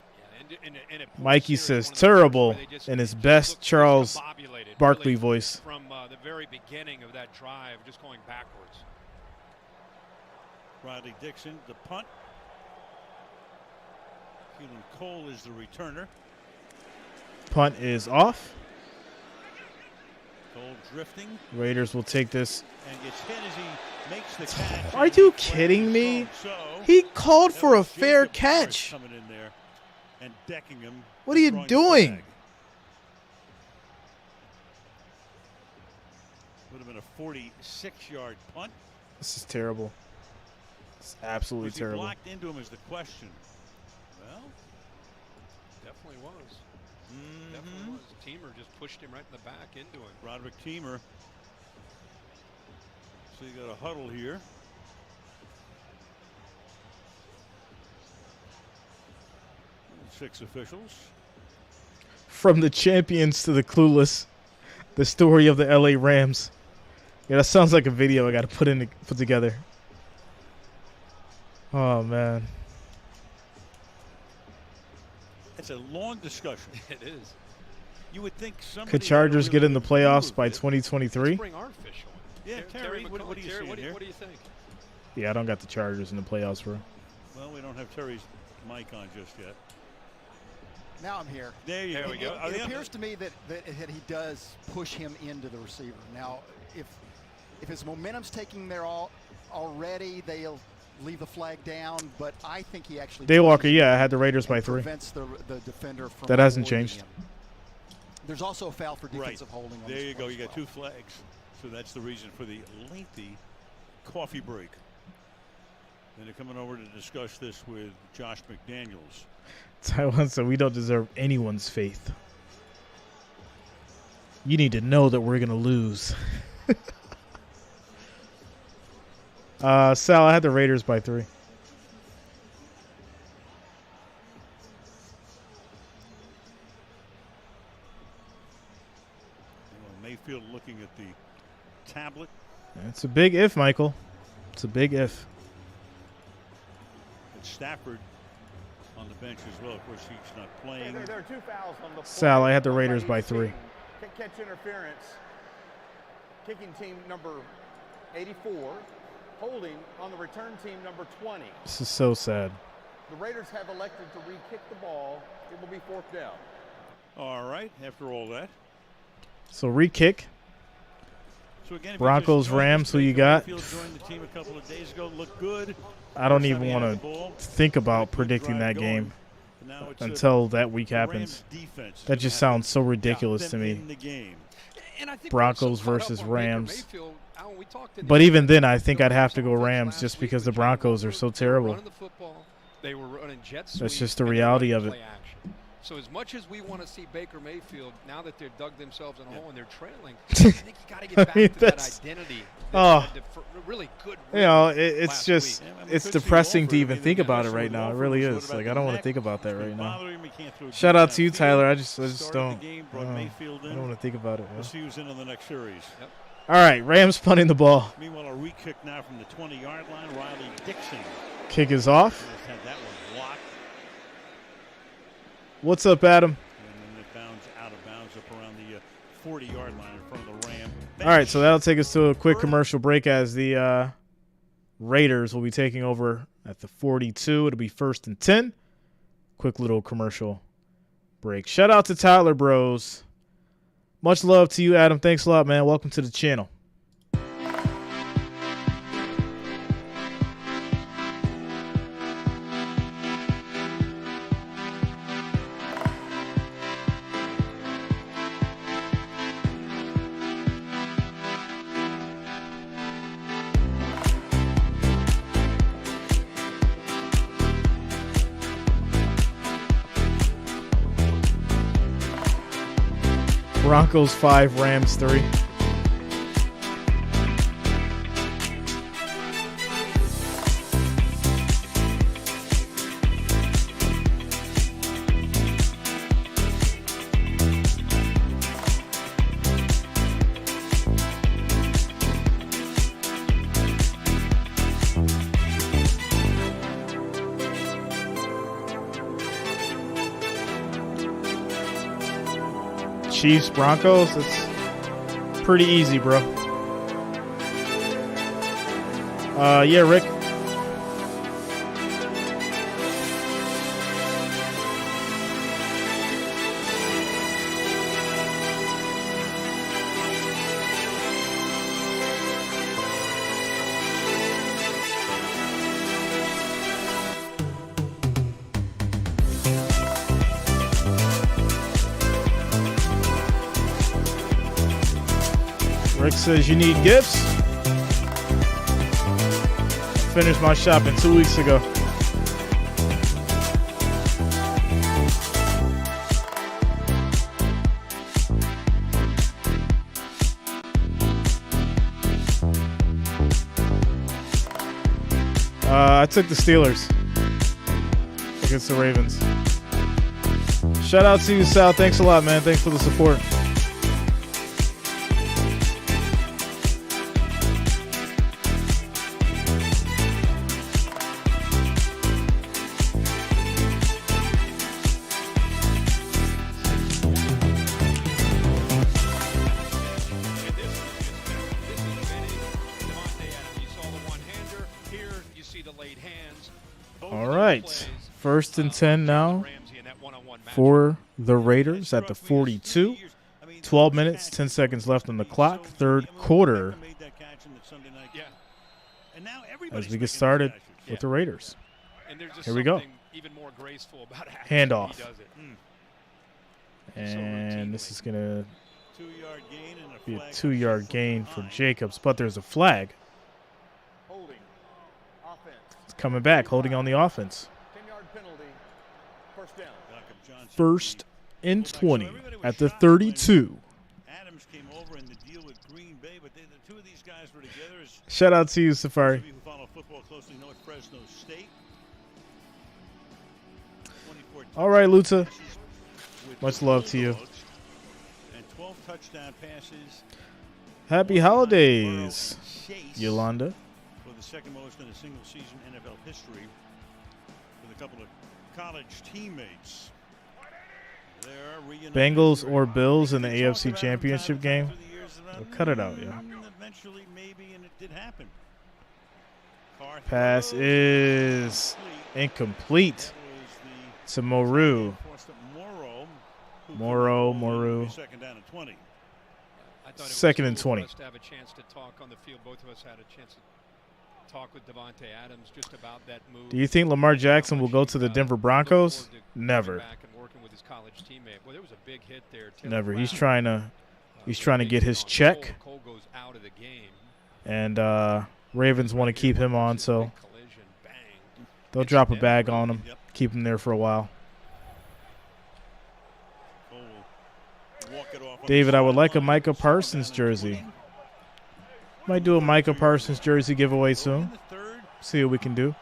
In a poor Mikey series, says one of the terrible where they just in his best looked Charles discombobulated, Barkley really, voice. from the very beginning of that drive, just going backwards. Riley Dixon, the punt. Keelan Cole is the returner. Punt is off. Cole drifting Raiders will take this. and gets hit as he makes the catch. Are you kidding me? He called for a fair catch. Coming in there and decking him. What are you throwing the doing? flag. Would have been a 46-yard punt. This is terrible. It's absolutely Was he terrible. blocked into him is the question. Well, Definitely was. Definitely was. Teamer just pushed him right in the back into him. Roderick Teamer. So you got a huddle here. 6 officials. From the champions to the clueless, the story of the LA Rams. Yeah, that sounds like a video I got to put together. Oh man, It's a long discussion. It is. You would think somebody could Chargers had a get in the really playoffs good by view of it. 2023? Bring our official. Yeah, Terry, what do you see here? What do you think? Yeah, I don't got the Chargers in the playoffs, bro. Well, we don't have Terry's mic on just yet. Now I'm here. There you go. It appears to me that he does push him into the receiver. Now, if his momentum's taking there already, they'll leave the flag down. But I think he actually Daywalker, yeah, I had the Raiders by 3. Prevents the defender from that hasn't avoiding changed. him. There's also a foul for defensive holding. On There you go. play You as got well. 2 flags. So that's the reason for the lengthy coffee break. And they're coming over to discuss this with Josh McDaniels. Taiwan said we don't deserve anyone's faith. You need to know that we're going to lose. Sal, I had the Raiders by 3. Mayfield looking at the tablet. It's a big if, Michael. It's a big if. And Stafford on the bench as well. Of course, he's not playing. There are 2 fouls on the Sal, I had the Raiders by 3. Catch interference. Kicking team number 84. Holding on the return team number 20. This is so sad. The Raiders have elected to re-kick the ball. It will be 4th down. All right, after all that. So re-kick. So again, Broncos, Rams, who you got? Mayfield joined the team a couple of days ago. Looked good. I don't even want to think about predicting that game until that week happens. That just sounds so ridiculous to me. And I think Broncos we're so caught up versus on Baker Rams. Mayfield. Alan, we talked in the But even then, I opening think I'd have to go offense Rams last just week because the with John Broncos are Wolford. so They were terrible. running the football. They were running jet That's sweep, just the and they were reality running of it. play action. So as much as we want to see Baker Mayfield, now that they've dug themselves in a hole and they're trailing, I think you got to get back to that identity. Really good. You know, it's just it's depressing to even think about it right now. It really is. Like I don't want to think about that right now. Shout out to you, Tyler. I just don't. I don't want to think about it. We'll see who's in the next series. All right, Rams punting the ball. Meanwhile, a re-kick now from the 20-yard line. Riley Dixon. Kick is off. Had that one blocked. What's up, Adam? And then it bounds out of bounds up around the 40-yard line in front of the Ram. All right, so that'll take us to a quick commercial break as the Raiders will be taking over at the 42. It'll be 1st and 10. Quick little commercial break. Shout out to Tyler Bros. Much love to you, Adam. Thanks a lot, man. Welcome to the channel. Broncos 5, Rams 3. Chiefs, Broncos, it's pretty easy, bro. Yeah, Rick. Rick says you need gifts. Finished my shopping 2 weeks ago. I took the Steelers against the Ravens. Shout out to you, Sal. Thanks a lot, man. Thanks for the support. All right. 1st and 10 now for the Raiders at the 42. 12 minutes, 10 seconds left on the clock. Third quarter as we get started with the Raiders. Here we go. Handoff. And this is going to be a 2-yard gain for Jacobs, but there's a flag. It's coming back, holding on the offense. 1st and 20 at the 32. Adams came over in the deal with Green Bay, but the two of these guys were together. Shout out to you, Safari. Who follow football closely know at Fresno State. All right, Luta. Much love to you. And 12 touchdown passes. Happy holidays, Yolanda. For the second most in a single season NFL history with a couple of college teammates. Bengals or Bills in the AFC Championship game? Well, cut it out, yeah. Eventually, maybe, and it did happen. Pass is incomplete to Moru. Moru. Second down and 20. Second and 20. To have a chance to talk on the field. Both of us had a chance to talk with Davante Adams just about that move. Do you think Lamar Jackson will go to the Denver Broncos? Never. College teammate. Well, there was a big hit there. Never. He's trying to get his check. And Ravens want to keep him on, so they'll drop a bag on him, keep him there for a while. David, I would like a Micah Parsons jersey. Might do a Micah Parsons jersey giveaway soon. See what we can do.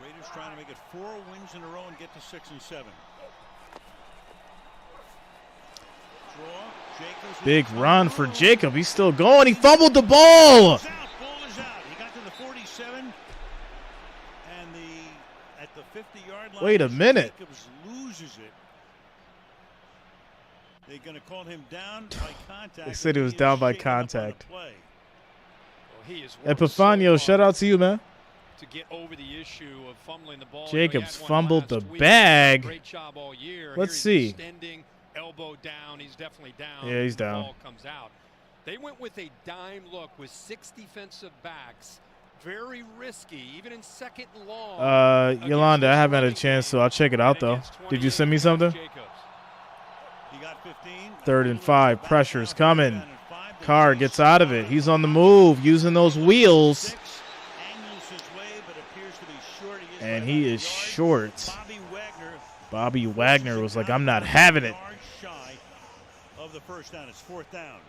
Raiders trying to make it 4 wins in a row and get to 6 and 7. Big run for Jacob. He's still going. He fumbled the ball. Ball is out. He got to the 47, and at the 50-yard line. Wait a minute. Jacobs loses it. They're going to call him down by contact. They said he was down by contact. Well, Epifanio, shout out to you, man. To get over the issue of fumbling the ball. Jacobs fumbled the bag. Great job all year. Let's see. Elbow down. He's definitely down. Yeah, he's down. The ball comes out. They went with a dime look with 6 defensive backs. Very risky, even in second and long. Yolanda, I haven't had a chance, so I'll check it out, though. Did you send me something? He got 15. 3rd and 5. Pressure's coming. Carr gets out of it. He's on the move, using those wheels. And he is short. Bobby Wagner was like, I'm not having it. Of the first down, it's 4th down.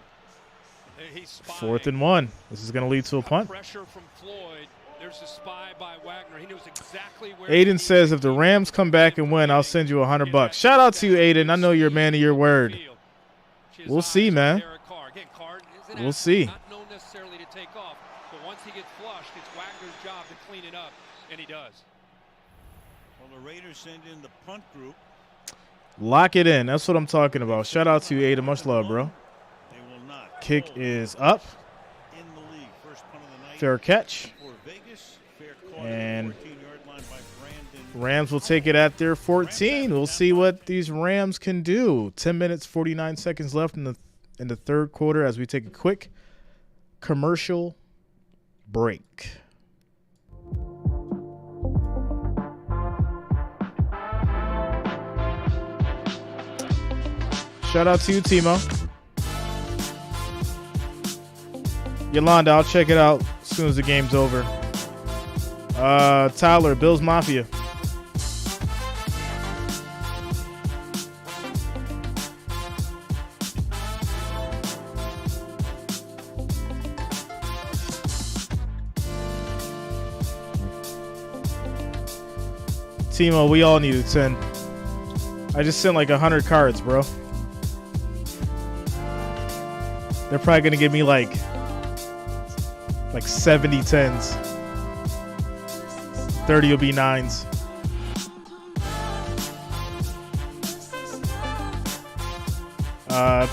4th and 1. This is going to lead to a punt. Pressure from Floyd. There's a spy by Wagner. He knows exactly where. Aiden says, if the Rams come back and win, I'll send you $100. Shout out to you, Aiden. I know you're a man of your word. We'll see, man. We'll see. Not known necessarily to take off, but once he gets flushed, it's Wagner's job to clean it up, and he does. Well, the Raiders send in the punt group. Lock it in. That's what I'm talking about. Shout out to you, Aiden. Much love, bro. Kick is up. Fair catch. And Rams will take it at their 14. We'll see what these Rams can do. 10 minutes, 49 seconds left in the third quarter as we take a quick commercial break. Shout out to you, Timo. Yolanda, I'll check it out as soon as the game's over. Tyler, Bills Mafia. Timo, we all need a 10. I just sent like 100 cards, bro. They're probably gonna give me like 70 10s. 30 will be 9s.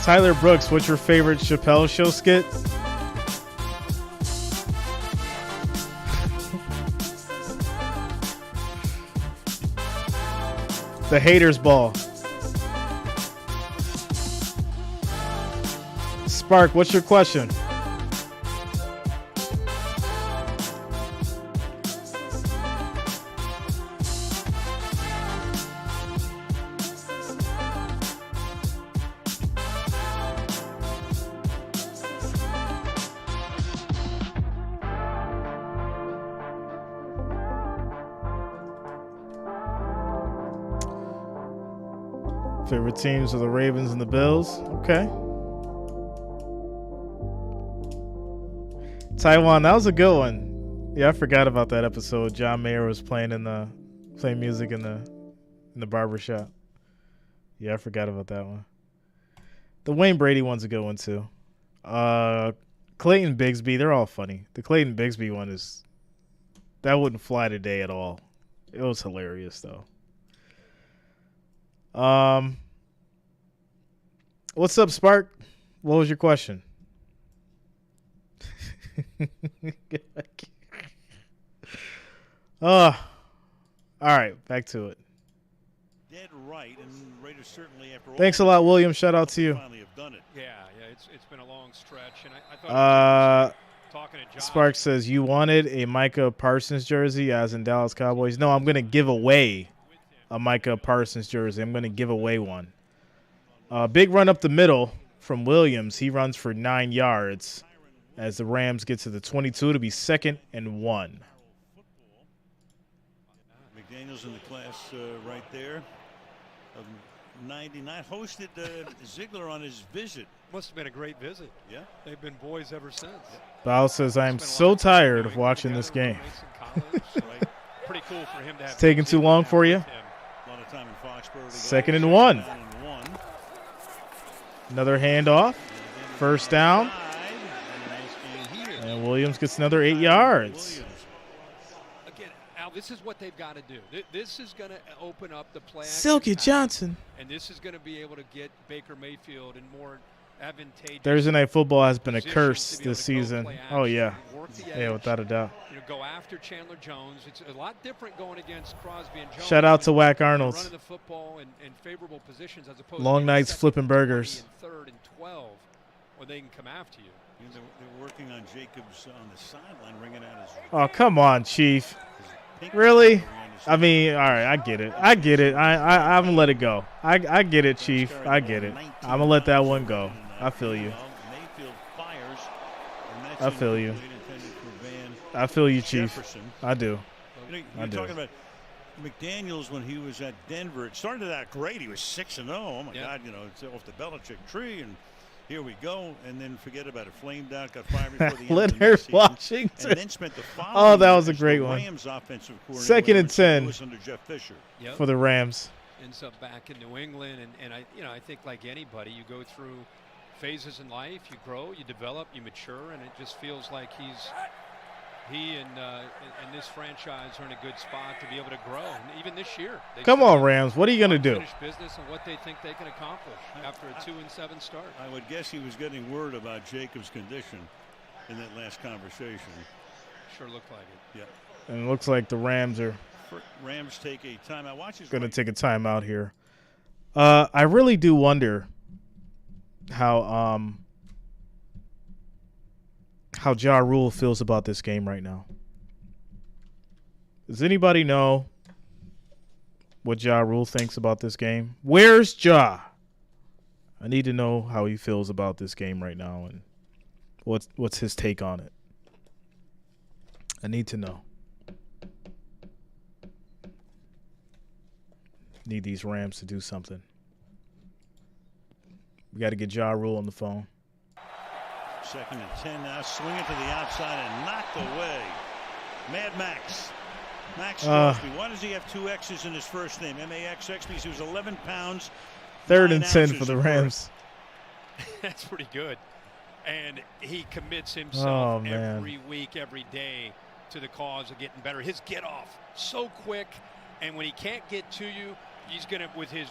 Tyler Brooks, what's your favorite Chappelle Show skit? The Haters Ball. Spark, what's your question? Favorite teams are the Ravens and the Bills. Okay. Taiwan, that was a good one. Yeah, I forgot about that episode. John Mayer was playing music in the barbershop. Yeah, I forgot about that one. The Wayne Brady one's a good one too. Clayton Bigsby, they're all funny. The Clayton Bigsby one that wouldn't fly today at all. It was hilarious though. What's up, Spark? What was your question? All right, back to it. Dead right, and Raiders certainly after all. Thanks a lot, William. Shout out to you. Finally have done it. Yeah, it's been a long stretch, and I thought talking to Josh. Spark says you wanted a Micah Parsons jersey, as in Dallas Cowboys. No, I'm gonna give away a Micah Parsons jersey. I'm gonna give away one. Big run up the middle from Williams. He runs for 9 yards as the Rams get to the 22 to be 2nd and 1. McDaniels in the class right there of 99. Hosted Ziegler on his visit. Must have been a great visit. Yeah. They've been boys ever since. Bao says, I am so tired of watching this game. Pretty cool for him to have. It's taking too long for you. A lot of time in Foxborough. 2nd and 1. Another handoff. First down. And Williams gets another 8 yards. Again, Al, this is what they've got to do. This is going to open up the play. Silky Johnson. And this is going to be able to get Baker Mayfield in more advantageous. Thursday Night Football has been a curse this season. Oh, yeah. Yeah, without a doubt. Go after Chandler Jones. It's a lot different going against Crosby and Jones. Shout out to Whack Arnold's. Running the football in favorable positions as opposed long to nights flipping burgers. 3rd and 12, where they can come after you. They're working on Jacobs on the sideline, ringing out his. Oh, come on, Chief. Really? I mean, all right, I get it. I'm going to let it go. I get it, Chief. I get it. I'm going to let that one go. I feel you. I feel you. I feel you, Chief. I do. You're talking about McDaniels when he was at Denver. It started out great. He was 6-0. Oh, my God, it's off the Belichick tree, and here we go. And then forget about it. Flamed out, got fired before the end of the season. Washington. And then spent the following that was a great one. Rams offensive coordinator 2nd and 10 under Jeff Fisher. for the Rams. Ends up back in New England, and I think like anybody, you go through phases in life. You grow, you develop, you mature, and it just feels like he and this franchise are in a good spot to be able to grow. And even this year, come on, Rams. What are you going to do? Finish business and what they think they can accomplish after a 2-7 start. I would guess he was getting word about Jacobs' condition in that last conversation. Sure looked like it. Yeah. And it looks like the Rams take a timeout. Going to take a timeout here. I really do wonder how Ja Rule feels about this game right now. Does anybody know what Ja Rule thinks about this game? Where's Ja? I need to know how he feels about this game right now and what's his take on it. I need to know. Need these Rams to do something. We got to get Ja Rule on the phone. 2nd and 10 now. Swing it to the outside and knocked away. Mad Max Max Crosby. Why does he have 2 X's in his first name? M-A-X-X, because he was 11 pounds. 3rd and 10 for the Rams. That's pretty good. And he commits himself man. every week, every day to the cause of getting better. His get off so quick, and when he can't get to you, he's going to, with his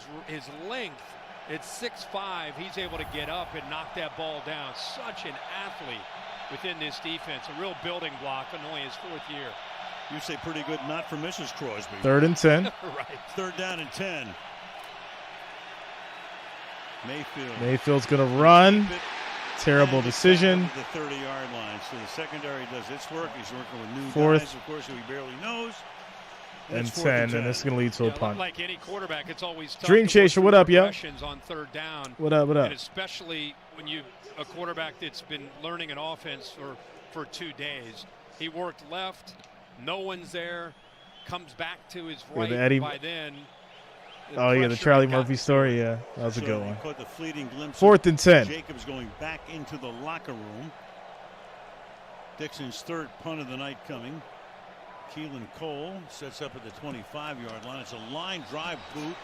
length, it's 6'5", he's able to get up and knock that ball down. Such an athlete within this defense, a real building block in only his 4th year. You say pretty good, not for Mrs. Crosby. 3rd and 10. Right. 3rd down and 10. Mayfield's going to run. Terrible decision. The 30-yard line. So the secondary does its work. He's working with new 4th. guys, of course, who he barely knows. And 10, and this is going to lead to a punt. Like any quarterback, it's always tough Dream to Chaser, work what up, yo? progressions on 3rd down. What up, what up? And especially when a quarterback that's been learning an offense for 2 days. He worked left, no one's there, comes back to his right by then. Oh, yeah, the Charlie Murphy story, yeah. That was a good one. Caught the fleeting glimpse 4th and 10. Jacobs going back into the locker room. Dixon's 3rd punt of the night coming. Keelan Cole sets up at the 25-yard line. It's a line drive boot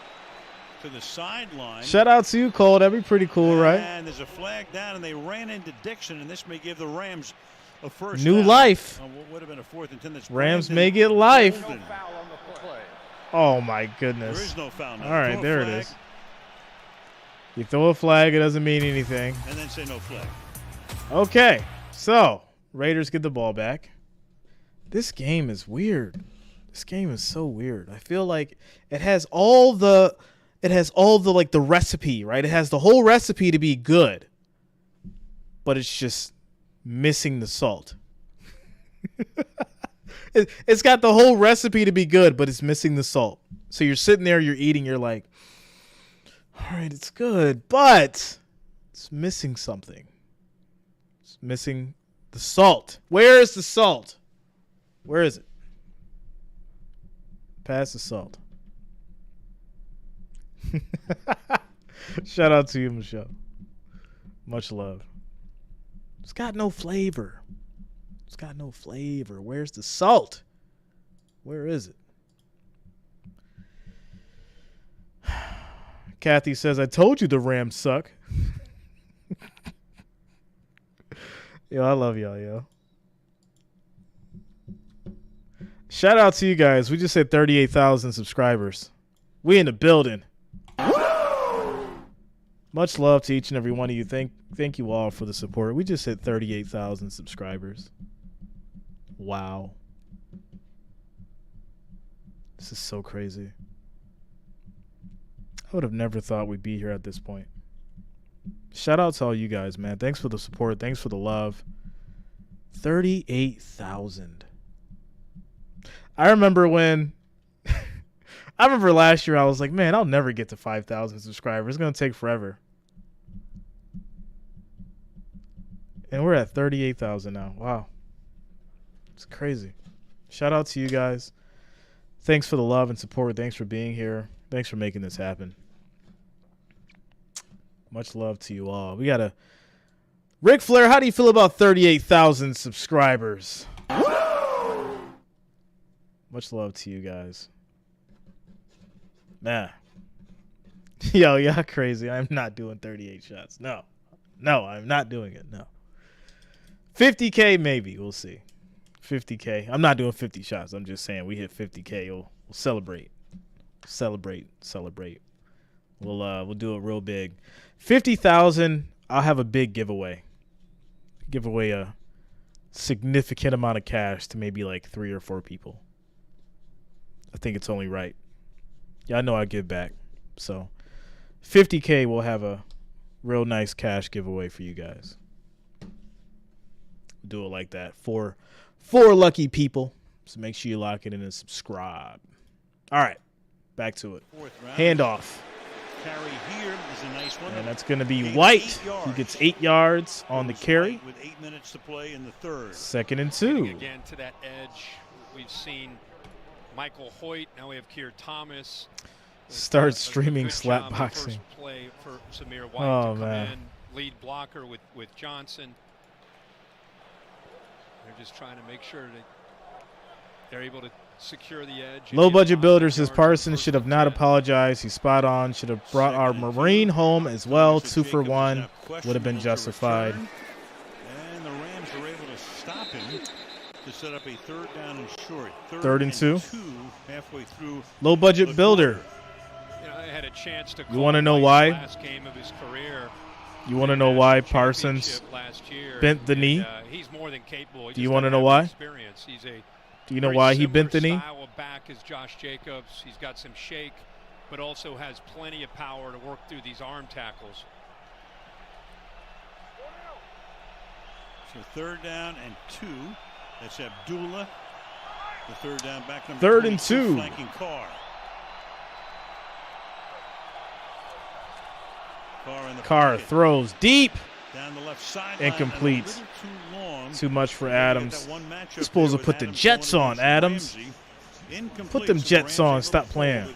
to the sideline. Shout out to you, Cole. That'd be pretty cool, right? And there's a flag down, and they ran into Dixon, and this may give the Rams a first New down. life. What would have been a 4th and 10. That's Rams Brandon may get life. Bolden. Oh, my goodness. There is no foul now. All right, Throw a there it flag, is. You throw a flag, it doesn't mean anything. and then say no flag. Okay, so Raiders get the ball back. This game is weird. This game is so weird. I feel like it has all the like the recipe, right? It has the whole recipe to be good, but it's just missing the salt. It's got the whole recipe to be good, but it's missing the salt. So you're sitting there, you're eating, you're like, all right, it's good, but it's missing something. It's missing the salt. Where is the salt? Where is it? Pass the salt. Shout out to you, Michelle. Much love. It's got no flavor. It's got no flavor. Where's the salt? Where is it? Kathy says, I told you the Rams suck. Yo, I love y'all, yo. Shout out to you guys. We just hit 38,000 subscribers. We in the building. Much love to each and every one of you. Thank you all for the support. We just hit 38,000 subscribers. Wow. This is so crazy. I would have never thought we'd be here at this point. Shout out to all you guys, man. Thanks for the support. Thanks for the love. 38,000. I remember last year I was like, man, I'll never get to 5,000 subscribers. It's going to take forever. And we're at 38,000 now. Wow. It's crazy. Shout out to you guys. Thanks for the love and support. Thanks for being here. Thanks for making this happen. Much love to you all. We got a Ric Flair, how do you feel about 38,000 subscribers? Much love to you guys. Nah. Yo, y'all crazy. I'm not doing 38 shots. No, I'm not doing it. No. 50K maybe. We'll see. 50K. I'm not doing 50 shots. I'm just saying we hit 50K. We'll celebrate. Celebrate. We'll do it real big. 50,000. I'll have a big giveaway. Give away a significant amount of cash to maybe like 3 or 4 people. I think it's only right. Yeah, I know I give back. So 50K will have a real nice cash giveaway for you guys. Do it like that. For 4 lucky people. So make sure you lock it in and subscribe. All right. Back to it. Handoff. Carry here is a nice one. And that's going to be White. He gets 8 yards on the carry. With 8 minutes to play in the third. 2nd and 2. Again to that edge. We've seen Michael Hoyt. Now we have Keir Thomas. Start streaming slap boxing. First play for Samir White to come in. Lead blocker with Johnson. They're just trying to make sure They're able to secure the edge. Low budget builder says Parsons should have not apologized. He's spot on. Should have brought our Marine home as well. 2 for 1 would have been justified. And the Rams are able to stop him to set up a 3rd down and short. Third and two. Halfway through. Low budget builder. I had a chance to. You want to know why? Last game of his career. You want to know why Parsons bent the knee? He's more than capable. Do you want to know why? He's a Do you know why he bent the knee? Style of back as Josh Jacobs. He's got some shake, but also has plenty of power to work through these arm tackles. So 3rd down and 2. That's Abdullah. The 3rd down back number 3rd and 2. Flanking Carr. Carr throws deep. Down the left side. Incomplete. Too much for Adams. You're supposed to put the Jets on, Adams. Put them Jets on. Stop playing.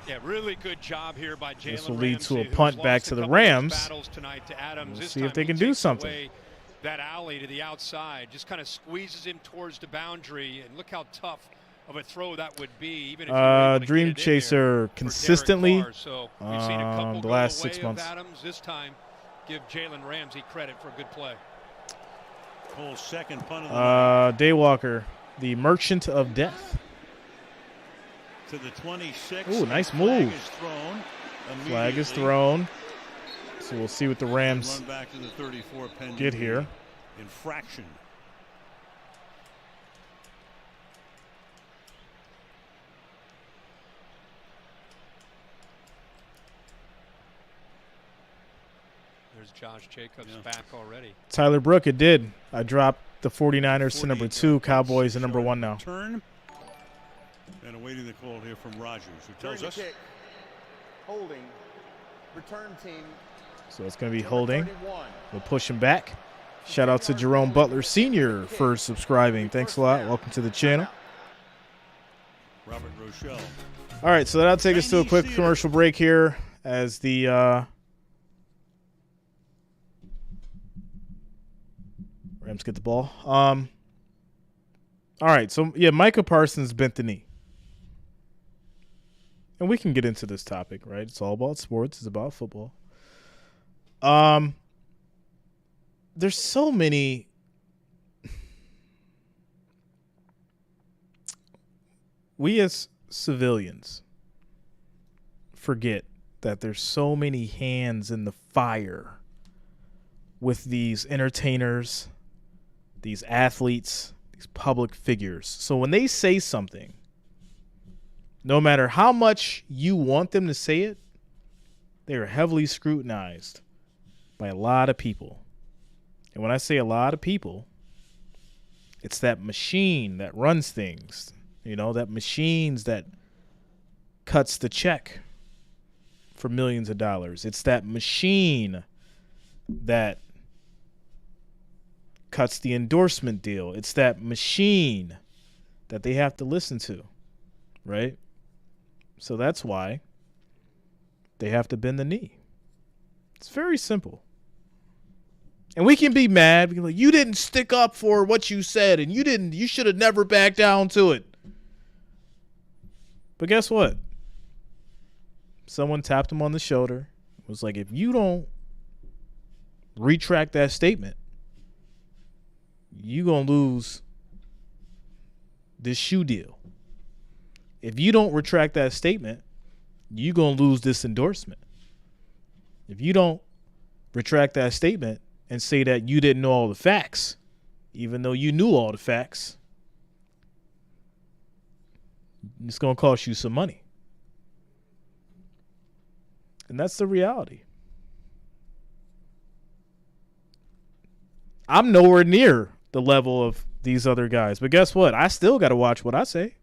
Yeah, really good job here by Jalen. This will lead to a punt back to the Rams. We'll see if they can do something. That alley to the outside just kind of squeezes him towards the boundary, and look how tough of a throw that would be. Even if Dream Chaser consistently so we've seen a couple the last 6 of months. Adams. This time, give Jalen Ramsey credit for a good play. Cole's second punt of the night. Daywalker, the Merchant of Death. To the 26. Ooh, nice move. Flag is thrown. So we'll see what the Rams run back to the 34 get here. Infraction. There's Josh Jacobs back already. Tyler Brook, it did. I dropped the 49ers to number 2, Cowboys to number 1 now. Turn. And awaiting the call here from Rogers, who tells us. Kick. Holding. Return team. So it's going to be holding. We'll push him back. Shout out to Jerome Butler Sr. for subscribing. Thanks a lot. Welcome to the channel. Robert Rochelle. All right, so that'll take us to a quick commercial break here as the Rams get the ball. All right, so yeah, Micah Parsons bent the knee. And we can get into this topic, right? It's all about sports. It's about football. There's so many we as civilians forget that there's so many hands in the fire with these entertainers, these athletes, these public figures. So when they say something, no matter how much you want them to say it, they are heavily scrutinized by a lot of people. And when I say a lot of people, it's that machine that runs things, that machines that cuts the check for millions of dollars. It's that machine that cuts the endorsement deal. It's that machine that they have to listen to, right? So that's why they have to bend the knee. It's very simple. And we can be mad. We can be like, you didn't stick up for what you said, and you should have never backed down to it. But guess what? Someone tapped him on the shoulder. It was like, if you don't retract that statement, you're going to lose this shoe deal. If you don't retract that statement, you're going to lose this endorsement. If you don't retract that statement and say that you didn't know all the facts, even though you knew all the facts, it's going to cost you some money. And that's the reality. I'm nowhere near the level of these other guys. But guess what? I still got to watch what I say.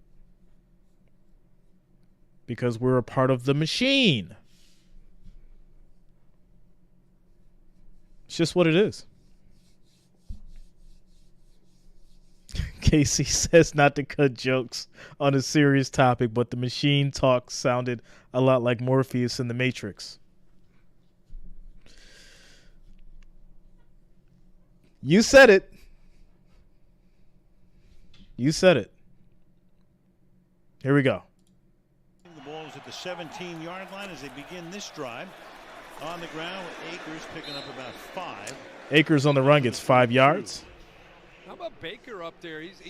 Because we're a part of the machine. It's just what it is. Casey says not to cut jokes on a serious topic, but the machine talk sounded a lot like Morpheus in The Matrix. You said it. You said it. Here we go. The ball is at the 17-yard line as they begin this drive. On the ground with Akers picking up about 5. Akers on the run gets 5 yards. How about Baker up there? He's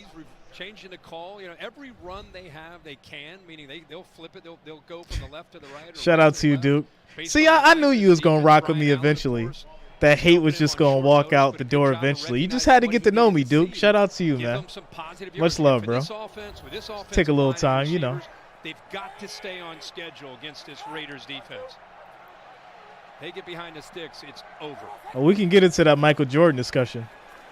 changing the call. You know, every run they have, they can, meaning they'll flip it. They'll go from the left to the right. Shout out to you, Duke. See, I knew you was going to rock with me eventually. That hate was just going to walk out the door eventually. You just had to get to know me, Duke. Shout out to you, man. Much love, bro. Take a little time, you know. They've got to stay on schedule against this Raiders defense. They get behind the sticks, it's over. Well, we can get into that Michael Jordan discussion.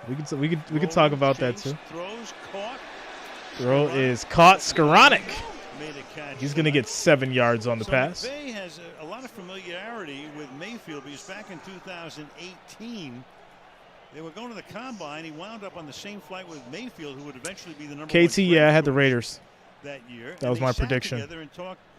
We can talk about that too. Throw is caught. Skoranek. He's going to get 7 yards on the pass. McVay has a lot of familiarity with Mayfield because back in 2018, they were going to the combine. He wound up on the same flight with Mayfield, who would eventually be the number KT, one yeah, I had the Raiders. That year. That was my prediction. And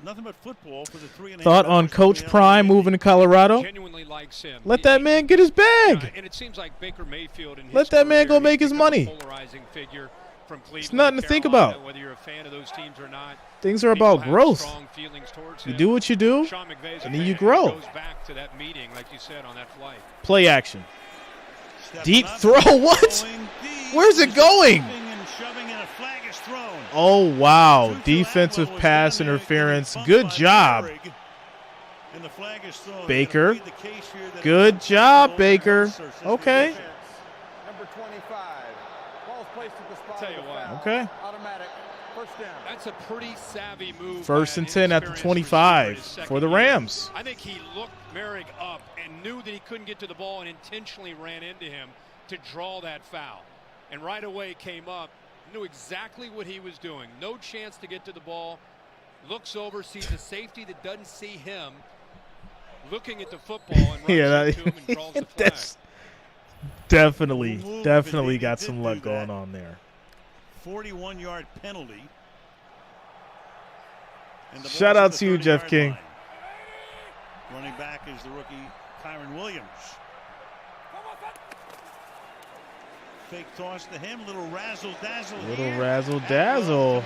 nothing but football for the 3.5 Thought on Coach Prime moving to Colorado? Genuinely likes him. Let that man get his bag. And it seems like Baker Mayfield in his Let that man go make his money. Polarizing figure from Cleveland, it's nothing to think about. Whether you're a fan of those teams or not. Things are about growth. You do what you do, and then you grow. Goes back to that meeting, like you said, on that flight. Play action. Deep throw. What? Where's it going? Oh, wow. Defensive pass interference. Good job, Baker. Good job, Baker. Okay. Number 25. Ball's placed at the spot. Tell you what. Okay. Automatic. First down. That's a pretty savvy move. First and 10 at the 25 for the Rams. I think he looked Merrick up and knew that he couldn't get to the ball and intentionally ran into him to draw that foul. And right away came up, knew exactly what he was doing. No chance to get to the ball. Looks over, sees a safety that doesn't see him. Looking at the football and runs into him and draws the flag. That's definitely got some luck going on there. 41-yard penalty. Shout out to you, Jeff King. Line. Running back is the rookie Kyron Williams. Fake toss to him, little razzle-dazzle. Razzle-dazzle.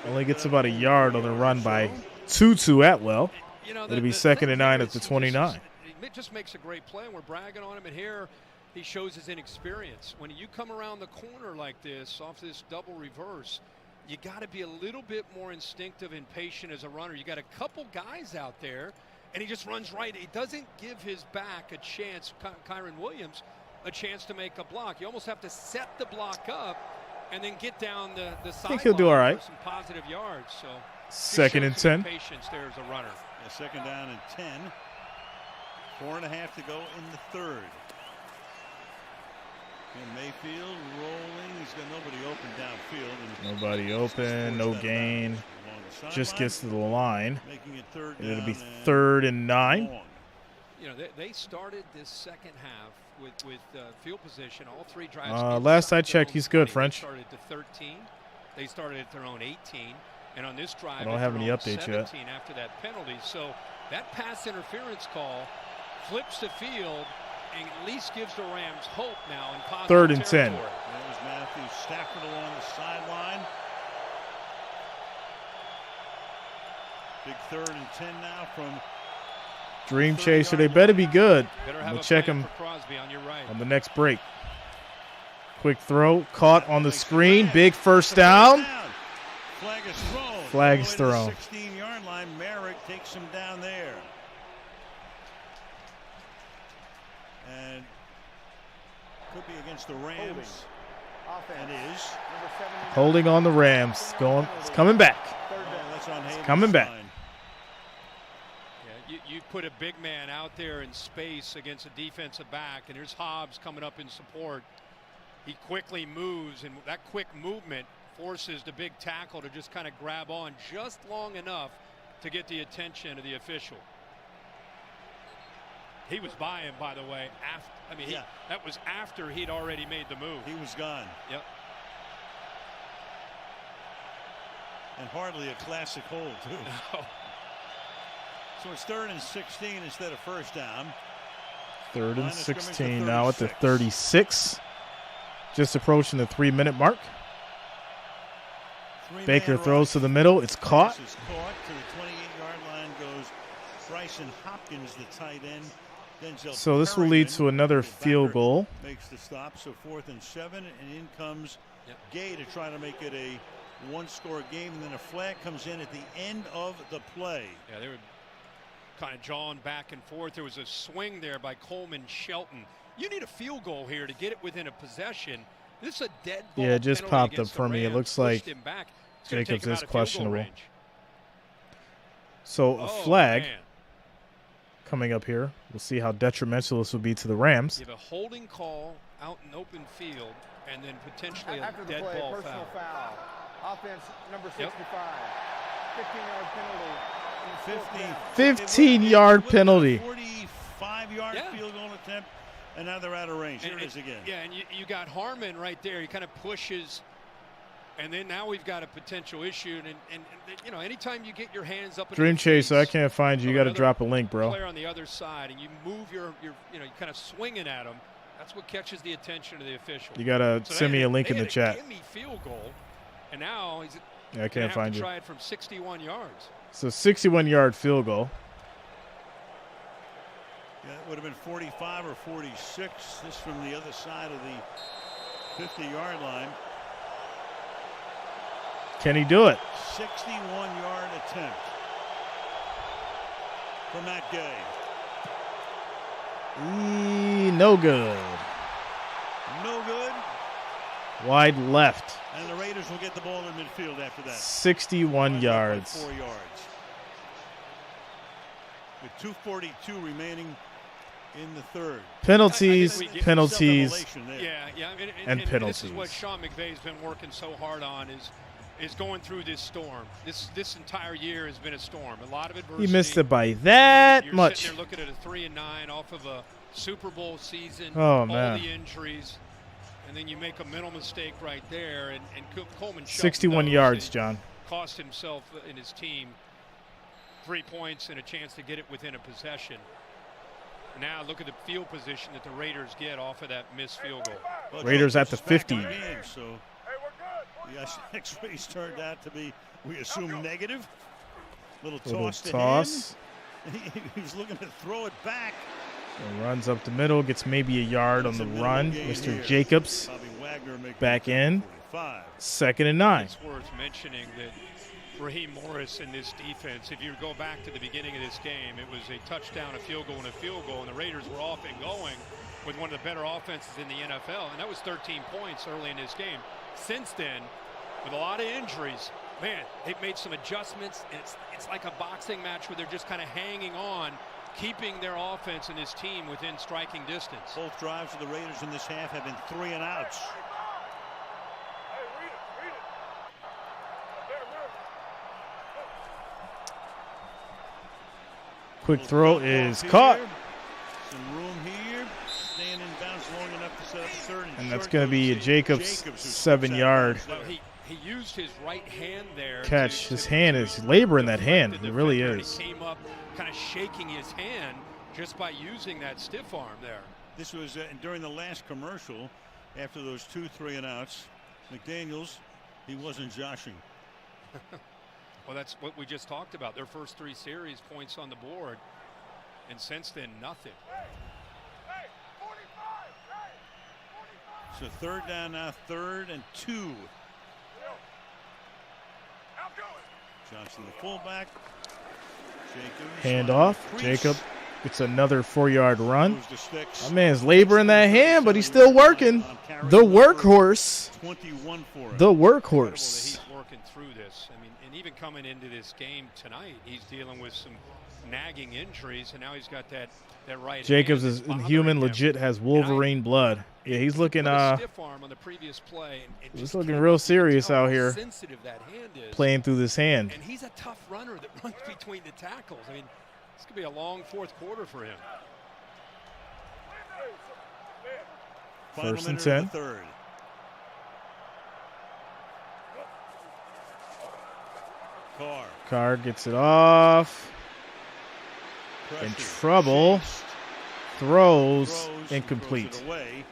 Only gets about a yard on the run by Tutu Atwell. You know, it'll be 2nd and 9 at the 29. It just makes a great play, and we're bragging on him, and here he shows his inexperience. When you come around the corner like this, off this double reverse, you got to be a little bit more instinctive and patient as a runner. You got a couple guys out there, and he just runs right. He doesn't give his back a chance, Kyron Williams, a chance to make a block. You almost have to set the block up and then get down the sideline. I think he'll do all right. For some positive yards. So 2nd and 10. Patience there as a runner. Yeah, 2nd down and 10. 4.5 to go in the 3rd. And Mayfield rolling. He's got nobody open downfield. Nobody open, no gain. Just gets to the line. Making it 3rd It'll be down 3rd and 9. You know, they started this second half with field position. All 3 drives. Last I checked, he's good, French. They started to 13. They started at their own 18. And on this drive, I don't have any updates yet. After that penalty. So that pass interference call flips the field and at least gives the Rams hope now in positive 3rd and 10. territory. There's Matthew Stafford along the sideline. Big 3rd and 10 now from Dream Chaser. They better be good. We'll check him on, your right. on the next break. Quick throw. Caught on the screen. Big first down. Flag is thrown. Flag is thrown. 16-yard line. Merrick takes him down there. And could be against the Rams. And is. Holding on the Rams. It's coming back. It's coming back. Yeah, you put a big man out there in space against a defensive back, and there's Hobbs coming up in support. He quickly moves, and that quick movement forces the big tackle to just kind of grab on just long enough to get the attention of the official. He was by him, by the way. That was after he'd already made the move. He was gone. Yep. And hardly a classic hold, too. No. So it's 3rd and 16 instead of first down. 3rd and 16 now at the 36. Just approaching the 3-minute mark. Baker throws to the middle. It's caught. This is caught to the 28-yard line goes Bryson Hopkins, the tight end. Denzel So this will lead to another field goal. Makes the stop. So 4th and 7, and in comes Gay to try to make it a one-score game, and then a flag comes in at the end of the play. Yeah, they were kind of jawing back and forth. There was a swing there by Coleman Shelton. You need a field goal here to get it within a possession. This is a dead ball. Yeah, it just penalty popped up against the for me. It Rams. looks like Pushed him back. It's gonna Jacobs take him is out of field goal questionable. range. So a Oh, flag man. coming up here. We'll see how detrimental this will be to the Rams. You have a holding call out in open field, and then potentially a After the dead play, ball personal foul. foul. Offense number 65. 15-yard penalty. 15-yard penalty. 45-yard field goal attempt, and now they're out of range. Here it is again. Yeah, and you got Harmon right there. He kind of pushes, and then now we've got a potential issue. And you know, anytime you get your hands up in Dream the Chaser, I face can't find you. You got to drop a link, bro. player on the other side, and you move your you know, you kind of swinging at him. That's what catches the attention of the official. You got to send me a link in the chat. Gimme field goal, and now he's Yeah, I can't find you. Try it from 61 yards. So 61-yard field goal. Yeah, it would have been 45 or 46. This from the other side of the 50-yard line. Can he do it? 61-yard attempt for Matt Gay. No good. No good. Wide left. And the Raiders will get the ball in midfield after that. 61 yards. 4 yards. With 2:42 remaining in the third. Penalties, penalties, Yeah, and This is penalties. what Sean McVay's been working so hard on is going through this storm. This entire year has been a storm. A lot of adversity. He missed it by that You're much. sitting there looking at a 3-9 off of a Super Bowl season. Oh, all man. the injuries, and then you make a mental mistake right there. And Coleman Shelton 61 knows yards, that John. Cost himself and his team 3 points and a chance to get it within a possession. Now look at the field position that the Raiders get off of that missed field goal. Well, Raiders at the 50. Game, so the X-rays turned out to be, we assume, negative. Little toss to him. He was looking to throw it back. And runs up the middle, gets maybe a yard on the run. Mr. Jacobs back in. 2nd and 9. It's worth mentioning that Raheem Morris in this defense, if you go back to the beginning of this game, it was a touchdown, a field goal, and a field goal, and the Raiders were off and going with one of the better offenses in the NFL, and that was 13 points early in this game. Since then, with a lot of injuries, man, they've made some adjustments, and it's like a boxing match where they're just kind of hanging on, keeping their offense and this team within striking distance. Both drives of the Raiders in this half have been 3 and outs. Quick throw is caught. Some room here. Staying in bounds long enough to set up a third. And that's going to be a Jacobs 7-yard Well, he used his right hand there. catch. His hand is laboring that hand. It really is. He came up kind of shaking his hand just by using that stiff arm there. This was during the last commercial after those 2 3-and-outs. McDaniels, he wasn't joshing. Well, that's what we just talked about. Their first 3 series, points on the board. And since then, nothing. So 3rd down now, 3rd and 2. Johnson, the fullback. Jacobs. Hand off. Jacob gets another 4-yard run. My man's laboring that hand, but he's still working. The workhorse. 21 for him. The workhorse. He's working through this. I mean, and even coming into this game tonight, he's dealing with some nagging injuries, and now he's got that right Jacobs hand is that's bothering human, him. legit has Wolverine blood. Yeah, he's looking Stiff arm on the previous play, and he's just looking can't real serious tell out how here. sensitive that hand is. Playing through this hand. And he's a tough runner that runs between the tackles. I mean, this could be a long 4th quarter for him. First and 10. Third. Carr gets it off. In trouble. Throws incomplete. Throws it away.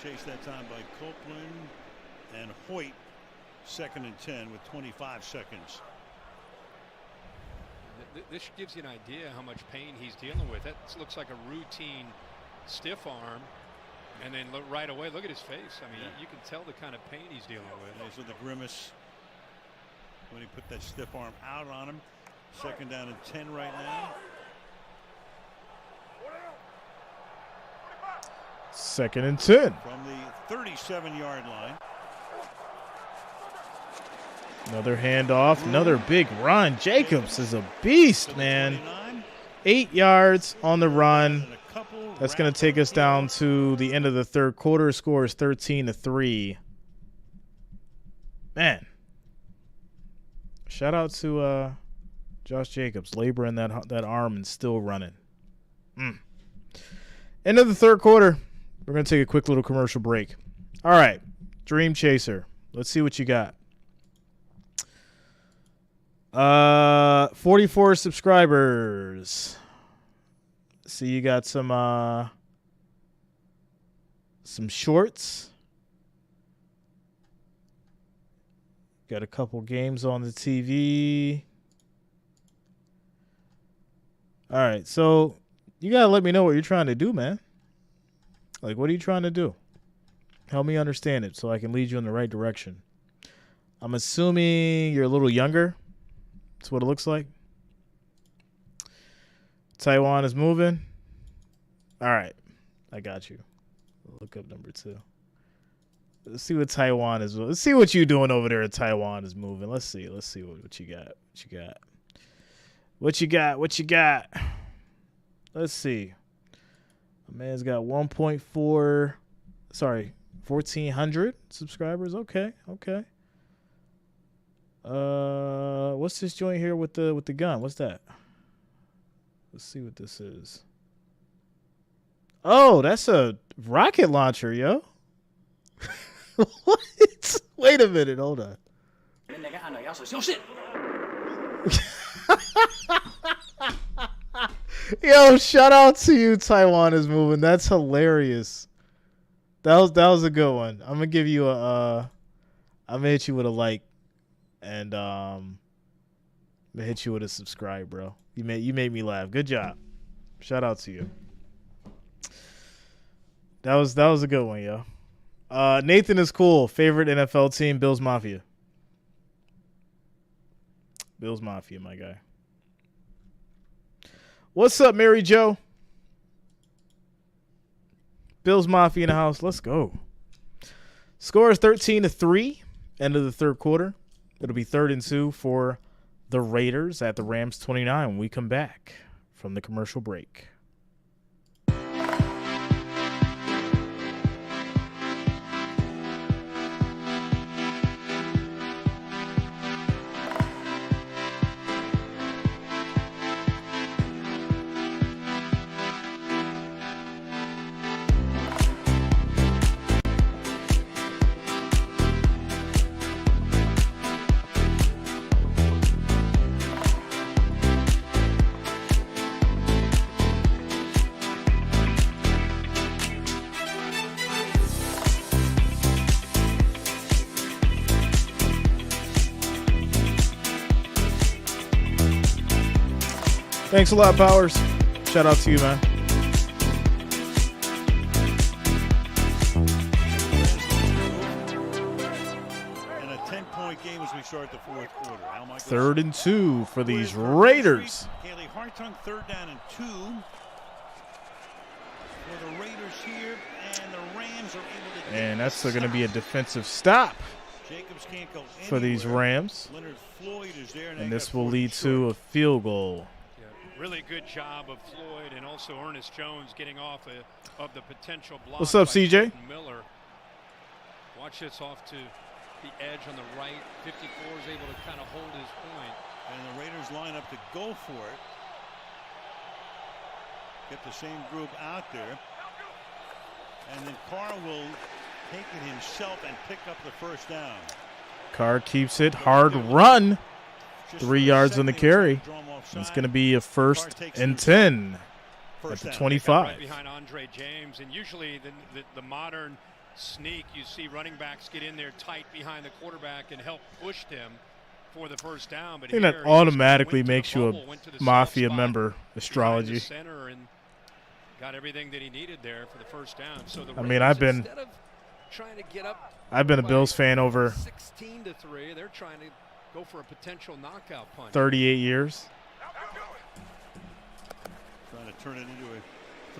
Chased that time by Copeland and Hoyt 2nd and 10 with 25 seconds. This gives you an idea how much pain he's dealing with. That looks like a routine stiff arm. And then right away, look at his face. I mean, you can tell the kind of pain he's dealing with. There's the grimace when he put that stiff arm out on him. 2nd down and 10 right now. 2nd and 10. From the 37-yard line. Another handoff, another big run. Jacobs is a beast, man. 8 yards on the run. That's going to take us down to the end of the third quarter. Score is 13-3. Man. Shout out to Josh Jacobs, laboring that arm and still running. End of the third quarter. We're going to take a quick little commercial break. All right, Dream Chaser. Let's see what you got. 44 subscribers. See, you got some shorts. Got a couple games on the TV. All right, so you gotta let me know what you're trying to do, man. Like, what are you trying to do? Help me understand it so I can lead you in the right direction. I'm assuming you're a little younger. That's what it looks like. Taiwan is moving. All right. I got you. Look up number 2. Let's see what Taiwan is. Let's see what you're doing over there at Taiwan is moving. Let's see. Let's see what you got. What you got. Let's see. A man's got 1,400 subscribers. Okay. What's this joint here with the gun? What's that? Let's see what this is. Oh, that's a rocket launcher, yo. What? Wait a minute, hold on. Yo, shout out to you, Taiwan is moving. That's hilarious. That was a good one. I'm gonna give you I'm gonna hit you with a like, and I'm gonna hit you with a subscribe, bro. You made me laugh. Good job. Shout out to you. That was a good one, yo. Nathan is cool. Favorite NFL team, Bills Mafia. Bills Mafia, my guy. What's up, Mary Jo? Bills Mafia in the house. Let's go. Score is 13-3. End of the third quarter. It'll be 3rd and 2 for the Raiders at the Rams 29 when we come back from the commercial break. Thanks a lot, Powers. Shout out to you, man. And a 10-point game as we start the fourth quarter. 3rd and 2 for these Raiders. Kaylee Hartung, 3rd down and 2 for the Raiders here, and the Rams are able to. And that's going to be a defensive stop Jacobs can't go for these Rams. Leonard Floyd is there, and this will lead to a field goal. Really good job of Floyd and also Ernest Jones getting off of the potential block. What's up, CJ? Miller. Watch this off to the edge on the right. 54 is able to kind of hold his point. And the Raiders line up to go for it. Get the same group out there. And then Carr will take it himself and pick up the first down. Carr keeps it. Hard run. 3 yards on the carry. It's going to be a 1st and 10 at the 25. Right behind Andre James, and usually the modern sneak. You see running backs get in there tight behind the quarterback and help push them for the first down. But I think that automatically makes you a Mafia member. Astrology. Center and got everything that he needed there for the first down. So the I mean, I've been a Bills fan over 16-3. They're trying to go for a potential knockout punch. 38 years. Trying to turn it into a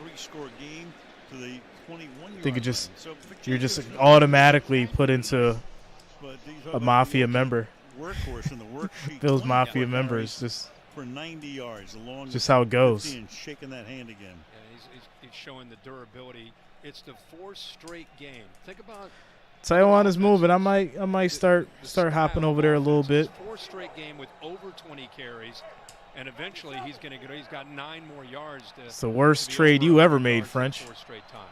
3-score game to the 21-yard I think it just line. you're just automatically put into a Mafia member. Workhorse in the worksheet. Bills Mafia members just for 90 yards along. Just how it goes. And shaking that hand again. Yeah, he's showing the durability. It's the 4th straight game. Think about Taiwan is moving. I might start hopping over there a little bit. 4th straight game with over 20 carries, and eventually he's going to get. He's got 9 more yards. It's the worst trade you ever made, French. 4th straight time.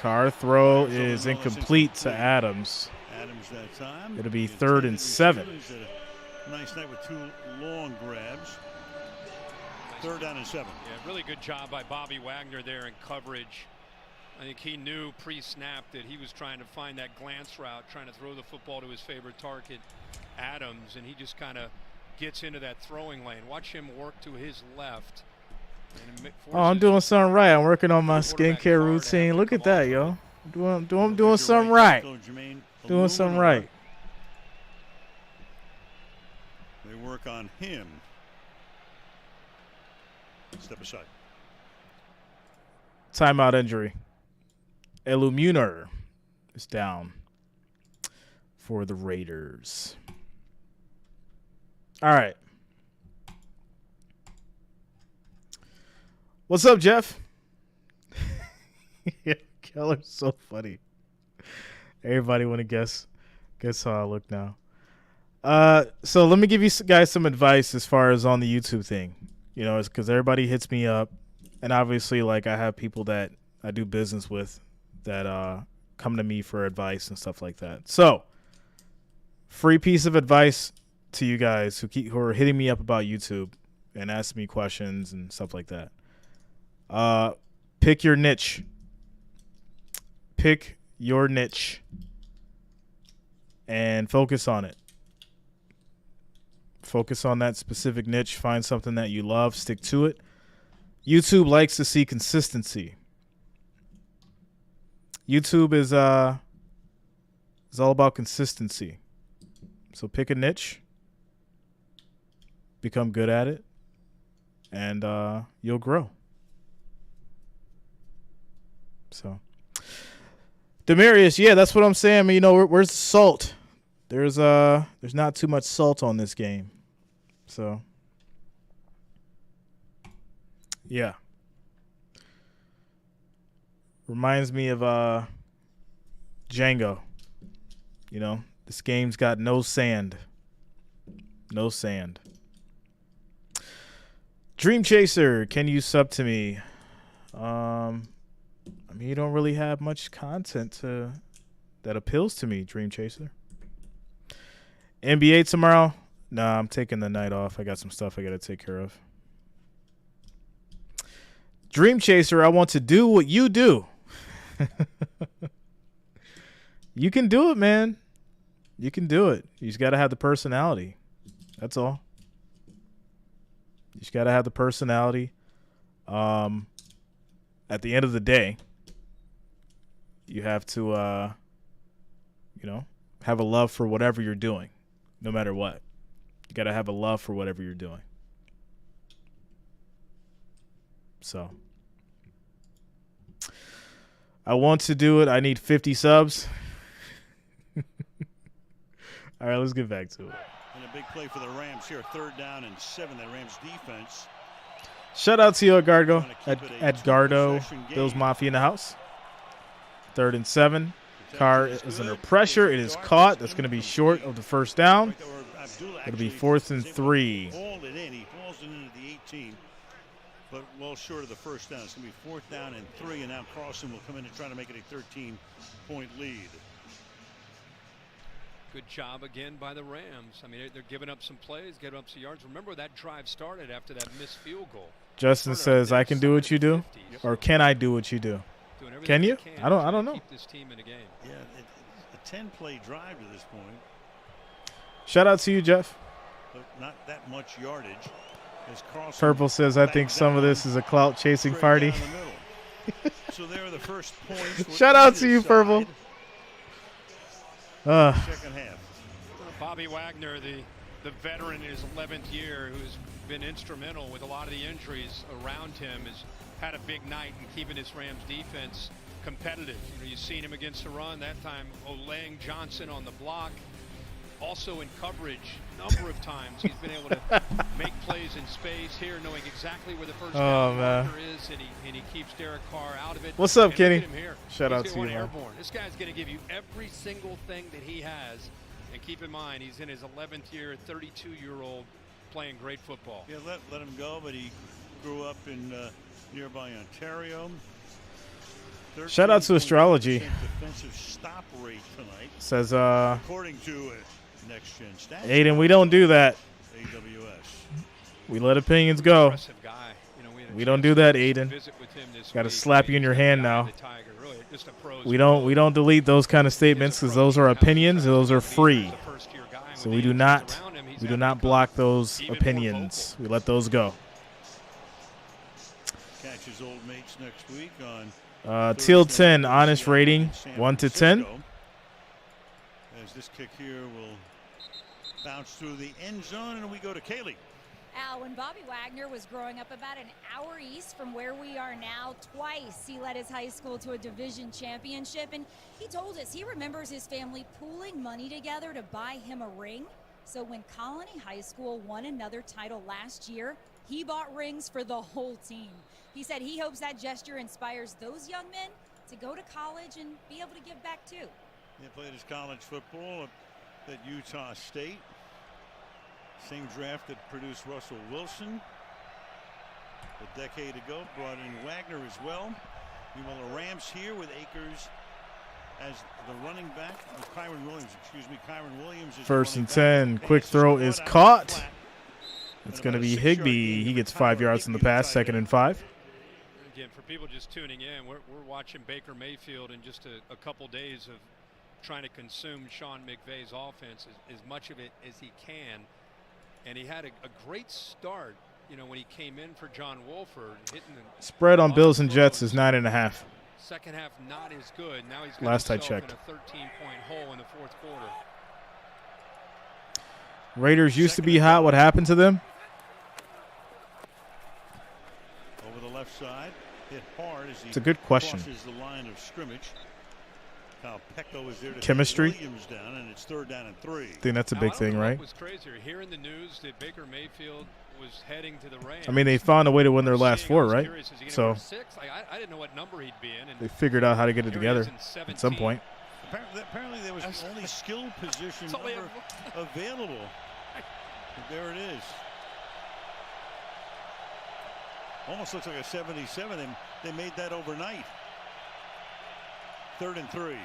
Carr throw is incomplete to Adams. Adams that time. It'll be 3rd and 7. Nice night with 2 long grabs. 3rd down and 7. Yeah, really good job by Bobby Wagner there in coverage. I think he knew pre-snap that he was trying to find that glance route, trying to throw the football to his favorite target, Adams, and he just kind of gets into that throwing lane. Watch him work to his left. Oh, I'm doing something right. I'm working on my skincare routine. Look at that, yo. I'm doing something right. Doing something right. They work on him. Step aside. Timeout injury. Illuminator is down for the Raiders. All right. What's up, Jeff? Yeah, Keller's so funny. Everybody want to guess how I look now. So let me give you guys some advice as far as on the YouTube thing. You know, it's because everybody hits me up, and obviously, like, I have people that I do business with that come to me for advice and stuff like that. So, free piece of advice to you guys who are hitting me up about YouTube and asking me questions and stuff like that. Pick your niche. Pick your niche and focus on it. Focus on that specific niche. Find something that you love. Stick to it. YouTube likes to see consistency. YouTube is all about consistency. So pick a niche. Become good at it. And you'll grow. So, Demarius, yeah, that's what I'm saying. I mean, you know, where's the salt? There's not too much salt on this game. So, yeah. Reminds me of Django. You know, this game's got no sand. No sand. Dream Chaser, can you sub to me? I mean, you don't really have much content that appeals to me, Dream Chaser. NBA tomorrow? Nah, I'm taking the night off. I got some stuff I got to take care of. Dream Chaser, I want to do what you do. You can do it, man. You can do it. You just got to have the personality. That's all. You just got to have the personality. At the end of the day, you have to, have a love for whatever you're doing, no matter what. You got to have a love for whatever you're doing. So, I want to do it. I need 50 subs. All right, let's get back to it. And a big play for the Rams here. 3rd down and 7. That Rams defense. Shout out to you, Edgardo. Edgardo, Bills Mafia in the house. 3rd and 7. Carr is under pressure. It is caught. That's going to be short of the first down. It'll be 4th and 3. Hauled it in. He falls it into the 18, but well short of the first down. It's going to be 4th down and 3, and now Carlson will come in and try to make it a 13-point lead. Good job again by the Rams. I mean, they're giving up some plays, giving up some yards. Remember that drive started after that missed field goal. Justin says, "I can do what you do," or "Can I do what you do?" Can you? I don't know. Keep this team in the game. Yeah, a 10-play drive to this point. Shout out to you, Jeff. But not that much yardage. As Carlson Purple says, "I think some of this is a clout chasing party." So there are the first points. Shout out to you, Purple. Second half. Bobby Wagner, the veteran in his 11th year, who's been instrumental with a lot of the injuries around him, has had a big night in keeping this Rams defense competitive. You know, you've seen him against the run. That time, Olaying Johnson on the block. Also in coverage, number of times he's been able to make plays in space here, knowing exactly where the first down marker is, and he keeps Derek Carr out of it. What's up, and Kenny? look at him here. Shout out He's to you, going man. airborne. This guy's going to give you every single thing that he has. And keep in mind, he's in his 11th year, 32-year-old, playing great football. Yeah, let him go, but he grew up in nearby Ontario. Shout out to Astrology. Defensive stop rate tonight. Says, according to Next Gen Stats. Aiden, we don't do that. AWS. We let opinions go. Impressive guy. You know, We don't do that, Aiden. visit with him this Got to week. slap you in your hand now. The Tiger, really, just a pros We don't delete those kind of statements because those are opinions. Those are free. So we do not block those opinions. We let those go. Catch his old mates next week Teal on Thursday. 10, honest rating, 1 to 10. As this kick here will bounce through the end zone, and we go to Kaylee. Al, when Bobby Wagner was growing up about an hour east from where we are now, twice he led his high school to a division championship, and he told us he remembers his family pooling money together to buy him a ring. So when Colony High School won another title last year, he bought rings for the whole team. He said he hopes that gesture inspires those young men to go to college and be able to give back too. He played his college football at Utah State. Same draft that produced Russell Wilson a decade ago. Brought in Wagner as well. Meanwhile, the Rams here with Akers as the running back. Kyron Williams is First the and running 10. back. Quick Pace throw squad is out caught. flat. It's And going to about a be 6-yard Higbee. gain He for gets Tyler 5 yards on the Higbee, pass. tight Second end. and 5. Again, for people just tuning in, we're watching Baker Mayfield in just a couple days of trying to consume Sean McVay's offense as much of it as he can. And he had a great start, you know, when he came in for John Wolford. Hitting the Spread on Bills and Jets is 9.5. second half not as good. Now he's got Last I himself checked. in a 13-point hole in the fourth quarter. Raiders used to be hot. What happened to them? Over the left side, hit hard as he It's a good question. crosses the line of scrimmage. Kyle Pecco is there to Chemistry? take Williams down, and it's 3rd down and 3. I think that's a big thing, right? What was crazier, hearing the news that Baker Mayfield was heading to the Rams. I mean, they found a way to win their last Seeing, I 4, was right? curious, is he gonna So go 6? Like, I didn't know what number he'd be in. And they figured out how to get it here he is together in at some 17. point. Apparently there was the only skill position That's all they number available. But there it is. Almost looks like a 77. They made that overnight. 3rd and 3.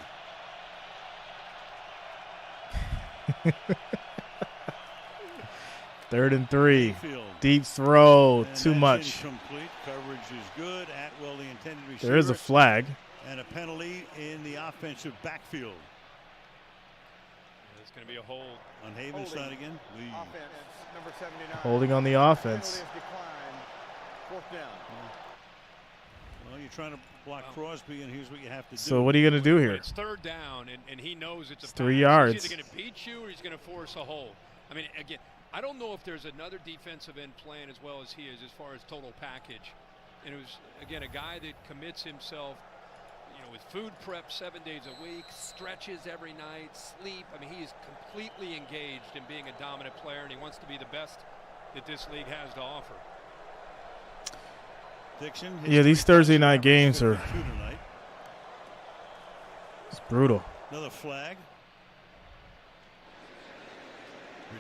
Third and 3. Mayfield. Deep throw. And Too that's much. Incomplete. Coverage is good. Atwell, the intended receiver. There is a flag. And a penalty in the offensive backfield. It's going to be a hold. On Haven's side again. Offense, number 79. Holding on the offense. Penalty is declined. 4th down. Well, you're trying to block Crosby, and here's what you have to do. So what are you going to do here? It's 3rd down, and he knows it's a 3 pass. yards. He's either going to beat you or he's going to force a hold. I mean, again, I don't know if there's another defensive end playing as well as he is as far as total package. And it was, again, a guy that commits himself, you know, with food prep 7 days a week, stretches every night, sleep. I mean, he is completely engaged in being a dominant player, and he wants to be the best that this league has to offer. Dixon, Yeah, these Thursday night games are it's brutal. Another flag.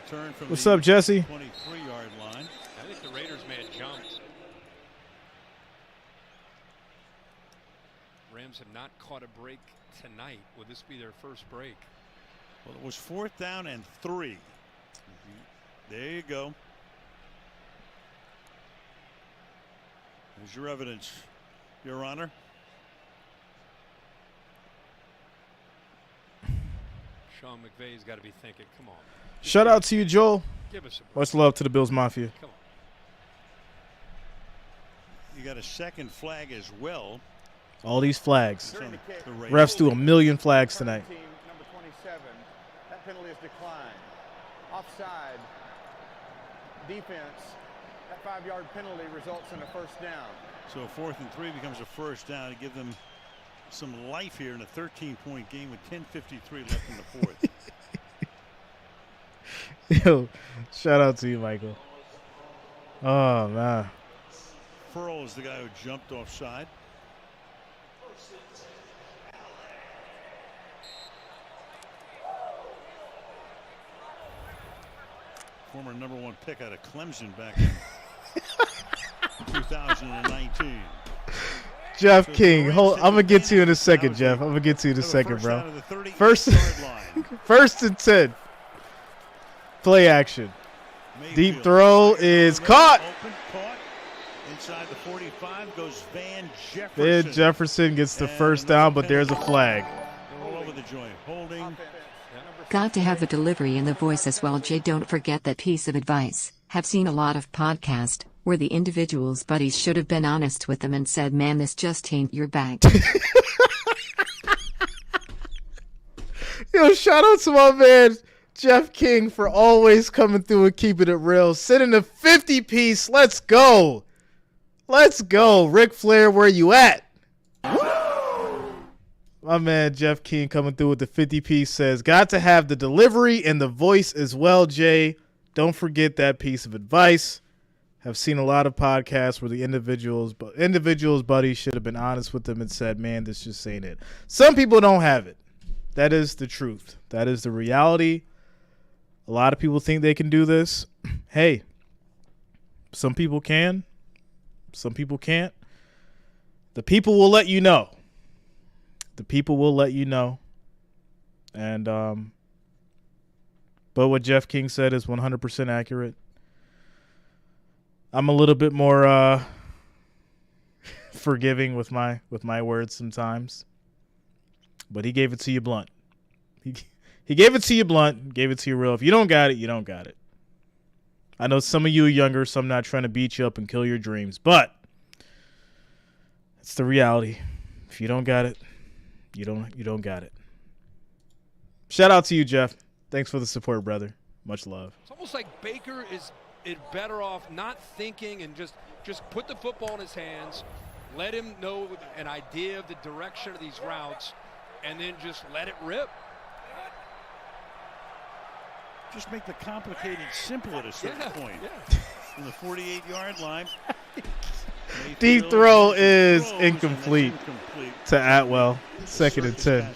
Return from What's the up, Jesse? 23-yard line. I think the Raiders may have jumped. Rams have not caught a break tonight. Will this be their first break? Well, it was 4th down and 3. There you go. There's your evidence, Your Honor. Sean McVay's got to be thinking, come on. Shout out to you, Joel. Give us a break. Much love to the Bills Mafia. Come on. You got a second flag as well. All these flags. The Refs do a million flags tonight. Team number 27. That penalty is declined. Offside. Defense. That 5-yard penalty results in a first down. So 4th and 3 becomes a first down to give them some life here in a 13-point game with 10:53 left in the 4th. Yo, shout out to you, Michael. Oh, man. Furl is the guy who jumped offside. Former #1 pick out of Clemson back in 2019. Jeff King, I'm going to get to you in a second, Jeff. I'm going to get to you in a second, bro. First and 10. Play action. Deep throw is caught. Inside the 45 goes Van Jefferson. Van Jefferson gets the first down, but there's a flag. All over the joint. Holding. Got to have the delivery and the voice as well, Jay. Don't forget that piece of advice. Have seen a lot of podcasts where the individual's buddies should have been honest with them and said, man, this just ain't your bag. Yo, shout out to my man Jeff King for always coming through and keeping it real. Sending a 50-piece. Let's go. Let's go. Ric Flair, where you at? My man Jeff King coming through with the 50-piece says, got to have the delivery and the voice as well, Jay. Don't forget that piece of advice. Have seen a lot of podcasts where the individual's buddies should have been honest with them and said, man, this just ain't it. Some people don't have it. That is the truth. That is the reality. A lot of people think they can do this. Hey, some people can. Some people can't. The people will let you know. The people will let you know. And, but what Jeff King said is 100% accurate. I'm a little bit more forgiving with my words sometimes. But he gave it to you blunt. He gave it to you blunt, gave it to you real. If you don't got it, you don't got it. I know some of you are younger, so I'm not trying to beat you up and kill your dreams, but it's the reality. If you don't got it, you don't got it. Shout out to you, Jeff. Thanks for the support, brother. Much love. It's almost like Baker is better off not thinking and just put the football in his hands, let him know an idea of the direction of these routes, and then just let it rip. Just make the complicated simple at a certain point. Yeah. From the 48-yard line. Deep throw is incomplete to Atwell. 2nd and 10.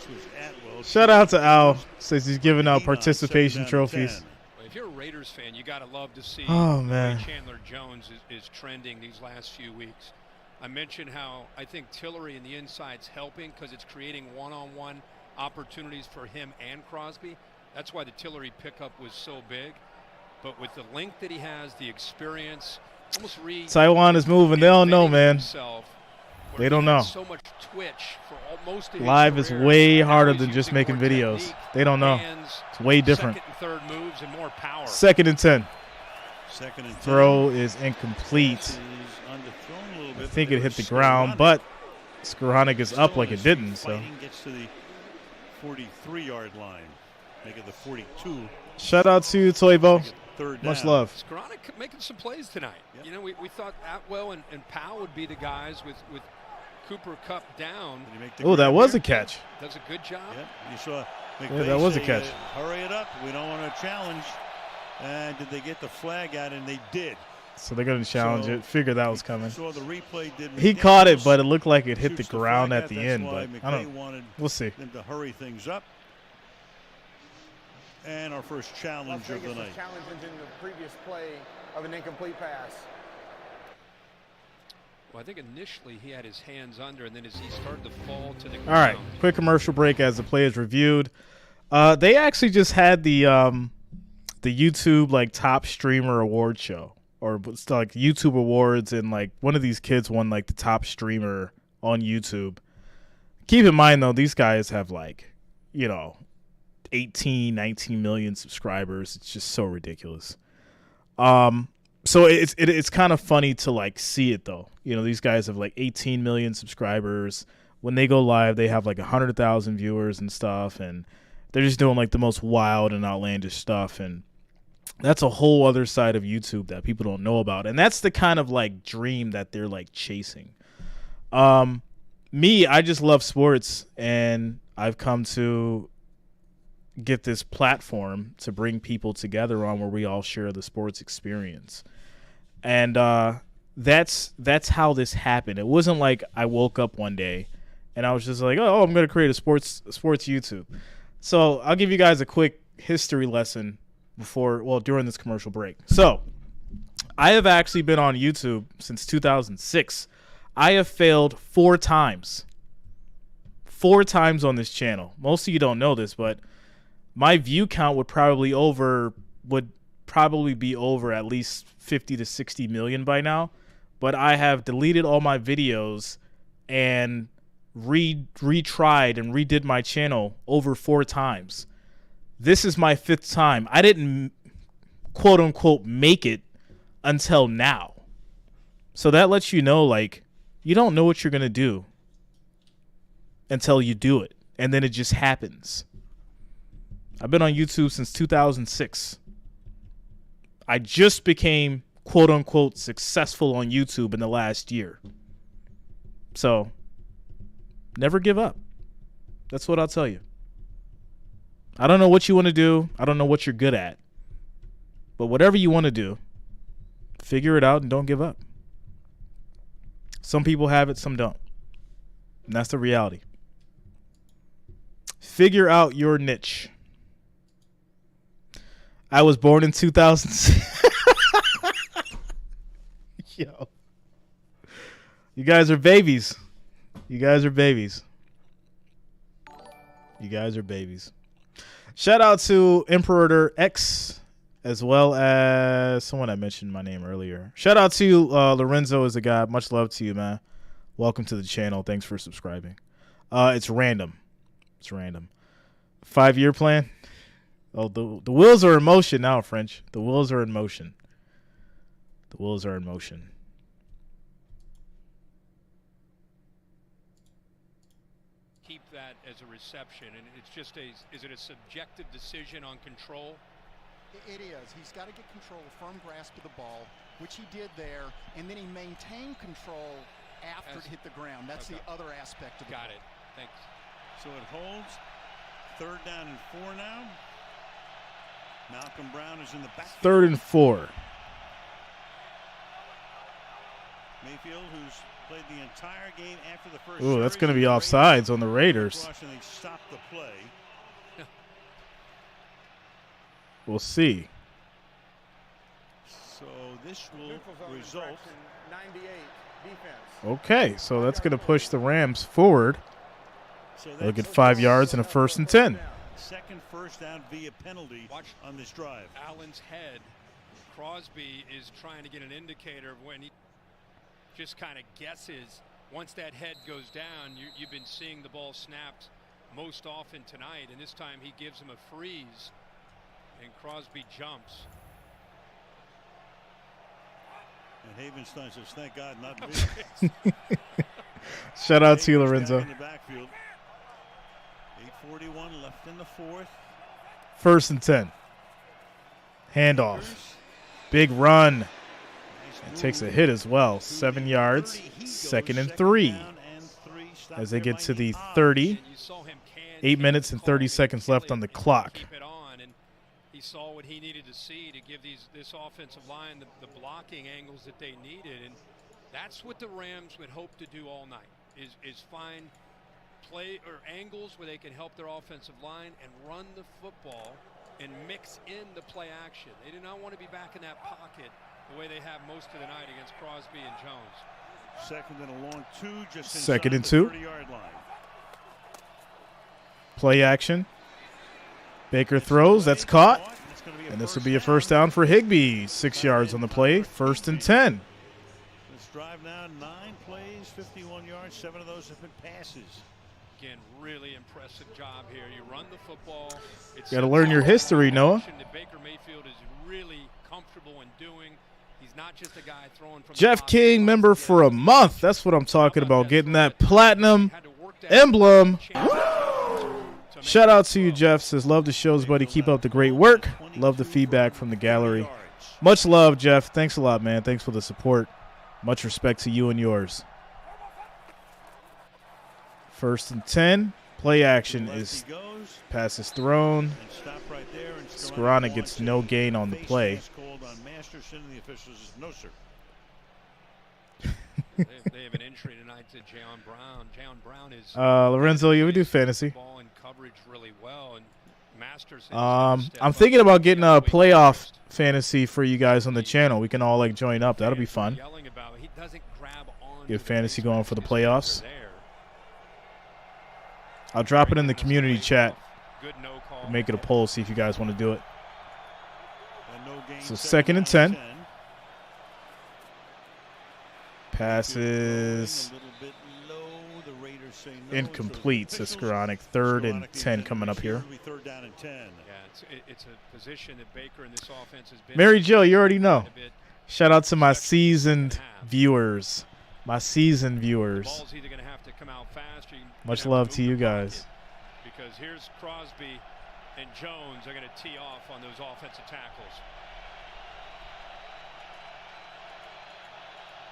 Shout out to Al, since he's giving out participation trophies. If you're a Raiders fan, you got to love to see the way Chandler Jones is trending these last few weeks. I mentioned how I think Tillery in the inside's helping because it's creating one-on-one opportunities for him and Crosby. That's why the Tillery pickup was so big. But with the length that he has, the experience, almost Taiwan is moving. They don't know, man. They don't know. So much twitch for most of Live is way harder than just making videos. They don't know. It's way different. Second and third moves and more power. 2nd and 10. 2nd and 10. Throw is incomplete. I think it hit the ground, but Skoranek is up like it didn't. So gets to the 43-yard line. Make it the 42. Shout out to Toivo. Much love. Skoranek making some plays tonight. Yep. You know, we thought Atwell and Powell would be the guys with Cooper Kupp down. Oh, that was a catch. Does a good job. Yep. You saw McVay that was a catch. Hurry it up. We don't want to challenge. And did they get the flag out? And they did. So they're going to challenge it. Figure that was coming. Saw the replay. He caught it, but it looked like it hit the ground at the end. But I don't know. We'll see. Them to hurry things up. And our first challenge of the night. Challenging in the previous play of an incomplete pass. Well, I think initially he had his hands under, and then as he started to fall to the ground. All right, quick commercial break as the play is reviewed. They actually just had the YouTube like top streamer award show, or it's like YouTube awards, and like one of these kids won like the top streamer on YouTube. Keep in mind though, these guys have like, 18, 19 million subscribers. It's just so ridiculous. So it's kind of funny to like see it though. These guys have like 18 million subscribers. When they go live, they have like 100,000 viewers and stuff, and they're just doing like the most wild and outlandish stuff. And that's a whole other side of YouTube that people don't know about. And that's the kind of like dream that they're like chasing. Me, I just love sports, and I've come to get this platform to bring people together on where we all share the sports experience. And that's how this happened. It wasn't like I woke up one day and I was just like, oh, I'm going to create a sports YouTube. So I'll give you guys a quick history lesson during this commercial break. So I have actually been on YouTube since 2006. I have failed 4 times. 4 times on this channel. Most of you don't know this, but my view count would probably be over at least 50 to 60 million by now. But I have deleted all my videos and retried and redid my channel over 4 times. This is my 5th time. I didn't quote unquote make it until now. So that lets you know, like, you don't know what you're going to do until you do it. And then it just happens. I've been on YouTube since 2006. I just became quote unquote successful on YouTube in the last year. So never give up. That's what I'll tell you. I don't know what you want to do. I don't know what you're good at. But whatever you want to do, figure it out and don't give up. Some people have it, some don't. And that's the reality. Figure out your niche. I was born in 2006. Yo. You guys are babies. You guys are babies. You guys are babies. Shout out to Emperor X, as well as someone that mentioned my name earlier. Shout out to Lorenzo is a guy. Much love to you, man. Welcome to the channel. Thanks for subscribing. It's random. It's random. 5-year plan. Oh, the wheels are in motion now, French. The wheels are in motion. The wheels are in motion. Keep that as a reception, and it's just is it a subjective decision on control? It is. He's got to get control, firm grasp of the ball, which he did there, and then he maintained control after it hit the ground. That's the other aspect of it. Got it. Thanks. So it holds. 3rd down and 4 now. Malcolm Brown is in the back. 3rd and 4. Mayfield, who's played the entire game after the first. Ooh, that's going to be offsides on the Raiders. They stopped the play. We'll see. So this will result. 98 defense. Okay, so that's going to push the Rams forward. They'll get 5 yards and a 1st and 10. Second first down via penalty on this drive. Allen's head. Crosby is trying to get an indicator of when he just kind of guesses. Once that head goes down, you've been seeing the ball snapped most often tonight, and this time he gives him a freeze, and Crosby jumps. And Havenstein says, "Thank God, not me." Shout out to you, Lorenzo. In the backfield. 8:41 left in the 4th. 1st and 10. Handoff. Big run. It takes a hit as well. 7 yards. 2nd and 3. As they get to the 30. 8 minutes and 30 seconds left on the clock. He saw what he needed to see to give this offensive line the blocking angles that they needed, and that's what the Rams would hope to do all night, is find play or angles where they can help their offensive line and run the football and mix in the play action. They do not want to be back in that pocket the way they have most of the night against Crosby and Jones. 2nd and a long 2, just inside 2nd and the 2. 30-yard line. Play action. Baker throws. That's caught. And this will be a first down for Higbee. 6 yards on the play. 1st and 10. This drive now, 9 plays, 51 yards. 7 of those have been passes. Again, really impressive job here. You run the football. Got to learn your history, Noah. That Baker Mayfield is really comfortable in doing. He's not just a guy throwing from Jeff King, member for a month. That's what I'm talking about. Getting that platinum emblem. Shout out to you, Jeff. Says, love the shows, buddy. Keep up the great work. Love the feedback from the gallery. Much love, Jeff. Thanks a lot, man. Thanks for the support. Much respect to you and yours. 1st and 10. Play action is pass is thrown. Skoronic gets no gain on the play. They have an entry tonight to Jayon Brown. Jayon Brown is Lorenzo, you would do fantasy. ball and coverage really well, and Masters I'm thinking about getting a playoff fantasy for you guys on the channel. We can all like join up. That'll be fun. Get fantasy going for the playoffs. I'll drop it in the community chat. Make it a poll, see if you guys want to do it. So 2nd and 10. Passes incomplete, says Skoronic. 3rd and 10 coming up here. It's a position that Baker in this offense has been. Mary Jo, you already know. Shout out to my seasoned viewers. My seasoned viewers. Much love to you guys. Because here's Crosby and Jones are going to tee off on those offensive tackles.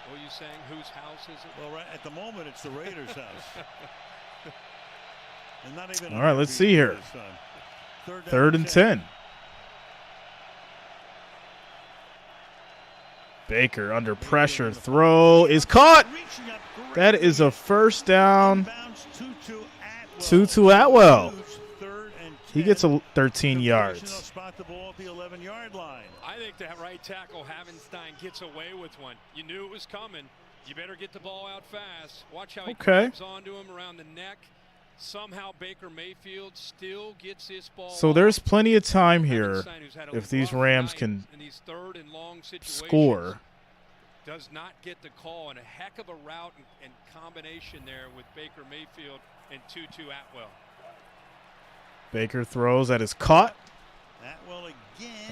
What are you saying? Whose house is it? Well, right at the moment, it's the Raiders' house. And not even all right, let's see here. 3rd and 10. Baker under pressure. Throw is caught. That is a first down. Tutu Atwell. He gets 13 yards. I think that right tackle, Havenstein, gets away with one. You knew it was coming. You better get the ball out fast. Watch how he grabs onto him around the neck. Somehow Baker Mayfield still gets his ball. So there's plenty of time here if these Rams can score. Does not get the call, and a heck of a route and combination there with Baker Mayfield and Tutu Atwell. Baker throws, that is caught.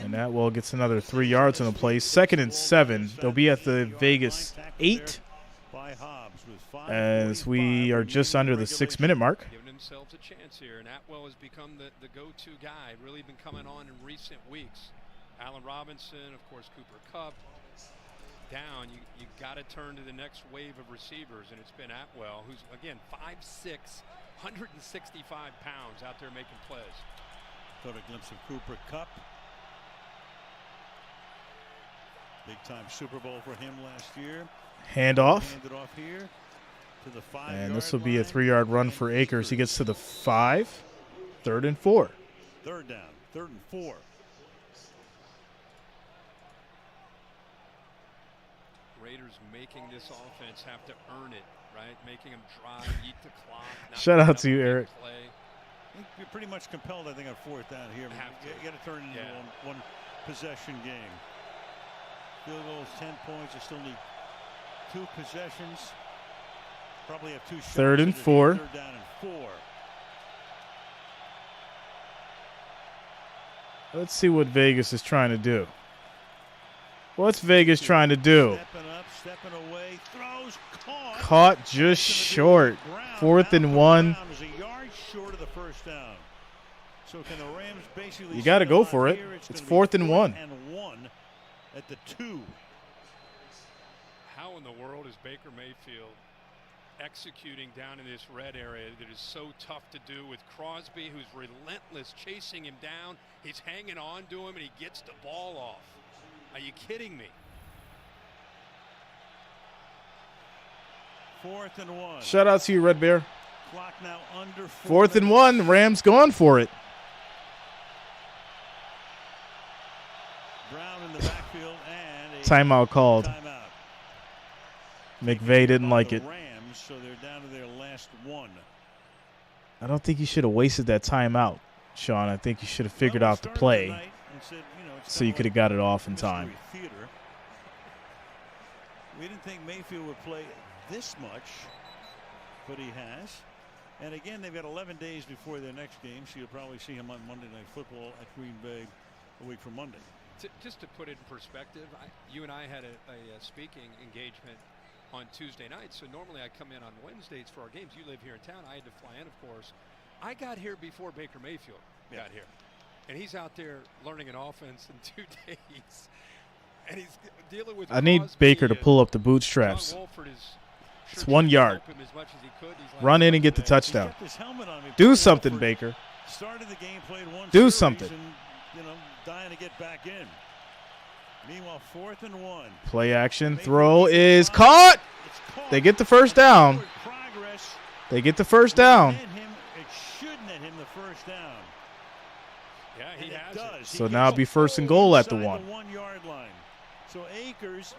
And Atwell gets another 3 yards on the play. 2nd and 7. They'll be at the Vegas 8 as we are just under the 6-minute mark. Giving themselves a chance here, and Atwell has become the go-to guy. Really been coming on in recent weeks. Allen Robinson, of course, Cooper Kupp. Down, you got to turn to the next wave of receivers, and it's been Atwell, who's, again, 5'6", 165 pounds out there making plays. Got a glimpse of Cooper Kupp. Big-time Super Bowl for him last year. Handoff. Handed off here to the 5-yard and this will be a 3-yard run for Akers. He gets to the 5. 3rd and 4. 3rd down. 3rd and 4. Raiders making this offense have to earn it, right? Making them drive, eat the clock. Shout out to you, Eric. I think you're pretty much compelled, I think, on 4th down here. You got to turn it into one possession game. Field goals, 10 points. You still need 2 possessions. Probably have 2 shots. 3rd and 4. 3rd down and 4. Let's see what Vegas is trying to do. What's Vegas trying to do? Stepping up, stepping away, throws, caught just short. 4th and 1. A yard short of the first down. So can the Rams basically? You got to go for it. It's 4th and 1. And 1 at the 2. How in the world is Baker Mayfield executing down in this red area that is so tough to do with Crosby, who's relentless, chasing him down? He's hanging on to him, and he gets the ball off. Are you kidding me? 4th and 1. Shout out to you, Red Bear. Clock now under 4th and 1. Rams going for it. Brown in the backfield and a timeout called. Timeout. McVay didn't like it. Rams, so they're down to their last one. I don't think you should have wasted that timeout. Sean. I think you should have figured out the play so you could have got it off in time. We didn't think Mayfield would play this much, but he has. And again, they've got 11 days before their next game, so you'll probably see him on Monday Night Football at Green Bay a week from Monday. Just to put it in perspective, you and I had a speaking engagement on Tuesday night, so normally I come in on Wednesdays for our games. You live here in town. I had to fly in, of course. I got here before Baker Mayfield got here, and he's out there learning an offense in 2 days, and he's dealing with. I need Baker to pull up the bootstraps. It's 1 yard. Run in and get the touchdown. Do something, Baker. Do something. Dying to get back in. Meanwhile, 4th and 1. Play action. Throw is caught. They get the first down. They get the first down. It should net him the first down. Yeah, he has. So now it'll be 1st and goal at the 1. 1-yard line. So Akers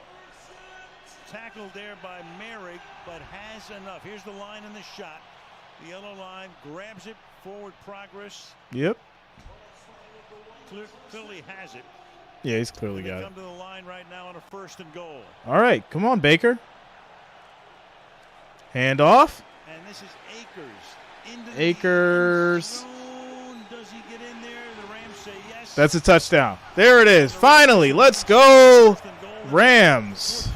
tackled there by Merrick, but has enough. Here's the line in the shot. The yellow line grabs it. Forward progress. Yep. Clearly has it. Yeah, he's clearly got it. Come to the line right now on a 1st and goal. All right, come on, Baker. Hand off. And this is Akers. Akers. Does he get in there? The Rams say yes. That's a touchdown. There it is. Finally, let's go, Rams.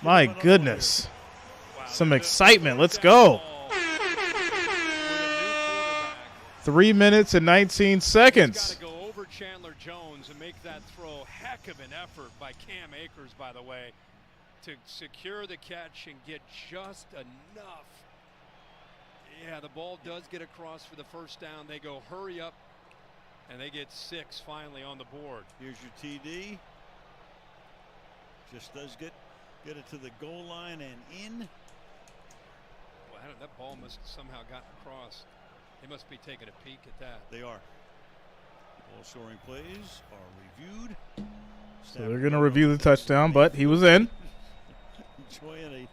My goodness. Some excitement. Let's go. 3 minutes and 19 seconds. Got to go over Chandler Jones and make that throw. Heck of an effort by Cam Akers, by the way, to secure the catch and get just enough. Yeah, the ball does get across for the first down. They go hurry up, and they get 6 finally on the board. Here's your TD. Just does get it to the goal line and in. Well, that ball must have somehow gotten across. They must be taking a peek at that. They are. Ball scoring plays are reviewed. So they're going to review the touchdown, but he was in. Enjoying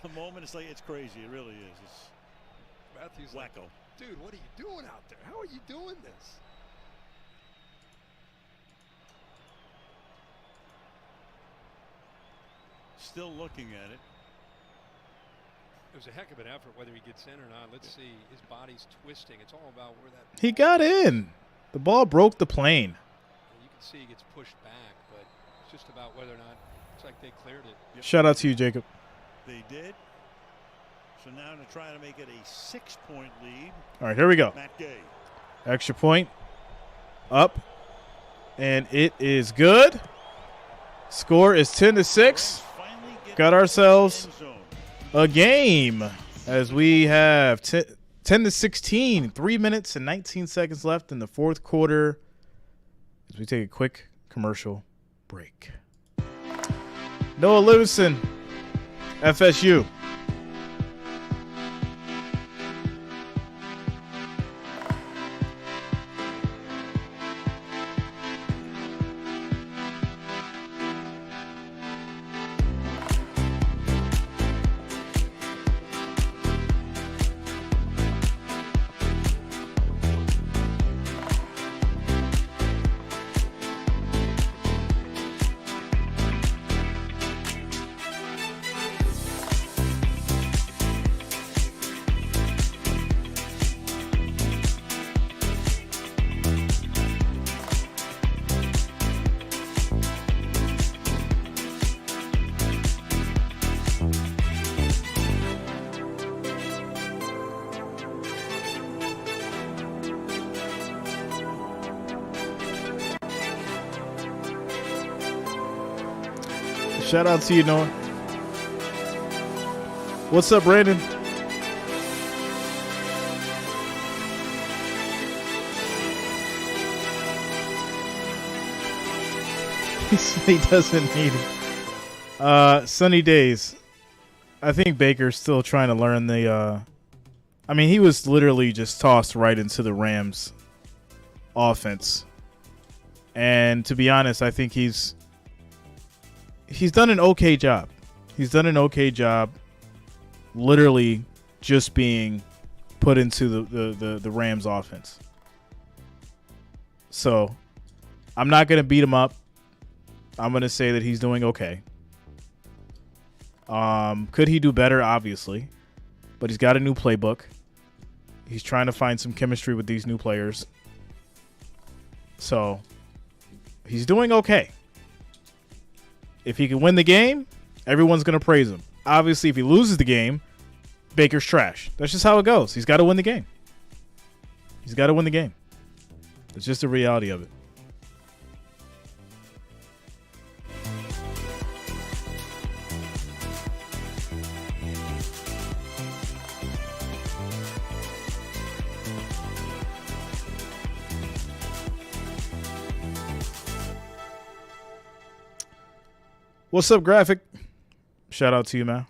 a moment. It's crazy. It really is. It's Matthew's wacko. Like, dude, what are you doing out there? How are you doing this? Still looking at it. It was a heck of an effort, whether he gets in or not. Let's see. His body's twisting. It's all about where that. He got in. The ball broke the plane. You can see he gets pushed back, but it's just about whether or not. It's like they cleared it. Yep. Shout out to you, Jacob. They did. So now to try to make it a 6-point lead. All right, here we go. Matt Gay. Extra point. Up. And it is good. Score is 10-6. Got ourselves a game as we have 10-16, 3 minutes and 19 seconds left in the 4th quarter as we take a quick commercial break. Noah Livingston, FSU. Shout out to you, Noah. What's up, Brandon? He doesn't need it. Sunny days. I think Baker's still trying to learn the I mean, he was literally just tossed right into the Rams offense. And to be honest, I think he's done an okay job. He's done an okay job literally just being put into the Rams offense. So I'm not going to beat him up. I'm going to say that he's doing okay. Could he do better? Obviously. But he's got a new playbook. He's trying to find some chemistry with these new players. So he's doing okay. If he can win the game, everyone's going to praise him. Obviously, if he loses the game, Baker's trash. That's just how it goes. He's got to win the game. He's got to win the game. It's just the reality of it. What's up, Graphic? Shout out to you, man.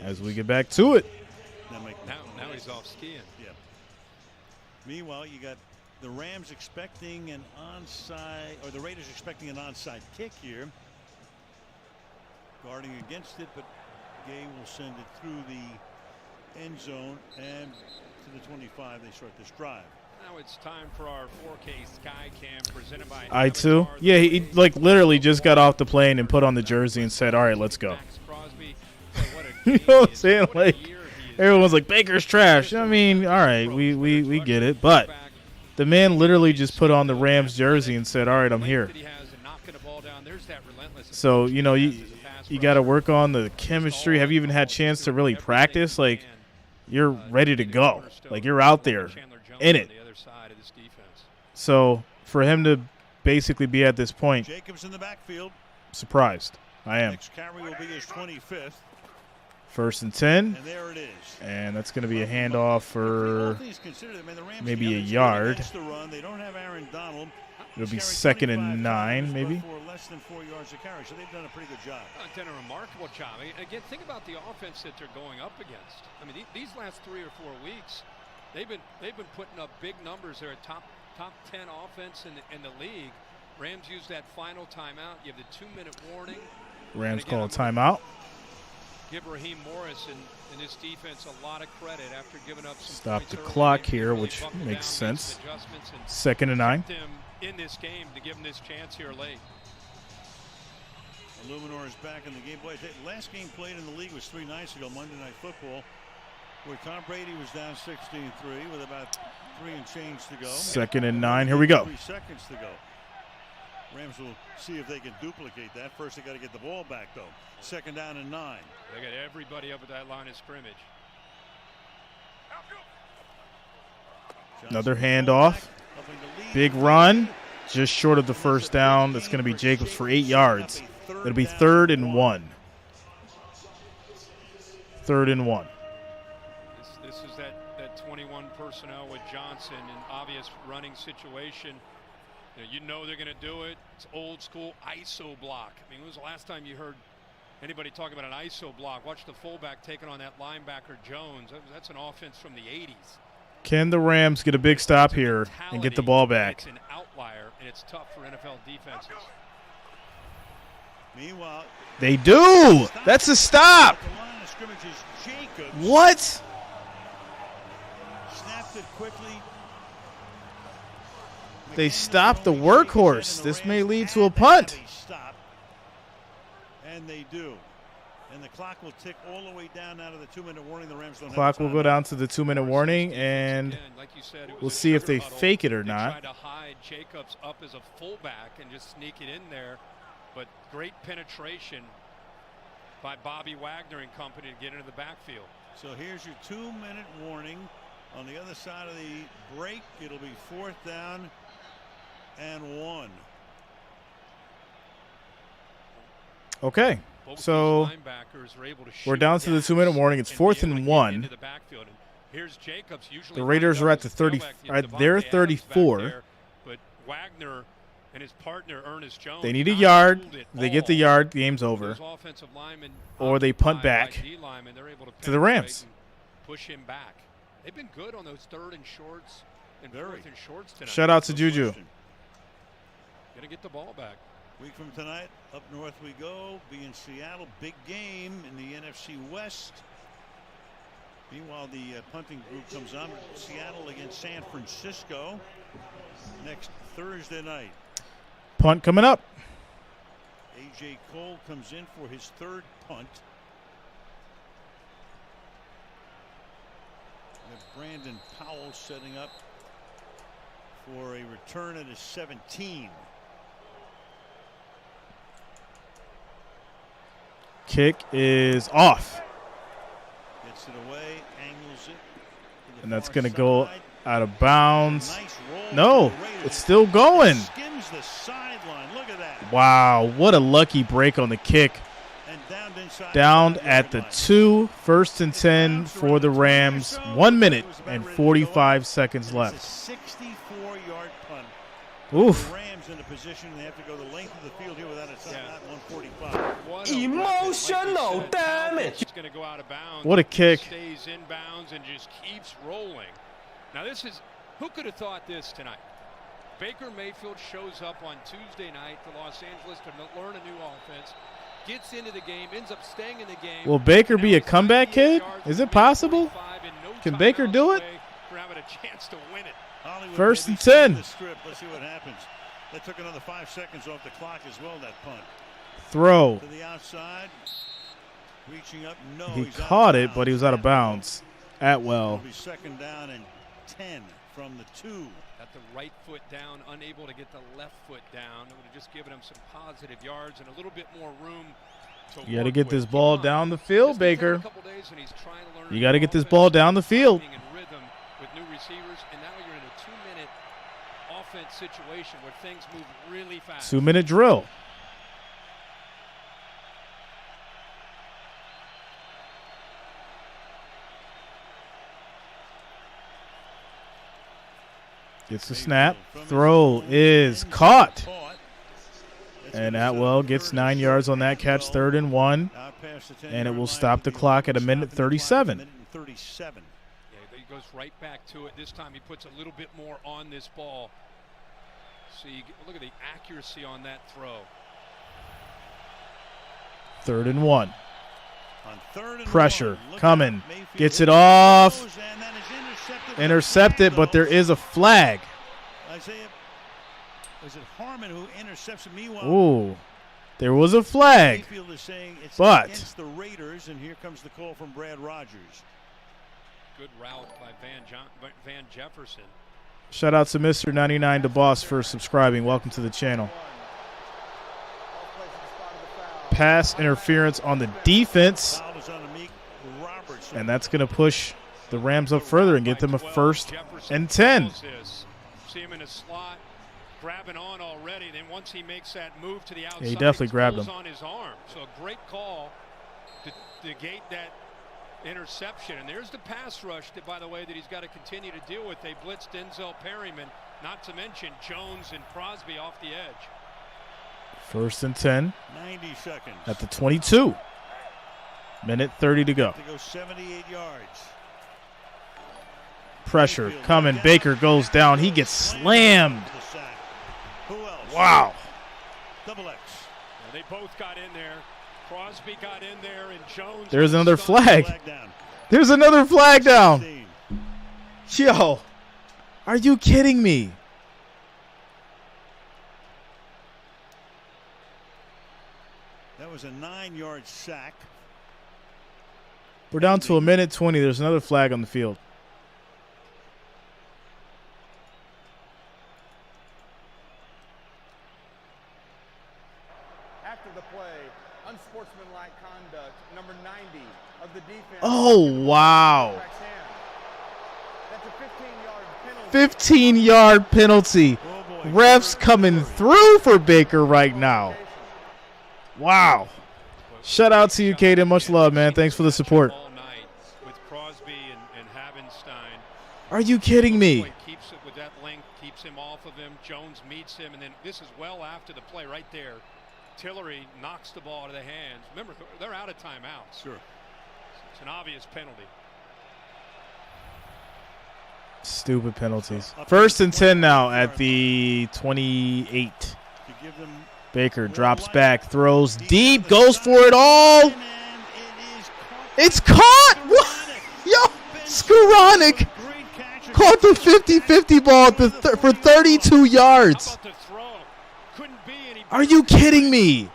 As we get back to it. Now he's off skiing. Yeah. Meanwhile, you got the Rams expecting an onside, or the Raiders expecting an onside kick here. Guarding against it, but Gay will send it through the end zone and to the 25. They start this drive. Now it's time for our 4K Sky Cam presented by I2. Yeah, he like literally just got off the plane and put on the jersey and said, all right, let's go. You know what I'm saying? Like, everyone's like, Baker's trash. I mean, all right, we get it. But the man literally just put on the Rams jersey and said, all right, I'm here. So, you know, you got to work on the chemistry. Have you even had a chance to really practice? Like, you're ready to go. Like, you're out there in it. So for him to basically be at this point, Jacobs in the backfield. Surprised. I am. Next carry will be his 25th. 1st and 10. And there it is. And that's going to be a handoff for maybe a yard. They don't have Aaron Donald. It'll be 2nd and 9, maybe. For less than 4 yards a carry, so they've done a pretty good job. Done a remarkable job. Again, think about the offense that they're going up against. I mean, these last 3 or 4 weeks, they've been putting up big numbers. They're a top 10 offense in the league. Rams use that final timeout. You have the 2-minute warning. Rams call a timeout. Give Raheem Morris and his defense a lot of credit after giving up some Stop the clock here, which makes sense. 2nd and 9. In this game to give him this chance here late. Illuminor is back in the game. Boy, the last game played in the league was 3 nights ago, Monday Night Football, where Tom Brady was down 16-3 with about 3 and change to go. 2nd and 9. Here we go. 3 seconds to go. Rams will see if they can duplicate that. First, they got to get the ball back, though. 2nd down and 9. They got everybody up at that line of scrimmage. Another handoff. Big run. Just short of the 1st down. That's going to be Jacobs for 8 yards. It'll be 3rd and 1. 3rd and 1. This is that 21 personnel with Johnson, an obvious running situation. You know they're going to do it. It's old school ISO block. I mean, when was the last time you heard anybody talk about an ISO block? Watch the fullback taking on that linebacker Jones. That's an offense from the 80s. Can the Rams get a big stop here and get the ball back? It's an outlier, and it's tough for NFL defenses. Meanwhile, they do. That's a stop. What? Snapped it quickly. They stopped the workhorse. This may lead to a punt. And they do. And the clock will tick all the way down out of the 2-minute warning. The Rams don't Clock will go down to the 2-minute warning, and we'll see if they fake it or not. Tried to hide Jacobs up as a fullback and just sneak it in there, but great penetration by Bobby Wagner and company to get into the backfield. So here's your 2-minute warning. On the other side of the break, it'll be 4th down and 1. Okay. So we're down to the 2-minute warning. It's 4th and 1. Here's Jacobs. The Raiders are at the 30. They're 34. But Wagner and his partner Ernest Jones. They need a yard. They get the yard. Game's over. Or they punt back to the Rams. Push him back. They've been good on those 3rd and shorts and 4th and shorts tonight. Shout out to Juju. Gonna get the ball back. Week from tonight, up north we go. Be in Seattle. Big game in the NFC West. Meanwhile, the punting group comes on. Seattle against San Francisco next Thursday night. Punt coming up. A.J. Cole comes in for his third punt. We have Brandon Powell setting up for a return at his 17. Kick is off. Gets it away, angles it. And that's going to go out of bounds. No, it's still going. Skims the sideline. Look at that. Wow, what a lucky break on the kick. Down at the 2, 1st and 10 for the Rams. 1 minute and 45 seconds left. 64-yard punt. Oof. The Rams in a position they have to go the length of the field here without a timeout. 145. Emotional damage. It's going to go out of bounds. What a kick. Stays in bounds and just keeps rolling. Now this is, who could have thought this tonight? Baker Mayfield shows up on Tuesday night to Los Angeles to learn a new offense. Gets into the game, ends up staying in the game. Will Baker be a comeback kid? Is it possible? Can Baker do it? First and 10. Let's see what happens. That took another 5 seconds off the clock as well, that punt. Throw. To the outside. Reaching up. No, He caught it, but he was out of bounds. Atwell. It'll be second down and 10 from the 2. Got the right foot down, unable to get the left foot down. It would have just given him some positive yards and a little bit more room to You got to get this ball down the field, Baker. You got to get this offense, ball down the field. timing and rhythm with new receivers, and now you're in a 2-minute offense situation where things move really fast. 2-minute drill. Gets the snap. Throw is caught. And Atwell gets 9 yards on that catch, 3rd and 1. And it will stop the clock at 1:37. Yeah, he goes right back to it. This time he puts a little bit more on this ball. See, look at the accuracy on that throw. 3rd and 1. On Pressure coming. Gets it off. Intercepted, but there is a flag. Isaiah, was it Harmon who intercepts it? Meanwhile, Ooh, there was a flag. Mayfield is saying it's but against the Raiders, and here comes the call from Brad Rogers. Good route by Van Jefferson. Shout out to Mr. 99 DeBoss for subscribing. Welcome to the channel. Pass interference on the defense. And that's going to push the Rams up further and get them a 1st and 10. See him in a slot, grabbing on already. Then once he makes that move to the outside, he definitely grabbed him on his arm. So a great call to gate that interception. And there's the pass rush that, by the way, that he's got to continue to deal with. They blitzed Denzel Perryman, not to mention Jones and Crosby off the edge. 1st and 10. 90 seconds. At the 22. 1:30 to go. To go 78 yards. Pressure coming. Baker goes down. He gets slammed. Wow. Double X. They both got in there. Crosby got in there, and Jones. There's another flag. There's another flag down. Yo, are you kidding me? That was a 9-yard sack. We're down to 1:20. There's another flag on the field. After the play, unsportsmanlike conduct, number 90 of the defense. Oh, wow. That's a 15-yard penalty. 15-yard penalty. Refs coming through for Baker right now. Wow. Shout out to you, Caden. Much love, man. Thanks for the support. With Crosby and Havenstein. Are you kidding me? Keeps it with that length, keeps him off of him. Jones meets him, and then this is well after the play right there. Tillery knocks the ball out of the hands. Remember, they're out of timeouts. Sure. It's an obvious penalty. Stupid penalties. 1st and 10 now at the 28. Baker drops back, throws deep, goes for it all. It's caught. What? Yo. Skoranek caught the 50-50 ball for 32 yards. Are you kidding me?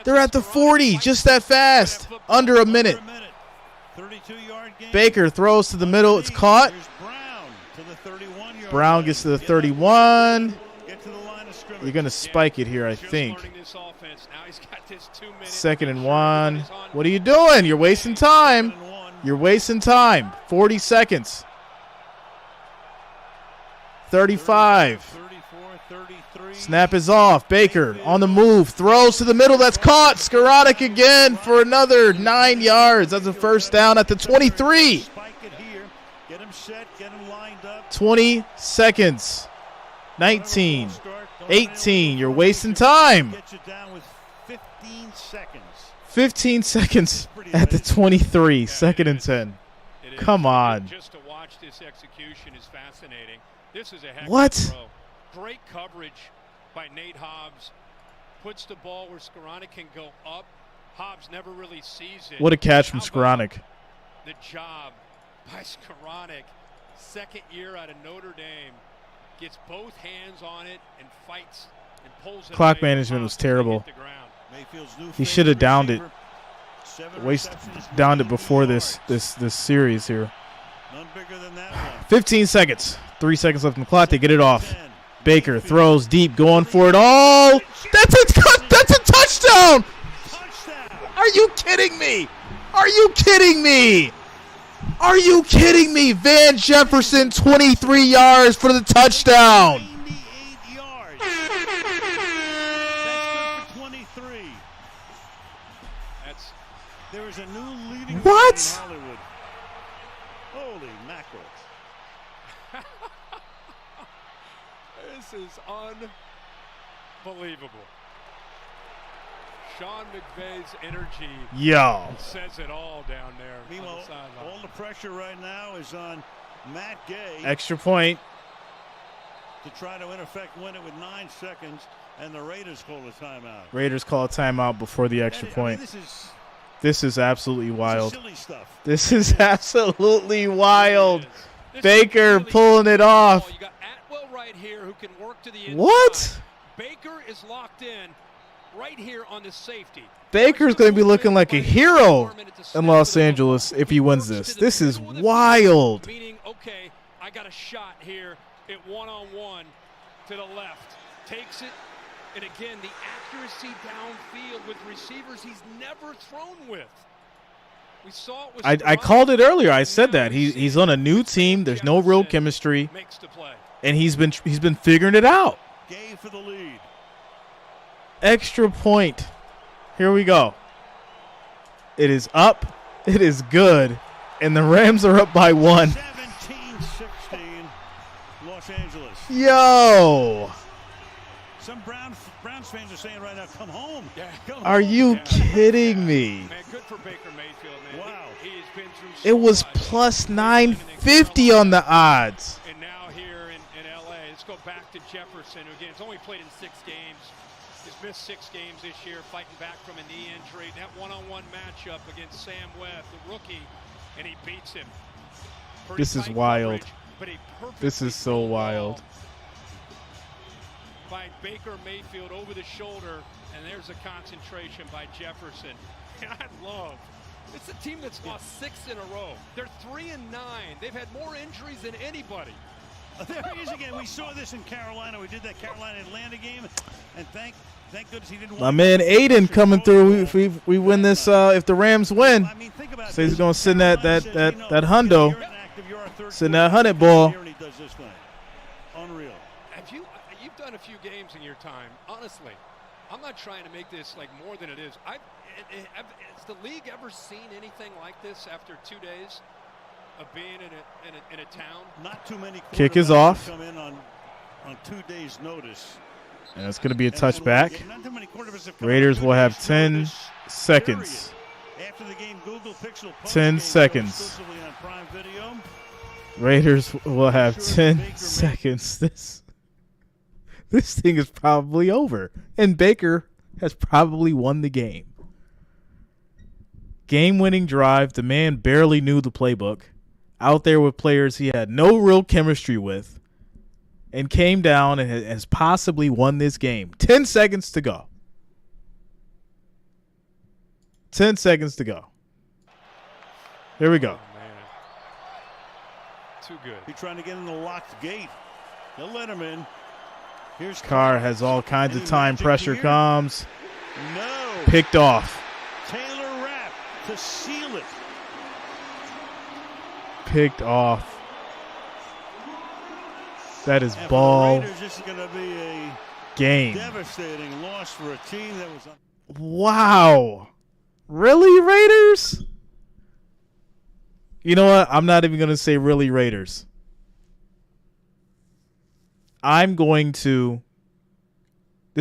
They're at the 40, just that fast. Under a minute. Baker throws to the middle. It's caught. Brown gets to the 31. You're going to spike it here, I think. 2nd and 1. What are you doing? You're wasting time. You're wasting time. 40 seconds. 35. Snap is off. Baker on the move. Throws to the middle. That's caught. Skoranek again for another 9 yards. That's a first down at the 23. 20 seconds. 19. 18. You're wasting time. 15 seconds at the 23. 2nd and 10. Come on. Just to watch this execution is fascinating. This is a heck what? Of a throw. Great coverage by Nate Hobbs. Puts the ball where Skoranek can go up. Hobbs never really sees it. What a catch from Skoranek. The job by Skoranek. 2nd year out of Notre Dame. Gets both hands on it and fights and pulls it. Clock management was terrible. He should have downed it. Downed it before this series here. 15 seconds. 3 seconds left in the clock. They get it off. Baker throws deep, going for it all. That's a touchdown. Are you kidding me? Are you kidding me? Are you kidding me? Van Jefferson, 23 yards for the touchdown. There is a new leading what? in Hollywood. Holy mackerel. This is unbelievable. Sean McVay's energy says it all down there. Meanwhile, all the pressure right now is on Matt Gay. Extra point. To try to, in effect, win it with 9 seconds, and the Raiders call a timeout. Raiders call a timeout before the extra point. This is absolutely wild. Silly stuff. This is absolutely wild. Baker pulling it off. You got Atwell right here who can work to the inside. What? Baker is locked in right here on the safety. Baker's going to be looking like a hero in Los Angeles if he wins this. This is wild. Meaning, okay, I got a shot here at one-on-one to the left. Takes it. And again, the accuracy downfield with receivers he's never thrown with. We saw it with I called it earlier. I said that. He's on a new team. There's no real chemistry. And he's been figuring it out. Gay for the lead. Extra point. Here we go. It is up. It is good. And the Rams are up by 1. 17-16, Los Angeles. Yo. Some Browns fans are saying right now, come home. Are you kidding me? Man, good for Baker Mayfield, man. Wow. He's been through so It was much. plus 950 on the odds. And now here in L.A., let's go back to Jefferson, who again has only played in 6 games. He's missed 6 games this year, fighting back from a knee injury. That one-on-one matchup against Sam Webb, the rookie, and he beats him. This is wild. This is so wild. By Baker Mayfield over the shoulder, and there's a concentration by Jefferson. I love. It's a team that's lost 6 in a row. They're 3-9. They've had more injuries than anybody. There he is again. We saw this in Carolina. We did that Carolina-Atlanta game, and thank goodness he didn't. My man Aiden coming through. If we win this, if the Rams win, so he's going to send that hundo, send that 100 ball. Unreal. You've done a few games in your time. Honestly, I'm not trying to make this like more than it is. Has the league ever seen anything like this after 2 days of being in a town? Not too many. Kick is off. Come in on 2 days' notice. And it's going to be a touchback. Raiders will have 10 seconds. After the game, Google Pixel 10 seconds. Raiders will have 10 seconds. This thing is probably over. And Baker has probably won the game. Game-winning drive. The man barely knew the playbook. Out there with players he had no real chemistry with. And came down and has possibly won this game. 10 seconds to go. 10 seconds to go. Here we go. Oh, man. Too good. He's trying to get in the locked gate. They'll let him in. Here's Carr has all kinds of time. Pressure here? comes. No. Picked off. Taylor Rapp to seal it. Picked off. That is And ball for the Raiders, this is going to be a game. devastating loss for a team that was. Wow. Really, Raiders? You know what? I'm not even going to say really, Raiders. This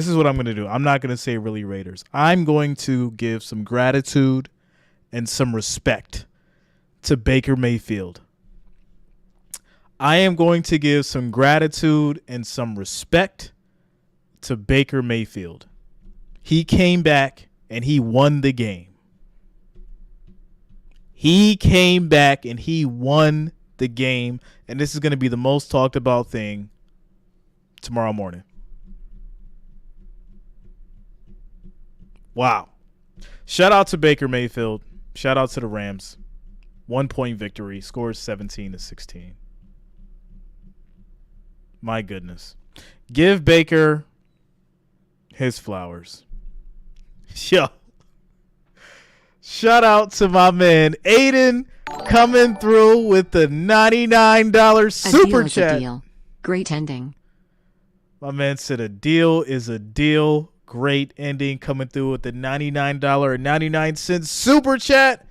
is what I'm going to do. I'm not going to say really, Raiders. I'm going to give some gratitude and some respect to Baker Mayfield. I am going to give some gratitude and some respect to Baker Mayfield. He came back and he won the game. He came back and he won the game. And this is going to be the most talked about thing tomorrow morning. Wow. Shout out to Baker Mayfield. Shout out to the Rams. 1-point victory. Scores 17-16. My goodness. Give Baker his flowers. Yo. Shout out to my man Aiden coming through with the $99 super chat. A deal. Great ending. My man said a deal is a deal. Great ending coming through with the $99.99 super chat.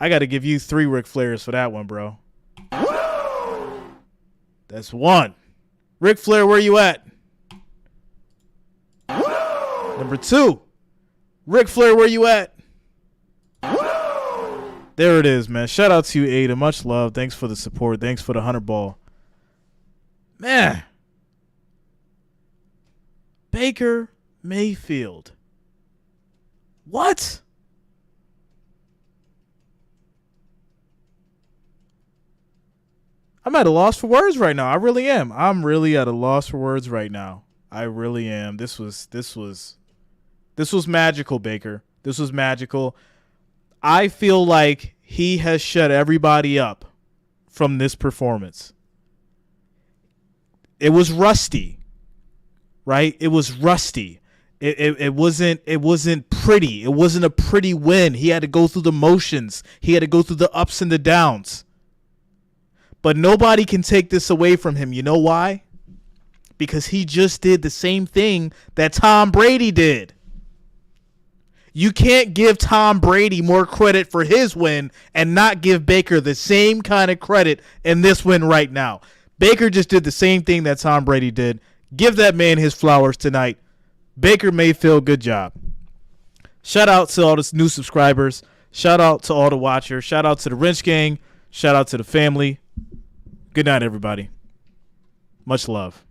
I got to give you 3 Ric Flairs for that one, bro. That's 1. Ric Flair, where you at? Number 2. Ric Flair, where you at? There it is, man. Shout out to you, Ada. Much love. Thanks for the support. Thanks for the 100 ball. Man. Baker Mayfield. What? I'm at a loss for words right now. I really am. I'm really at a loss for words right now. I really am. This was magical, Baker. This was magical. I feel like he has shut everybody up from this performance. It was rusty, right? It was rusty. It wasn't pretty. It wasn't a pretty win. He had to go through the motions. He had to go through the ups and the downs. But nobody can take this away from him. You know why? Because he just did the same thing that Tom Brady did. You can't give Tom Brady more credit for his win and not give Baker the same kind of credit in this win right now. Baker just did the same thing that Tom Brady did. Give that man his flowers tonight. Baker Mayfield, good job. Shout out to all the new subscribers. Shout out to all the watchers. Shout out to the Wrench Gang. Shout out to the family. Good night, everybody. Much love.